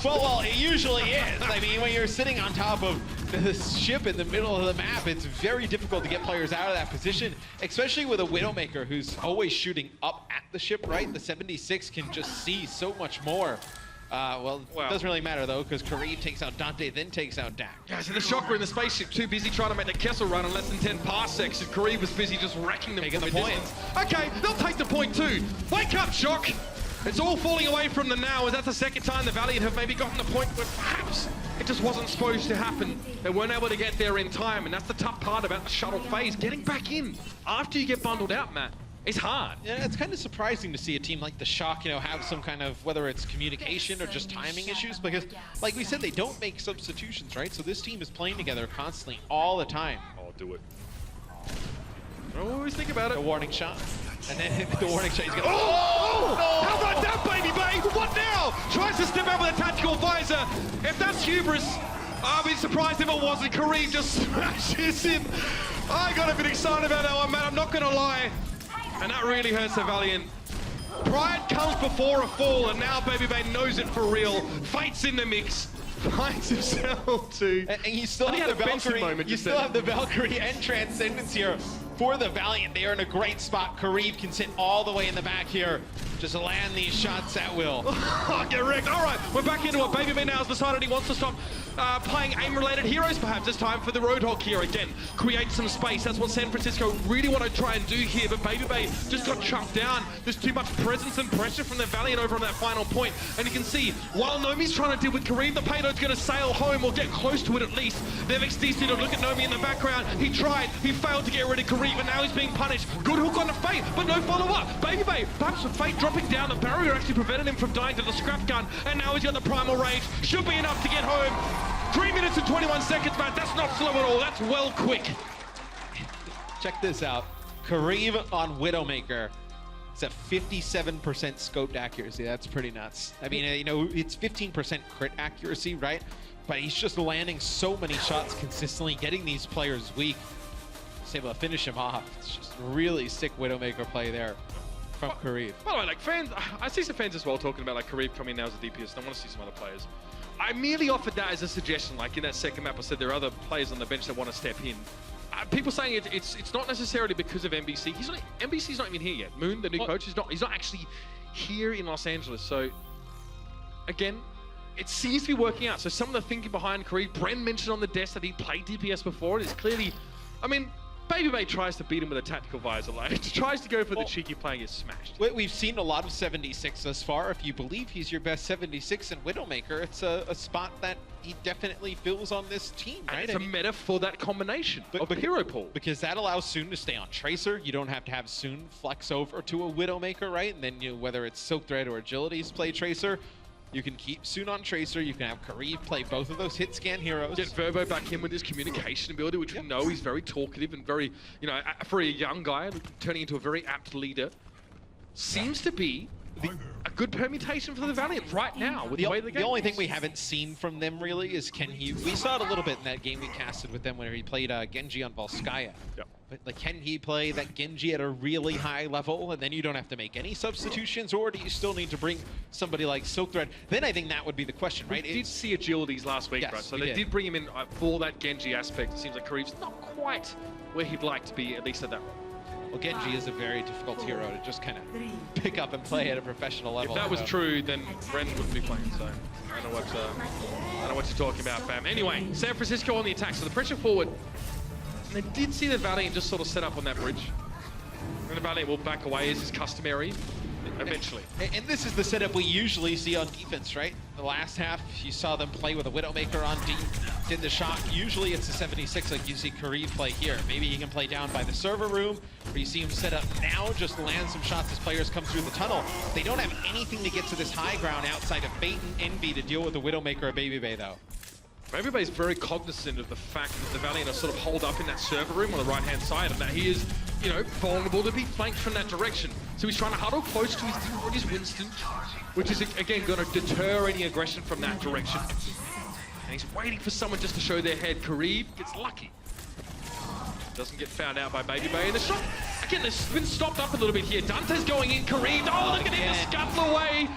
Well, it usually is. I mean, when you're sitting on top of the ship in the middle of the map, it's very difficult to get players out of that position, especially with a Widowmaker who's always shooting up at the ship, right? The 76 can just see so much more. Well, it doesn't really matter, though, because Kareem takes out Dante, then takes out Dak. Yeah, so the Shock were in the spaceship, too busy trying to make the Kessel run in less than 10 parsecs, and Kareem was busy just wrecking them from the point. Okay, they'll take the point, too. Wake up, Shock! It's all falling away from them now, as that's the second time the Valiant have maybe gotten the point where perhaps it just wasn't supposed to happen. They weren't able to get there in time, and that's the tough part about the shuttle phase. Getting back in after you get bundled out, Matt. It's hard. Yeah, it's kind of surprising to see a team like the Shock, have some kind of, whether it's communication or just timing issues, because, like we said, they don't make substitutions, right? So this team is playing together constantly, all the time. I'll do it. Always think about it. A warning shot. And then the warning shot, he's gonna... Oh! No! How about that, baby babe? What now? Tries to step out with a tactical visor. If that's hubris, I'll be surprised if it wasn't. Kareem just smashes him. I got a bit excited about that one, man. I'm not going to lie. And that really hurts the Valiant. Pride comes before a fall, and now Baby Bay knows it for real. Fate's in the mix. Finds himself to... And you still have the Valkyrie. You still have the Valkyrie and Transcendence here for the Valiant. They are in a great spot. Kareev can sit all the way in the back here. Just land these shots at will. Get wrecked. All right, we're back into it. Baby Bay now has decided he wants to stop playing aim-related heroes, perhaps. It's time for the Roadhog here again. Create some space. That's what San Francisco really want to try and do here, but Baby Bay just got chucked down. There's too much presence and pressure from the Valiant over on that final point. And you can see, while Nomi's trying to deal with Kareev, the payload's going to sail home or get close to it at least. They've XDC'd to look at Nomi in the background. He tried. He failed to get rid of Kareev, and now he's being punished. Good hook on the Fate, but no follow-up. Baby Bay, perhaps with Fate dropping down, the barrier actually prevented him from dying to the scrap gun, and now he's got the primal rage. Should be enough to get home. 3 minutes and 21 seconds, man. That's not slow at all. That's well quick. Check this out. Kareev on Widowmaker. It's a 57% scoped accuracy. That's pretty nuts. I mean, you know, it's 15% crit accuracy, right? But he's just landing so many shots consistently, getting these players weak. Just able to finish him off. It's just really sick Widowmaker play there from Kareev. By the way, like fans, I see some fans as well talking about like Kareev coming now as a DPS. I want to see some other players. I merely offered that as a suggestion. Like in that second map, I said there are other players on the bench that want to step in. People saying it's not necessarily because of MBC. MBC's not even here yet. Moon, the new coach, he's not actually here in Los Angeles. So again, it seems to be working out. So some of the thinking behind Kareev, Bren mentioned on the desk that he played DPS before. It is clearly, I mean, Baby Bay tries to beat him with a tactical visor, like tries to go for the cheeky play and gets smashed. We've seen a lot of 76 thus far. If you believe he's your best 76 in Widowmaker, it's a spot that he definitely fills on this team, right? And it's a meta for that combination of a hero pool. Because that allows Soon to stay on Tracer. You don't have to have Soon flex over to a Widowmaker, right? And then whether it's Silk Thread or Agilities play Tracer, you can keep Soon on Tracer. You can have Kareev play both of those hit scan heroes. Get Verbo back in with his communication ability, which we know he's very talkative and very, you know, for a young guy, turning into a very apt leader. Seems to be a good permutation for the Valiant right now with the way the game The only thing we haven't seen from them really is we saw it a little bit in that game we casted with them where he played Genji on Volskaya. Yep. But like, can he play that Genji at a really high level and then you don't have to make any substitutions, or do you still need to bring somebody like Silk Thread? Then I think that would be the question, right? We did see Agilities last week, yes, right? So they did bring him in for that Genji aspect. It seems like Kareev's not quite where he'd like to be, at least at that role. Well, Genji is a very difficult hero to just kind of pick up and play at a professional level. If that was true, then Bren wouldn't be playing, so I don't know what you're talking about, fam. Anyway, San Francisco on the attack, so the pressure forward. And they did see the Valiant just sort of set up on that bridge. And the Valiant will back away as is customary, eventually. And this is the setup we usually see on defense, right? The last half, you saw them play with a Widowmaker on D, did the shot. Usually it's a 76 like you see Kareev play here. Maybe he can play down by the server room, or you see him set up now, just land some shots as players come through the tunnel. They don't have anything to get to this high ground outside of Fate and Envy to deal with the Widowmaker or Baby Bay, though. Baby Bay's very cognizant of the fact that the Valiant are sort of holed up in that server room on the right-hand side, and that he is, you know, vulnerable to be flanked from that direction. So he's trying to huddle close to his Winston, which is, again, going to deter any aggression from that direction. And he's waiting for someone just to show their head. Kareev gets lucky. Doesn't get found out by Baby Bay. And the shot, again, it's been stopped up a little bit here. Dante's going in, Kareev, oh, look at him, to scuttle away.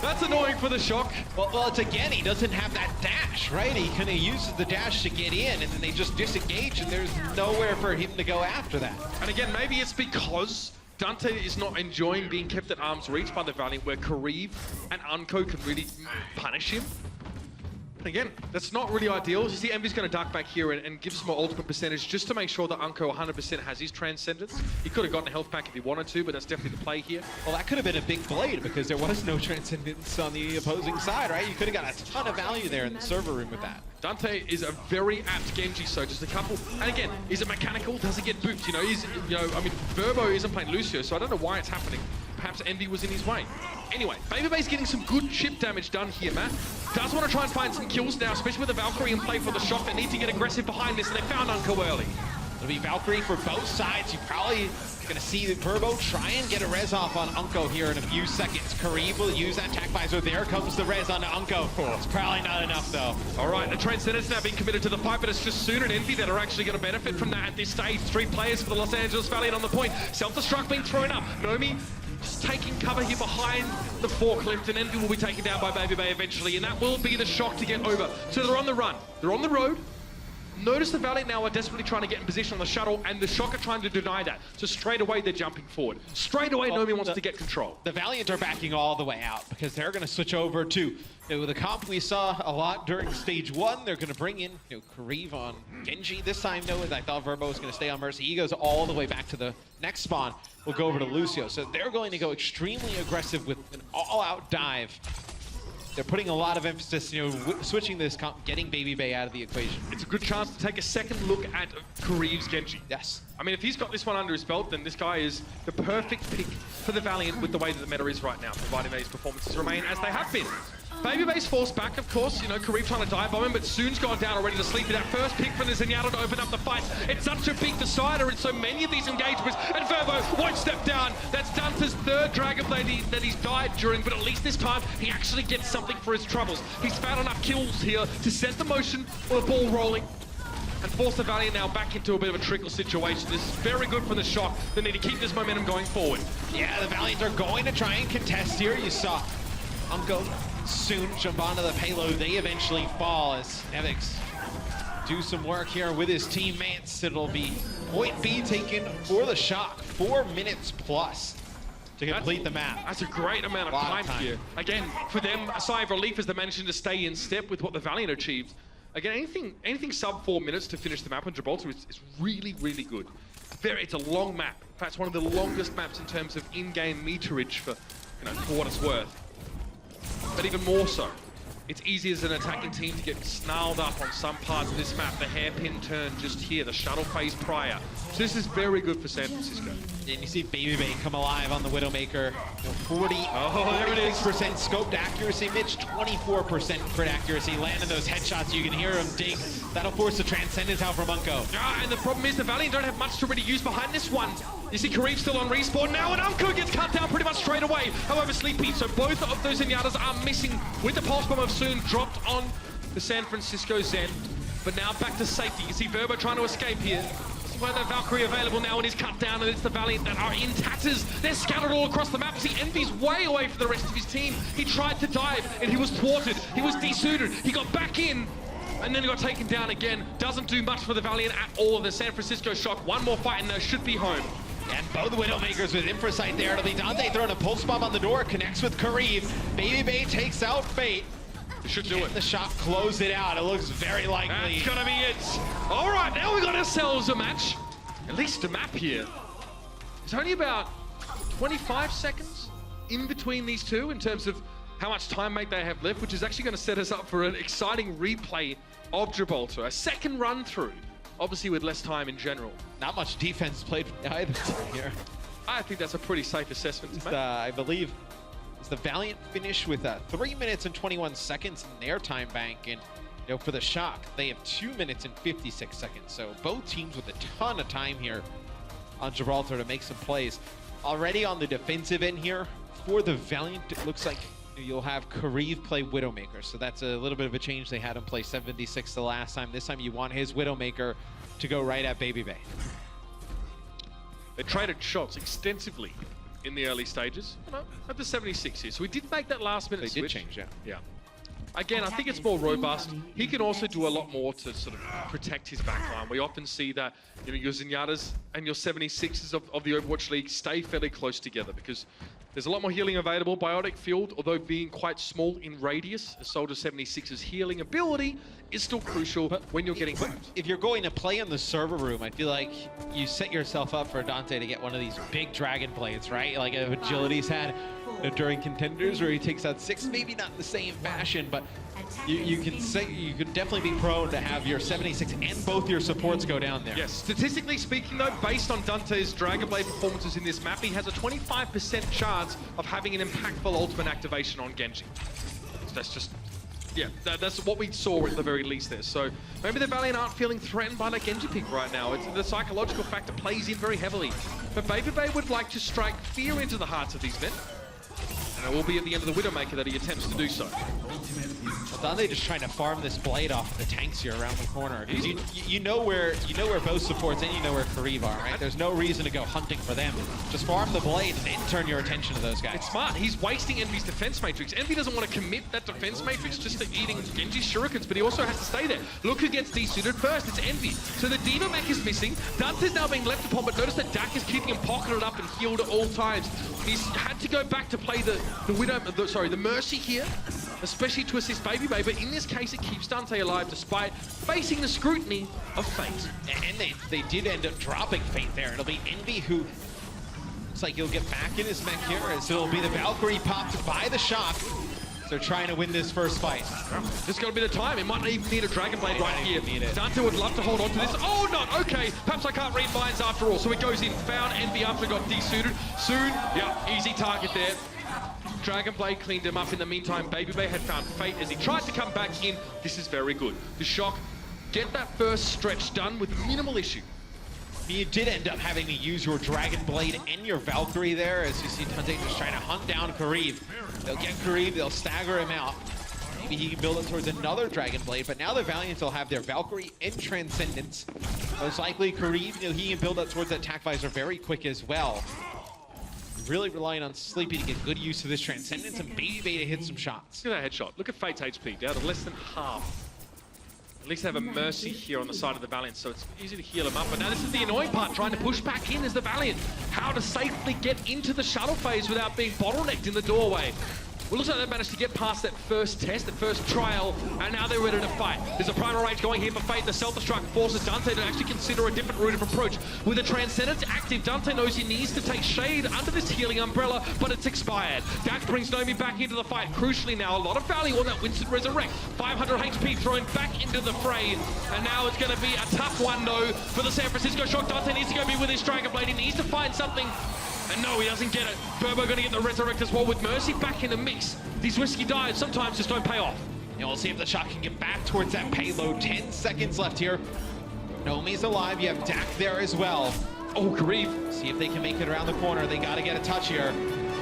That's annoying for the shock. Well, it's again, he doesn't have that dash, right? He kind of uses the dash to get in, and then they just disengage, and there's nowhere for him to go after that. And again, maybe it's because Dante is not enjoying being kept at arm's reach by the Valiant, where Kareev and Unco can really punish him. Again, that's not really ideal. You see Envy's going to duck back here and give some more ultimate percentage just to make sure that Unco 100% has his Transcendence. He could have gotten a health pack if he wanted to, but that's definitely the play here. Well, that could have been a big blade because there was no Transcendence on the opposing side, right? You could have got a ton of value there in the server room with that. Dante is a very apt Genji, so just a couple. And again, is it mechanical? Does it get booped? You know, I mean, Verbo isn't playing Lucio, so I don't know why it's happening. Perhaps Envy was in his way. Anyway, Baby Bay's getting some good chip damage done here, Matt. Does want to try and find some kills now, especially with the Valkyrie in play for the shot. They need to get aggressive behind this, and they found Unco early. It'll be Valkyrie for both sides. You probably gonna see Verbo try and get a res off on Unko here in a few seconds. Kareem will use that attack visor. There comes the res onto Unko. It's probably not enough though. All right, the Transcendent's now being committed to the fight, but it's just Soon and Envy that are actually going to benefit from that at this stage. 3 players for the Los Angeles Valiant on the point. Self-destruct being thrown up. Nomi just taking cover here behind the forklift, and Envy will be taken down by Baby Bay eventually, and that will be the shock to get over. So they're on the run. They're on the road. Notice the Valiant now are desperately trying to get in position on the shuttle, and the Shock are trying to deny that. So straight away, they're jumping forward. Straight away, Nomi wants to get control. The Valiant are backing all the way out because they're going to switch over to the comp we saw a lot during stage 1. They're going to bring in Kareev on Genji. This time, I thought Verbo was going to stay on Mercy. He goes all the way back to the next spawn. We'll go over to Lucio. So they're going to go extremely aggressive with an all-out dive. They're putting a lot of emphasis, switching this comp, getting Baby Bay out of the equation. It's a good chance to take a second look at Kareev's Genji. Yes. I mean, if he's got this one under his belt, then this guy is the perfect pick for the Valiant with the way that the meta is right now, providing these performances remain as they have been. Baby Bay's forced back, of course. Kareev trying to dive bomb him, but Soon's gone down already to sleep with that first pick from the Zenyatta to open up the fight. It's such a big decider in so many of these engagements, and Verbo won't step down. That's Dante's 3rd Dragon Blade that he's died during, but at least this time, he actually gets something for his troubles. He's found enough kills here to set the motion or the ball rolling, and force the Valiant now back into a bit of a trickle situation. This is very good for the Shock. They need to keep this momentum going forward. Yeah, the Valiant are going to try and contest here. You saw Unko Soon jump onto the payload. They eventually fall as Nevix do some work here with his teammates. It'll be point B taken for the Shock. 4 minutes plus to complete the map. That's a great amount of time here. Again, for them, a sigh of relief as they're managing to stay in step with what the Valiant achieved. Again, anything sub 4 minutes to finish the map on Gibraltar is really, really good. It's a long map. In fact, it's one of the longest maps in terms of in-game meterage for what it's worth. But even more so, it's easy as an attacking team to get snarled up on some parts of this map. The hairpin turn just here, the shuttle phase prior. So this is very good for San Francisco. And you see Baby Bay come alive on the Widowmaker. 46% scoped accuracy. Mitch, 24% crit accuracy. Landing those headshots, you can hear him dig. That'll force the Transcendence out from Unko. And the problem is the Valiant don't have much to really use behind this one. You see Kareev still on respawn now, and Unko gets cut down pretty much straight away. However, Sleepy, so both of those Zenyatas are missing with the Pulse Bomb of Soon dropped on the San Francisco Zen. But now back to safety. You see Verbo trying to escape here. Where the Valkyrie available now and he's cut down, and it's the Valiant that are in tatters. They're scattered all across the map. See, Envy's way away from the rest of his team. He tried to dive and he was thwarted. He was desuited. He got back in and then he got taken down again. Doesn't do much for the Valiant at all. The San Francisco Shock, one more fight and they should be home. And both Widowmakers with Infrasight there. It'll be Dante throwing a pulse bomb on the door, connects with Kareev. Baby Bay takes out Fate. It should do it. The Shock close it out. It looks very likely. That's gonna be it. All right, now we got ourselves a match. At least a map here. It's only about 25 seconds in between these two in terms of how much time they have left, which is actually going to set us up for an exciting replay of Gibraltar. A second run through, obviously with less time in general. Not much defense played either here. I think that's a pretty safe assessment to make. I believe it's the Valiant finish with 3 minutes and 21 seconds in their time bank. And for the Shock, they have 2 minutes and 56 seconds. So both teams with a ton of time here on Gibraltar to make some plays. Already on the defensive end here, for the Valiant, it looks like you'll have Kareev play Widowmaker. So that's a little bit of a change. They had him play 76 the last time. This time you want his Widowmaker to go right at Baby Bay. They traded shots extensively in the early stages, at the 76 here. So we did make that last minute switch. They did change, yeah. Again, I think it's more robust. He can also do a lot more to sort of protect his backline. We often see that your Zenyatas and your 76s of the Overwatch League stay fairly close together because there's a lot more healing available. Biotic Field, although being quite small in radius, a Soldier 76's healing ability is still crucial when you're getting hurt. If you're going to play in the server room, I feel like you set yourself up for Dante to get one of these big Dragon Blades, right? Like Agility's had during Contenders where he takes out 6, maybe not in the same fashion, but you could definitely be prone to have your 76 and both your supports go down there. Yes, statistically speaking though, based on Dante's Dragon Blade performances in this map, he has a 25% chance of having an impactful ultimate activation on Genji. So that's just Yeah, that's what we saw at the very least there. So maybe the Valiant aren't feeling threatened by that Genji pick right now. It's the psychological factor plays in very heavily. But Baby Bay would like to strike fear into the hearts of these men. And it will be at the end of the Widowmaker that he attempts to do so. Well, Dante just trying to farm this blade off the tanks here around the corner. Because you know where both supports and you know where Kariv are, right? There's no reason to go hunting for them. Just farm the blade and then turn your attention to those guys. It's smart. He's wasting Envy's defense matrix. Envy doesn't want to commit that defense matrix just to eating Genji's shurikens, but he also has to stay there. Look who gets desuited first. It's Envy. So the Diva mech is missing. Dante's now being left upon, but notice that Dak is keeping him pocketed up and healed at all times. He's had to go back to play the Mercy here, especially to assist Baby Bay, but in this case it keeps Dante alive despite facing the scrutiny of Fate. And they did end up dropping Fate there. It'll be Envy who looks like he'll get back in his mech here, as it'll be the Valkyrie popped by the shock. They're trying to win this first fight. Just got a bit of time. It might not even need a Dragon Blade right here. Dante would love to hold on to this. Oh, not okay. Perhaps I can't read minds after all. So he goes in, found Envy after got desuited. Soon, yeah, easy target there. Dragon Blade cleaned him up. In the meantime, Baby Bay had found Fate as he tried to come back in. This is very good. The shock, get that first stretch done with minimal issue. You did end up having to use your Dragon Blade and your Valkyrie there, as you see Dante just trying to hunt down Kariv. They'll get Kariv, they'll stagger him out. Maybe he can build it towards another Dragon Blade, but now the Valiants will have their Valkyrie and Transcendence. Most likely Kariv, he can build up towards that attack visor very quick as well. Really relying on Sleepy to get good use of this Transcendence and Baby Bay to hit some shots. Look at that headshot. Look at Fate's HP, down to less than half. At least they have a Mercy here on the side of the Valiant, so it's easy to heal him up. But now this is the annoying part, trying to push back in as the Valiant. How to safely get into the shuttle phase without being bottlenecked in the doorway. Well, looks like they managed to get past that first test, that first trial, and now they're ready to fight. There's a primal rage going here for Fate. The self-destruct forces Dante to actually consider a different route of approach. With the Transcendence active, Dante knows he needs to take shade under this healing umbrella, but it's expired. Dak brings Nomi back into the fight. Crucially now, a lot of value on that Winston Resurrect. 500 HP thrown back into the fray, and now it's going to be a tough one, though, for the San Francisco Shock. Dante needs to go be with his Dragon Blade. He needs to find something. And no, he doesn't get it. Burbo going to get the Resurrect as well with Mercy back in the mix. These risky dives sometimes just don't pay off. And we'll see if the shot can get back towards that payload. 10 seconds left here. Nomi's alive. You have Dak there as well. Oh, Kariv. See if they can make it around the corner. They got to get a touch here.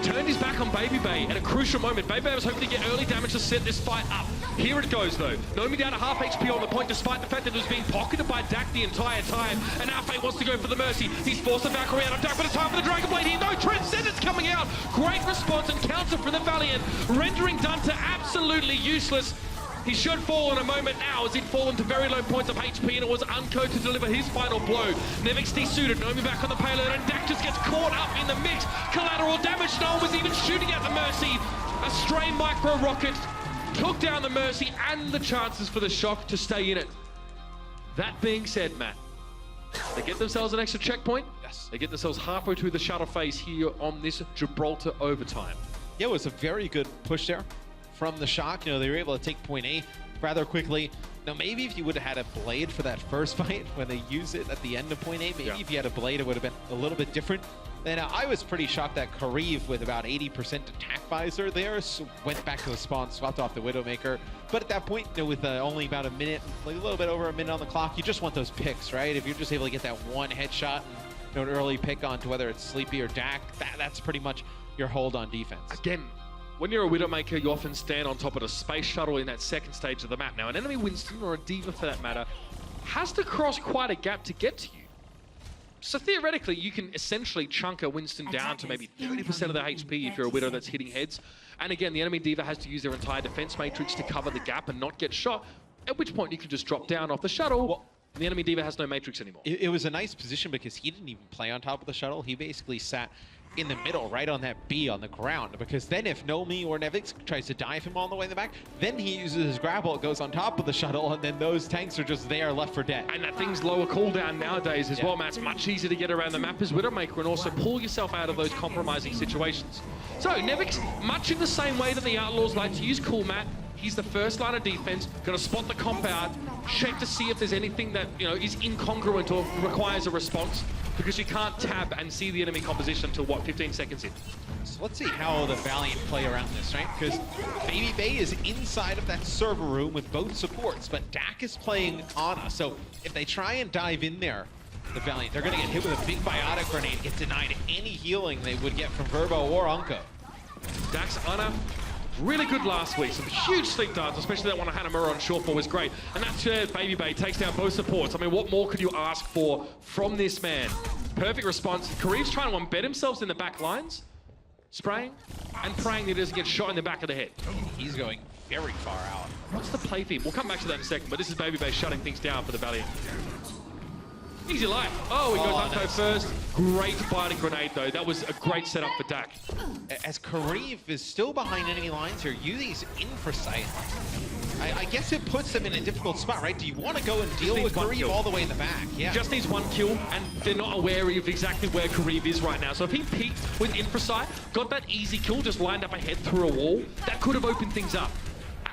Turned his back on Baby Bay at a crucial moment. Baby Bay was hoping to get early damage to set this fight up. Here it goes, though. Nomi down to half HP on the point, despite the fact that it was being pocketed by Dak the entire time. And now Fate wants to go for the Mercy. He's forced the Valkyrie out of Dak, but it's time for the Dragon Blade here. No, Transcendence coming out. Great response and counter from the Valiant, rendering Dante absolutely useless. He should fall in a moment now as he'd fallen to very low points of HP, and it was Unco to deliver his final blow. Nevix desuited, Nomi back on the payload, and Dak just gets caught up in the mix. Collateral damage, no one was even shooting at the Mercy. A stray micro rocket took down the Mercy and the chances for the Shock to stay in it. That being said, Matt, they get themselves an extra checkpoint. Yes. They get themselves halfway through the shuttle phase here on this Gibraltar overtime. Yeah, it was a very good push there from the Shock. They were able to take point A rather quickly. Now, maybe if you would have had a blade for that first fight, when they use it at the end of point A, maybe if you had a blade, it would have been a little bit different. And I was pretty shocked that Kariv, with about 80% attack visor there, went back to the spawn, swapped off the Widowmaker. But at that point, with only about a minute, like a little bit over a minute on the clock, you just want those picks, right? If you're just able to get that one headshot and an early pick onto whether it's Sleepy or Dak, that's pretty much your hold on defense. Again, when you're a Widowmaker, you often stand on top of a space shuttle in that second stage of the map. Now, an enemy Winston, or a Diva for that matter, has to cross quite a gap to get to you. So theoretically, you can essentially chunk a Winston down to maybe 30% of the HP if you're a Widow that's hitting heads. And again, the enemy Diva has to use their entire defense matrix to cover the gap and not get shot, at which point you can just drop down off the shuttle, and the enemy Diva has no matrix anymore. It was a nice position because he didn't even play on top of the shuttle. He basically sat in the middle, right on that B on the ground, because then if Nomi or Nevix tries to dive him all the way in the back, then he uses his grapple, it goes on top of the shuttle, and then those tanks are just there left for dead. And that thing's lower cooldown nowadays as well, Matt. It's much easier to get around the map as Widowmaker and also pull yourself out of those compromising situations. So Nevix, much in the same way that the Outlaws like to use Cool Matt, he's the first line of defense, gonna spot the comp out, check to see if there's anything that is incongruent or requires a response. because you can't tab and see the enemy composition until, what, 15 seconds in. So let's see how the Valiant play around this, right? Because Baby Bay is inside of that server room with both supports, but Dak is playing Ana. So if they try and dive in there, the Valiant, they're going to get hit with a big biotic grenade, get denied any healing they would get from Verbo or Unko. Dax, Ana, really good last week. Some huge sleep darts, especially that one Hanamura on short was great. And that Baby Bay takes down both supports. I mean, what more could you ask for from this man? Perfect response. Kariv's trying to embed himself in the back lines, spraying and praying that he doesn't get shot in the back of the head. He's going very far out. What's the play theme? We'll come back to that in a second, but this is Baby Bay shutting things down for the Valiant. Easy life. Oh, he goes Unko first. Great biting grenade, though. That was a great setup for Dak. As Kariv is still behind enemy lines here, Yuzi's in for sight. I guess it puts them in a difficult spot, right? Do you want to go and deal with Kariv all the way in the back? Yeah. Just needs one kill, and they're not aware of exactly where Kariv is right now. So if he peeked with Infrasight, got that easy kill, just lined up ahead through a wall, that could have opened things up.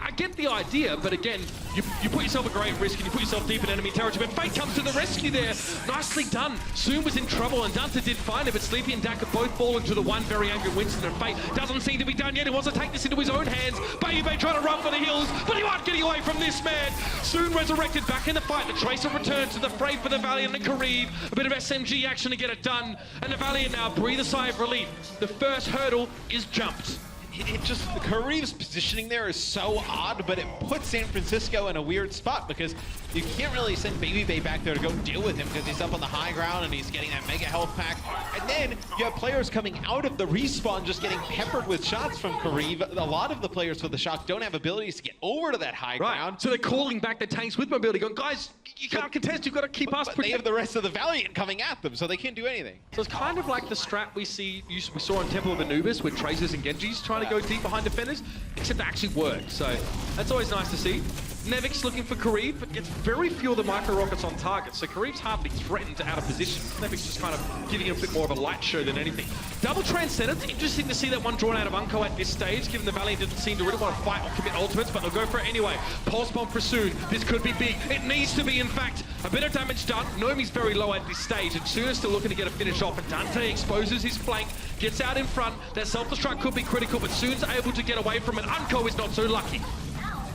I get the idea, but again, you put yourself at great risk and you put yourself deep in enemy territory, but Fate comes to the rescue there. Nicely done. Soon was in trouble and Dante did find it, but Sleepy and Dak have both fallen to the one very angry Winston, and Fate doesn't seem to be done yet. He wants to take this into his own hands. Baby Bay trying to run for the hills, but he aren't getting away from this man. Soon resurrected back in the fight. The Tracer returns to the fray for the Valiant and Kariv. A bit of SMG action to get it done, and the Valiant now breathe a sigh of relief. The first hurdle is jumped. It just, Kariv's positioning there is so odd, but it puts San Francisco in a weird spot because you can't really send Baby Bay back there to go deal with him because he's up on the high ground and he's getting that mega health pack. And then you have players coming out of the respawn just getting peppered with shots from Kariv. A lot of the players with the shock don't have abilities to get over to that high ground. So they're calling back the tanks with mobility, going, guys, you can't contest, you've got to keep us protected. They have the rest of the Valiant coming at them, so they can't do anything. So it's kind of like the strat we saw in Temple of Anubis with Tracers and Genjis trying to go deep behind defenders, except it actually worked. So that's always nice to see. Nevic's looking for Kariv, but gets very few of the micro rockets on target, so Kariv's hardly threatened out of position. Nevic's just kind of giving him a bit more of a light show than anything. Double Transcendence, interesting to see that one drawn out of Unko at this stage, given the Valiant didn't seem to really want to fight or commit ultimates, but they'll go for it anyway. Pulse Bomb for Soon, this could be big. It needs to be, in fact. A bit of damage done. Nomi's very low at this stage, and Soon is still looking to get a finish off, and Dante exposes his flank, gets out in front. That self-destruct could be critical, but Soon's able to get away from it. Unko is not so lucky.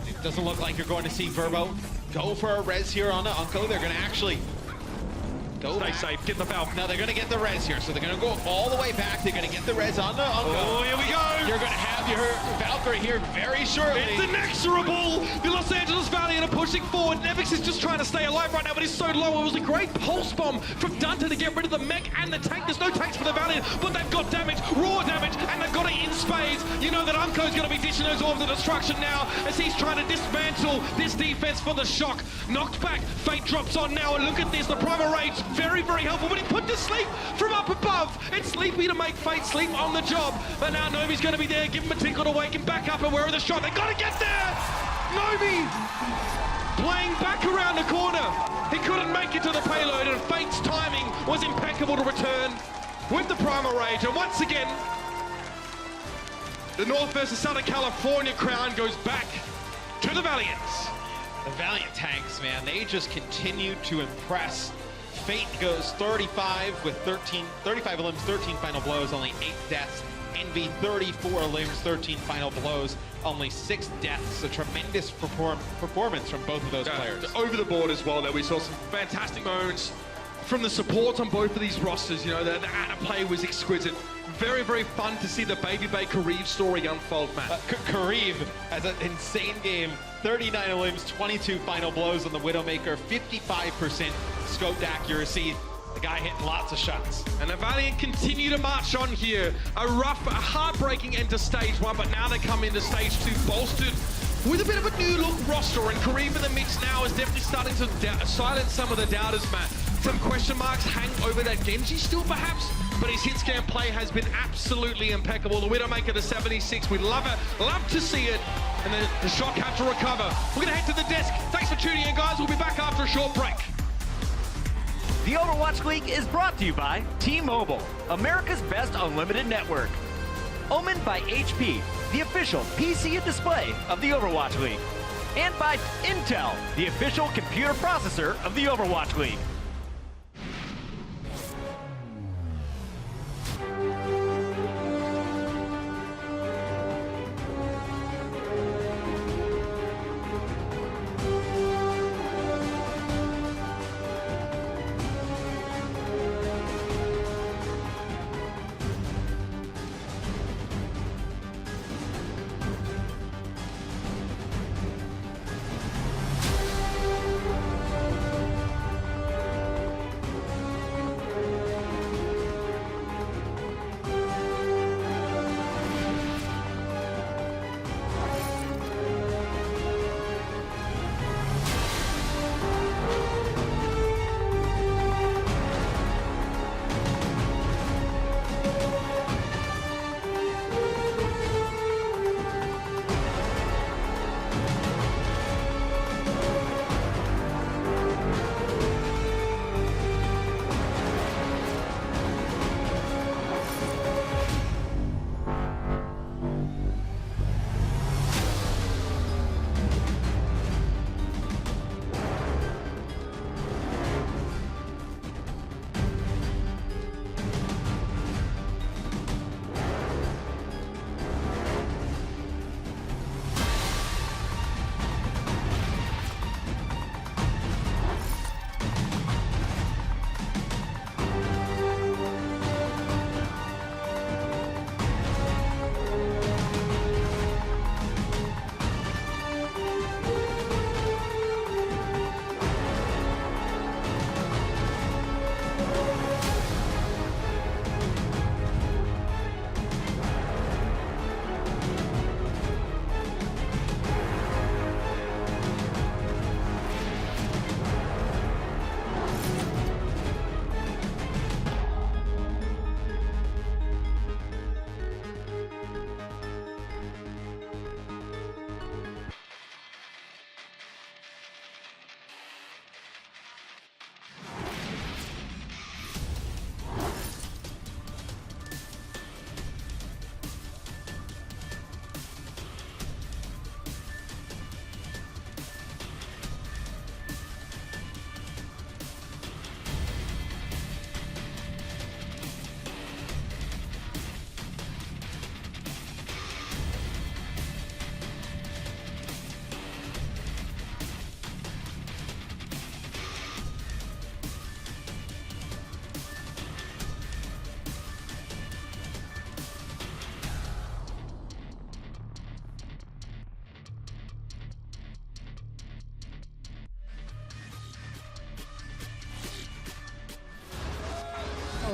It doesn't look like you're going to see Verbo go for a res here on the Unko. They're going to actually go Stay safe, get the Valk. Now they're going to get the res here, so they're going to go all the way back. They're going to get the res on the Unko. Oh, here we go! You're going to have your Valkyrie here very shortly. It's inexorable! The Los Angeles Valiant are pushing forward. Nevix is just trying to stay alive right now, but he's so low. It was a great pulse bomb from Dante to get rid of the mech and the tank. There's no tanks for the Valiant, but they've got damage, raw damage, and they've got it in spades. You know that Unko's going to be dishing those orbs of destruction now as he's trying to dismantle this defense for the shock. Knocked back, Fate drops on now, and look at this. The Primal Rage, very, very helpful, but he put to sleep from up above. It's Sleepy to make Fate sleep on the job, but now Nomi's going to be there. Give him a tinkle to wake him back up, and where are the shot? They got to get there! Nomi playing back around the corner. He couldn't make it to the payload, and Fate's timing was impeccable to return with the Primal Rage. And once again, the North versus Southern California crown goes back to the Valiants. The Valiant tanks, man, they just continue to impress. Fate goes 35 limbs, 13 final blows, only 8 deaths. Envy 34 limbs, 13 final blows, only 6 deaths. A tremendous performance from both of those players. Over the board as well, that we saw some fantastic moments from the supports on both of these rosters. You know, the Ana play was exquisite. Very, very fun to see the Baby Bay Kariv story unfold, Matt. Kariv has an insane game. 39 limbs, 22 final blows on the Widowmaker, 55% scoped accuracy. The guy hitting lots of shots. And the Valiant continue to march on here. A heartbreaking end to stage 1, but now they come into stage 2 bolstered with a bit of a new look roster, and Kariv in the mix now is definitely starting to silence some of the doubters, Matt. Some question marks hang over that Genji still, perhaps, but his hit scan play has been absolutely impeccable. The Widowmaker to 76, we love it, love to see it, and then the Shock have to recover. We're gonna head to the desk. Thanks for tuning in, guys. We'll be back after a short break. The Overwatch League is brought to you by T-Mobile, America's best unlimited network. Omen by HP, the official PC and display of the Overwatch League. And by Intel, the official computer processor of the Overwatch League.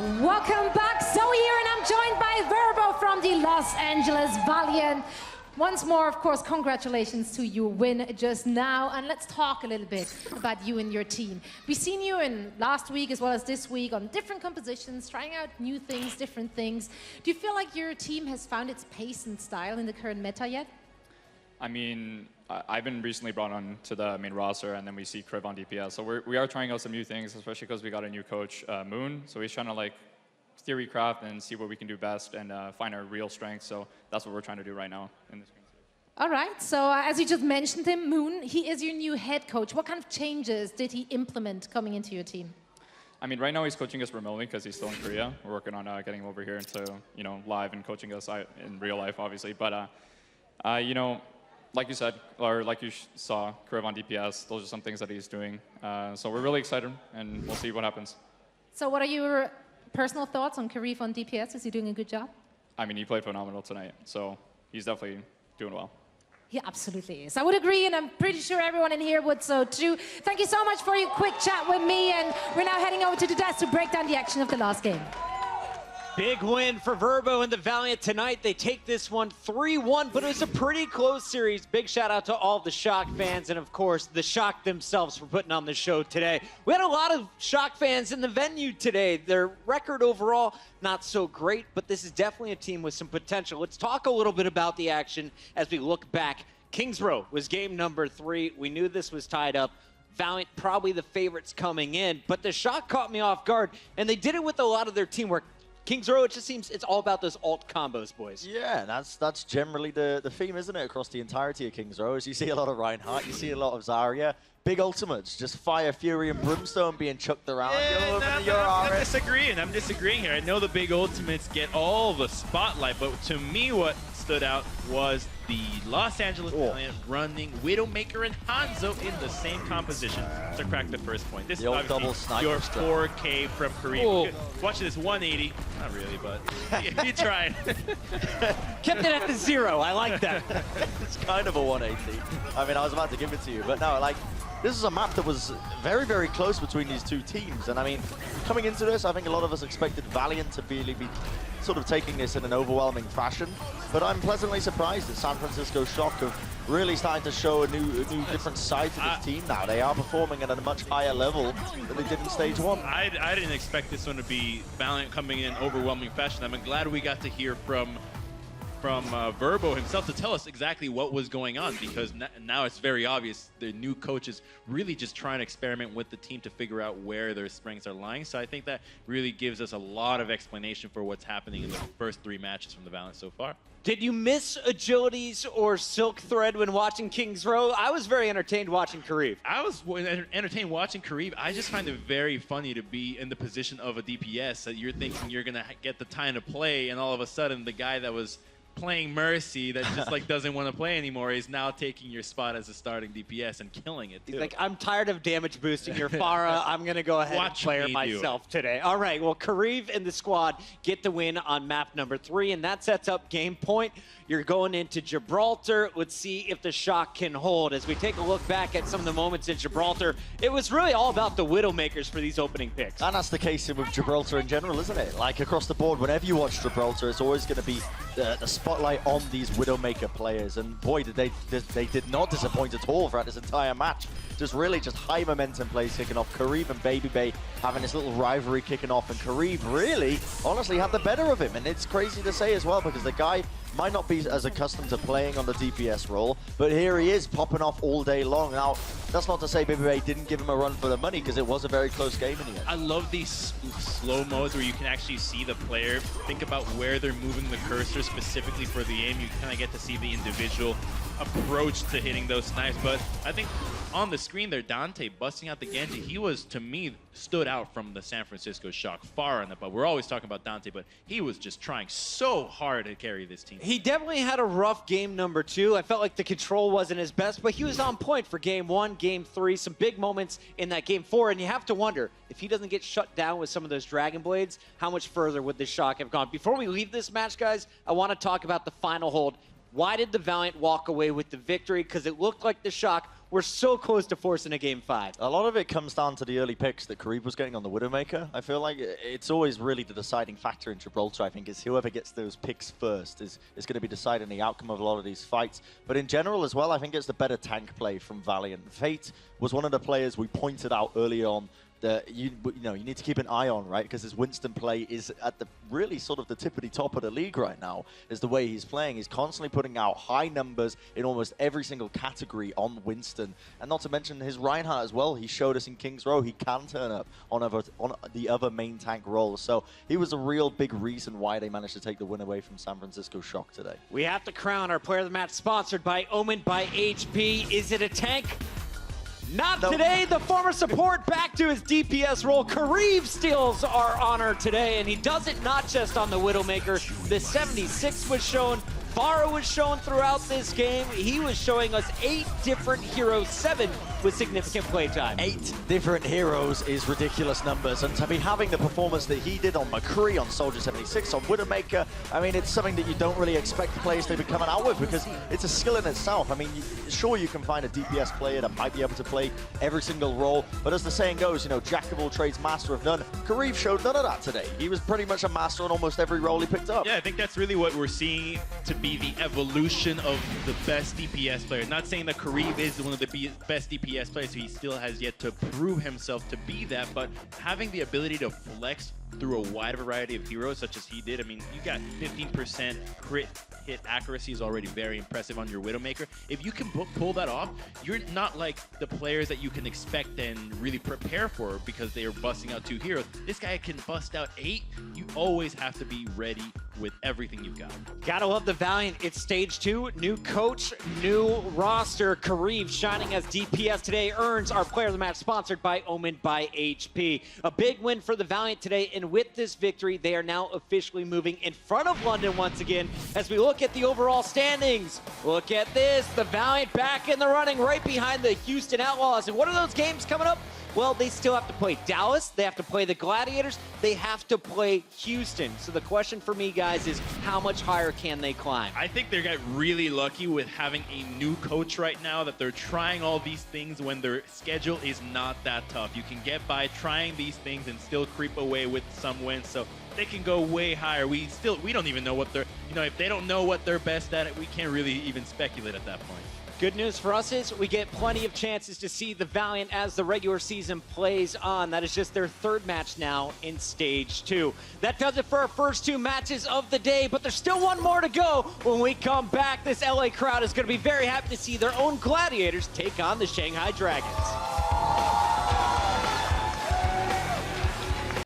Welcome back. Zoe here, and I'm joined by Verbo from the Los Angeles Valiant. Once more, of course, congratulations to your win just now. And let's talk a little bit about you and your team. We've seen you in last week as well as this week on different compositions, trying out new things, different things. Do you feel like your team has found its pace and style in the current meta yet? I mean, I've been recently brought on to the main roster, and then we see Kriv on DPS. So we are trying out some new things, especially because we got a new coach, Moon. So he's trying to like theory craft and see what we can do best and find our real strengths. So that's what we're trying to do right now in this game. All right, so as you just mentioned him, Moon, he is your new head coach. What kind of changes did he implement coming into your team? I mean, right now he's coaching us remotely because he's still in Korea. We're working on getting him over here into, live and coaching us in real life, obviously. But, like you said, or like you saw, Kriv on DPS, those are some things that he's doing. So we're really excited, and we'll see what happens. So what are your personal thoughts on Karif on DPS? Is he doing a good job? I mean, he played phenomenal tonight, so he's definitely doing well. He absolutely is. I would agree, and I'm pretty sure everyone in here would so too. Thank you so much for your quick chat with me, and we're now heading over to the desk to break down the action of the last game. Big win for Verbo and the Valiant tonight. They take this one 3-1, but it was a pretty close series. Big shout out to all the Shock fans and, of course, the Shock themselves for putting on the show today. We had a lot of Shock fans in the venue today. Their record overall, not so great, but this is definitely a team with some potential. Let's talk a little bit about the action as we look back. Kings Row was game number 3. We knew this was tied up. Valiant probably the favorites coming in, but the Shock caught me off guard, and they did it with a lot of their teamwork. Kings Row, it just seems it's all about those alt combos, boys. Yeah, that's generally the theme, isn't it, across the entirety of Kings Row? As you see a lot of Reinhardt, you see a lot of Zarya. Big ultimates, just fire, fury, and brimstone being chucked around. I'm disagreeing here. I know the big ultimates get all the spotlight, but to me what stood out was the Los Angeles Valiant running Widowmaker and Hanzo in the same composition to crack the first point. This is obviously your 4K from Korea. Watch this 180. Not really, but you tried. Kept it at the 0. I like that. It's kind of a 180. I mean, I was about to give it to you, but no, like, this is a map that was very, very close between these two teams. And I mean, coming into this, I think a lot of us expected Valiant to really be sort of taking this in an overwhelming fashion. But I'm pleasantly surprised that San Francisco Shock have really started to show a new different side to this team now. They are performing at a much higher level than they did in stage 1. I didn't expect this one to be Valiant coming in overwhelming fashion. I'm glad we got to hear from Verbo himself to tell us exactly what was going on, because now it's very obvious the new coach is really just trying to experiment with the team to figure out where their strengths are lying. So I think that really gives us a lot of explanation for what's happening in the first 3 matches from the Valiant so far. Did you miss Agilities or Silk Thread when watching Kings Row? I was very entertained watching Karif. I was entertained watching Karif. I just find it very funny to be in the position of a DPS that you're thinking you're going to get the time to play, and all of a sudden the guy that was playing Mercy that just like doesn't want to play anymore is now taking your spot as a starting DPS and killing it too. He's like, I'm tired of damage boosting your Pharah. I'm going to go ahead and play her myself today. All right, well, Karif and the squad get the win on map number 3, and that sets up game point. You're going into Gibraltar. Let's see if the Shock can hold. As we take a look back at some of the moments in Gibraltar, it was really all about the Widowmakers for these opening picks. And that's the case with Gibraltar in general, isn't it? Like, across the board, whenever you watch Gibraltar, it's always going to be the spotlight on these Widowmaker players. And boy, they did not disappoint at all throughout this entire match. Just really just high momentum plays kicking off. Karif and Baby Bay having this little rivalry kicking off. And Karif really, honestly, had the better of him. And it's crazy to say as well, because the guy might not be as accustomed to playing on the DPS role, but here he is popping off all day long. Now, that's not to say Baby Bay didn't give him a run for the money, because it was a very close game in the end. I love these slow modes where you can actually see the player think about where they're moving the cursor specifically for the aim. You kind of get to see the individual approach to hitting those snipes. But I think on the screen there, Dante busting out the Genji, he was, to me, stood out from the San Francisco Shock far and above. We're always talking about Dante, but he was just trying so hard to carry this team. He definitely had a rough game number 2. I felt like the control wasn't his best, but he was on point for game 1, game 3, some big moments in that game 4, and you have to wonder, if he doesn't get shut down with some of those Dragon Blades, how much further would the Shock have gone? Before we leave this match, guys, I want to talk about the final hold. Why did the Valiant walk away with the victory? Because it looked like the Shock we're so close to forcing a game 5. A lot of it comes down to the early picks that Karib was getting on the Widowmaker. I feel like it's always really the deciding factor in Gibraltar, I think, is whoever gets those picks first is going to be deciding the outcome of a lot of these fights. But in general as well, I think it's the better tank play from Valiant. Fate was one of the players we pointed out early on that you need to keep an eye on, right? Because his Winston play is at the really sort of the tippity top of the league right now, is the way he's playing. He's constantly putting out high numbers in almost every single category on Winston. And not to mention his Reinhardt as well. He showed us in King's Row he can turn up on the other main tank roles. So he was a real big reason why they managed to take the win away from San Francisco Shock today. We have to crown our player of the match, sponsored by Omen by HP. Is it a tank? Not today. The former support back to his DPS role. Karib steals our honor today, and he does it not just on the Widowmaker. The 76 was shown. Vara was shown throughout this game. He was showing us 8 different heroes, 7 with significant playtime. 8 different heroes is ridiculous numbers, and to be having the performance that he did on McCree, on Soldier 76, on Widowmaker, I mean, it's something that you don't really expect players to be coming out with because it's a skill in itself. I mean, sure, you can find a DPS player that might be able to play every single role, but as the saying goes, you know, jack of all trades, master of none. Karib showed none of that today. He was pretty much a master on almost every role he picked up. Yeah, I think that's really what we're seeing to be the evolution of the best DPS player. Not saying that Karib is one of the best DPS players, so he still has yet to prove himself to be that, but having the ability to flex through a wide variety of heroes such as he did. I mean, you got 15% crit hit accuracy is already very impressive on your Widowmaker. If you can pull that off, you're not like the players that you can expect and really prepare for because they are busting out 2 heroes. This guy can bust out 8. You always have to be ready with everything you've got. Gotta love the Valiant. It's stage 2, new coach, new roster. Karib shining as DPS today earns our player of the match, sponsored by Omen by HP. A big win for the Valiant today, and with this victory, they are now officially moving in front of London once again. As we look at the overall standings, look at this, the Valiant back in the running right behind the Houston Outlaws. And what are those games coming up? Well, they still have to play Dallas, they have to play the Gladiators, they have to play Houston. So the question for me, guys, is how much higher can they climb? I think they got really lucky with having a new coach right now, that they're trying all these things when their schedule is not that tough. You can get by trying these things and still creep away with some wins. So they can go way higher. We don't even know what they're, if they don't know what they're best at, we can't really even speculate at that point. Good news for us is we get plenty of chances to see the Valiant as the regular season plays on. That is just their 3rd match now in stage 2. That does it for our first 2 matches of the day, but there's still one more to go. When we come back, this LA crowd is going to be very happy to see their own Gladiators take on the Shanghai Dragons.